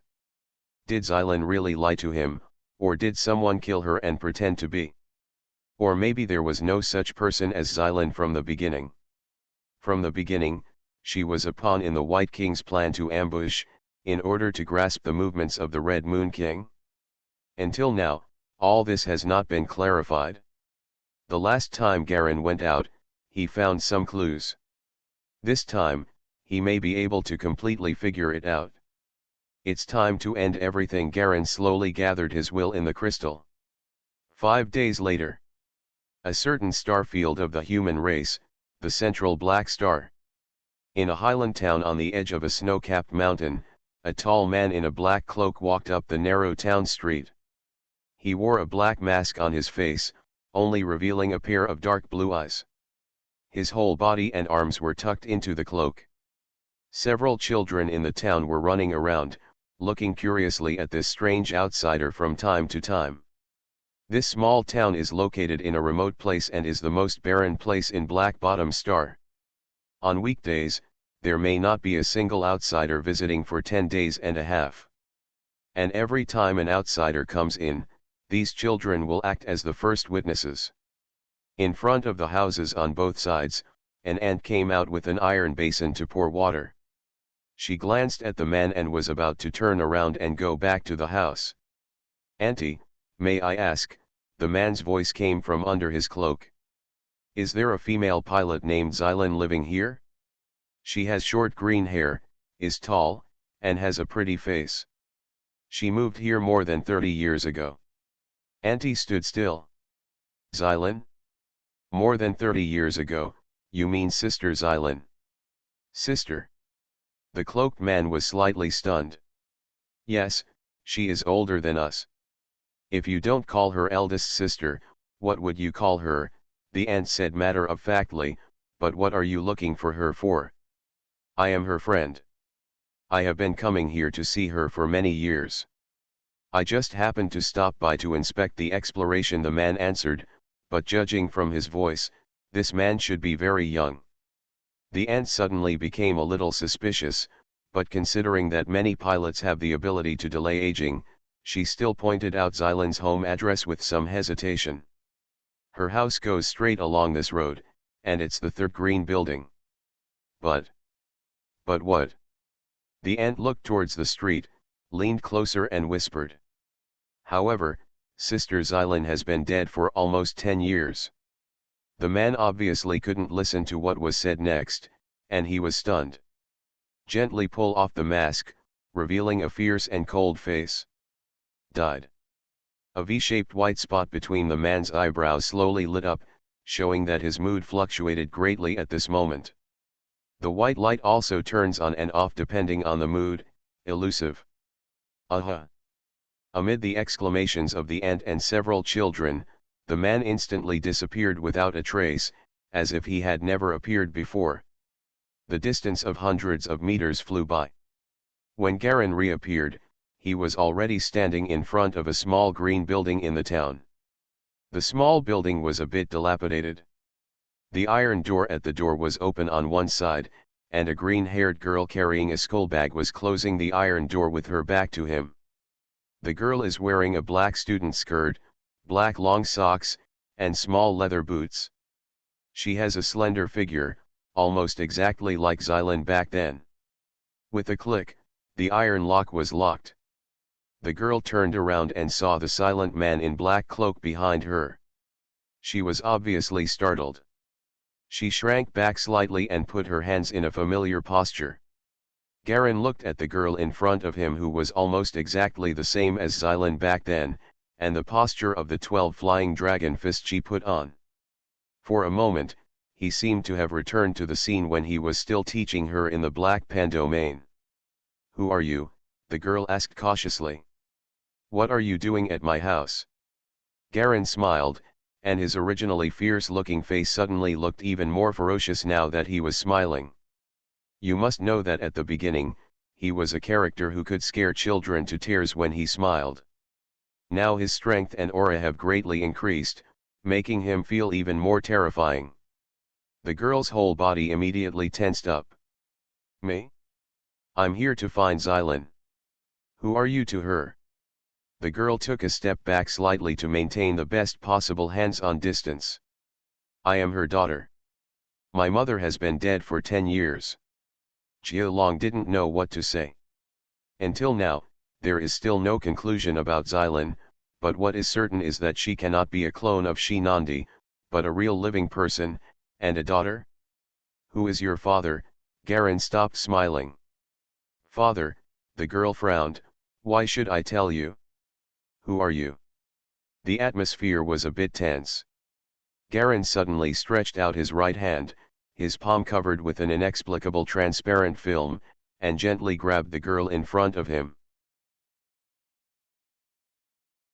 Did Xylan really lie to him, or did someone kill her and pretend to be? Or maybe there was no such person as Xylan from the beginning. From the beginning, she was a pawn in the White King's plan to ambush, in order to grasp the movements of the Red Moon King. Until now, all this has not been clarified. The last time Garen went out, he found some clues. This time, he may be able to completely figure it out. It's time to end everything. Garen slowly gathered his will in the crystal. 5 days later. A certain star field of the human race, the central black star. In a highland town on the edge of a snow-capped mountain, a tall man in a black cloak walked up the narrow town street. He wore a black mask on his face, only revealing a pair of dark blue eyes. His whole body and arms were tucked into the cloak. Several children in the town were running around, looking curiously at this strange outsider from time to time. This small town is located in a remote place and is the most barren place in Black Bottom Star. On weekdays, there may not be a single outsider visiting for 10 days and a half. And every time an outsider comes in, these children will act as the first witnesses. In front of the houses on both sides, an ant came out with an iron basin to pour water. She glanced at the man and was about to turn around and go back to the house. "Auntie, may I ask?" The man's voice came from under his cloak. "Is there a female pilot named Xylan living here? She has short green hair, is tall, and has a pretty face. She moved here more than 30 years ago." Auntie stood still. "Xylan? More than 30 years ago, you mean Sister Xylan?" "Sister?" The cloaked man was slightly stunned. "Yes, she is older than us." "If you don't call her eldest sister, what would you call her?" the ant said matter-of-factly. "But what are you looking for her for?" "I am her friend. I have been coming here to see her for many years. I just happened to stop by to inspect the exploration," the man answered, but judging from his voice, this man should be very young. The ant suddenly became a little suspicious, but considering that many pilots have the ability to delay aging, she still pointed out Xylan's home address with some hesitation. "Her house goes straight along this road, and it's the third green building." But what?" The ant looked towards the street, leaned closer and whispered. However, Sister Xylin has been dead for almost 10 years. The man obviously couldn't listen to what was said next, and he was stunned. Gently pull off the mask, revealing a fierce and cold face. Died. A V-shaped white spot between the man's eyebrows slowly lit up, showing that his mood fluctuated greatly at this moment. The white light also turns on and off depending on the mood, elusive. Amid the exclamations of the aunt and several children, the man instantly disappeared without a trace, as if he had never appeared before. The distance of hundreds of meters flew by. When Garen reappeared, he was already standing in front of a small green building in the town. The small building was a bit dilapidated. The iron door at the door was open on one side, and a green-haired girl carrying a skull bag was closing the iron door with her back to him. The girl is wearing a black student skirt, black long socks, and small leather boots. She has a slender figure, almost exactly like Xylin back then. With a click, the iron lock was locked. The girl turned around and saw the silent man in black cloak behind her. She was obviously startled. She shrank back slightly and put her hands in a familiar posture. Garen looked at the girl in front of him, who was almost exactly the same as Xylin back then, and the posture of the 12 flying dragon fists she put on. For a moment, he seemed to have returned to the scene when he was still teaching her in the Black Pan domain. "Who are you?" the girl asked cautiously. "What are you doing at my house?" Garen smiled, and his originally fierce-looking face suddenly looked even more ferocious now that he was smiling. You must know that at the beginning, he was a character who could scare children to tears when he smiled. Now his strength and aura have greatly increased, making him feel even more terrifying. The girl's whole body immediately tensed up. "Me? I'm here to find Xylin." "Who are you to her?" The girl took a step back slightly to maintain the best possible hands-on distance. "I am her daughter. My mother has been dead for 10 years. Jialong didn't know what to say. Until now, there is still no conclusion about Xylin, but what is certain is that she cannot be a clone of Shinandi, but a real living person, and a daughter." "Who is your father?" Garen stopped smiling. "Father," the girl frowned, "why should I tell you?" "Who are you?" The atmosphere was a bit tense. Garen suddenly stretched out his right hand, his palm covered with an inexplicable transparent film, and gently grabbed the girl in front of him.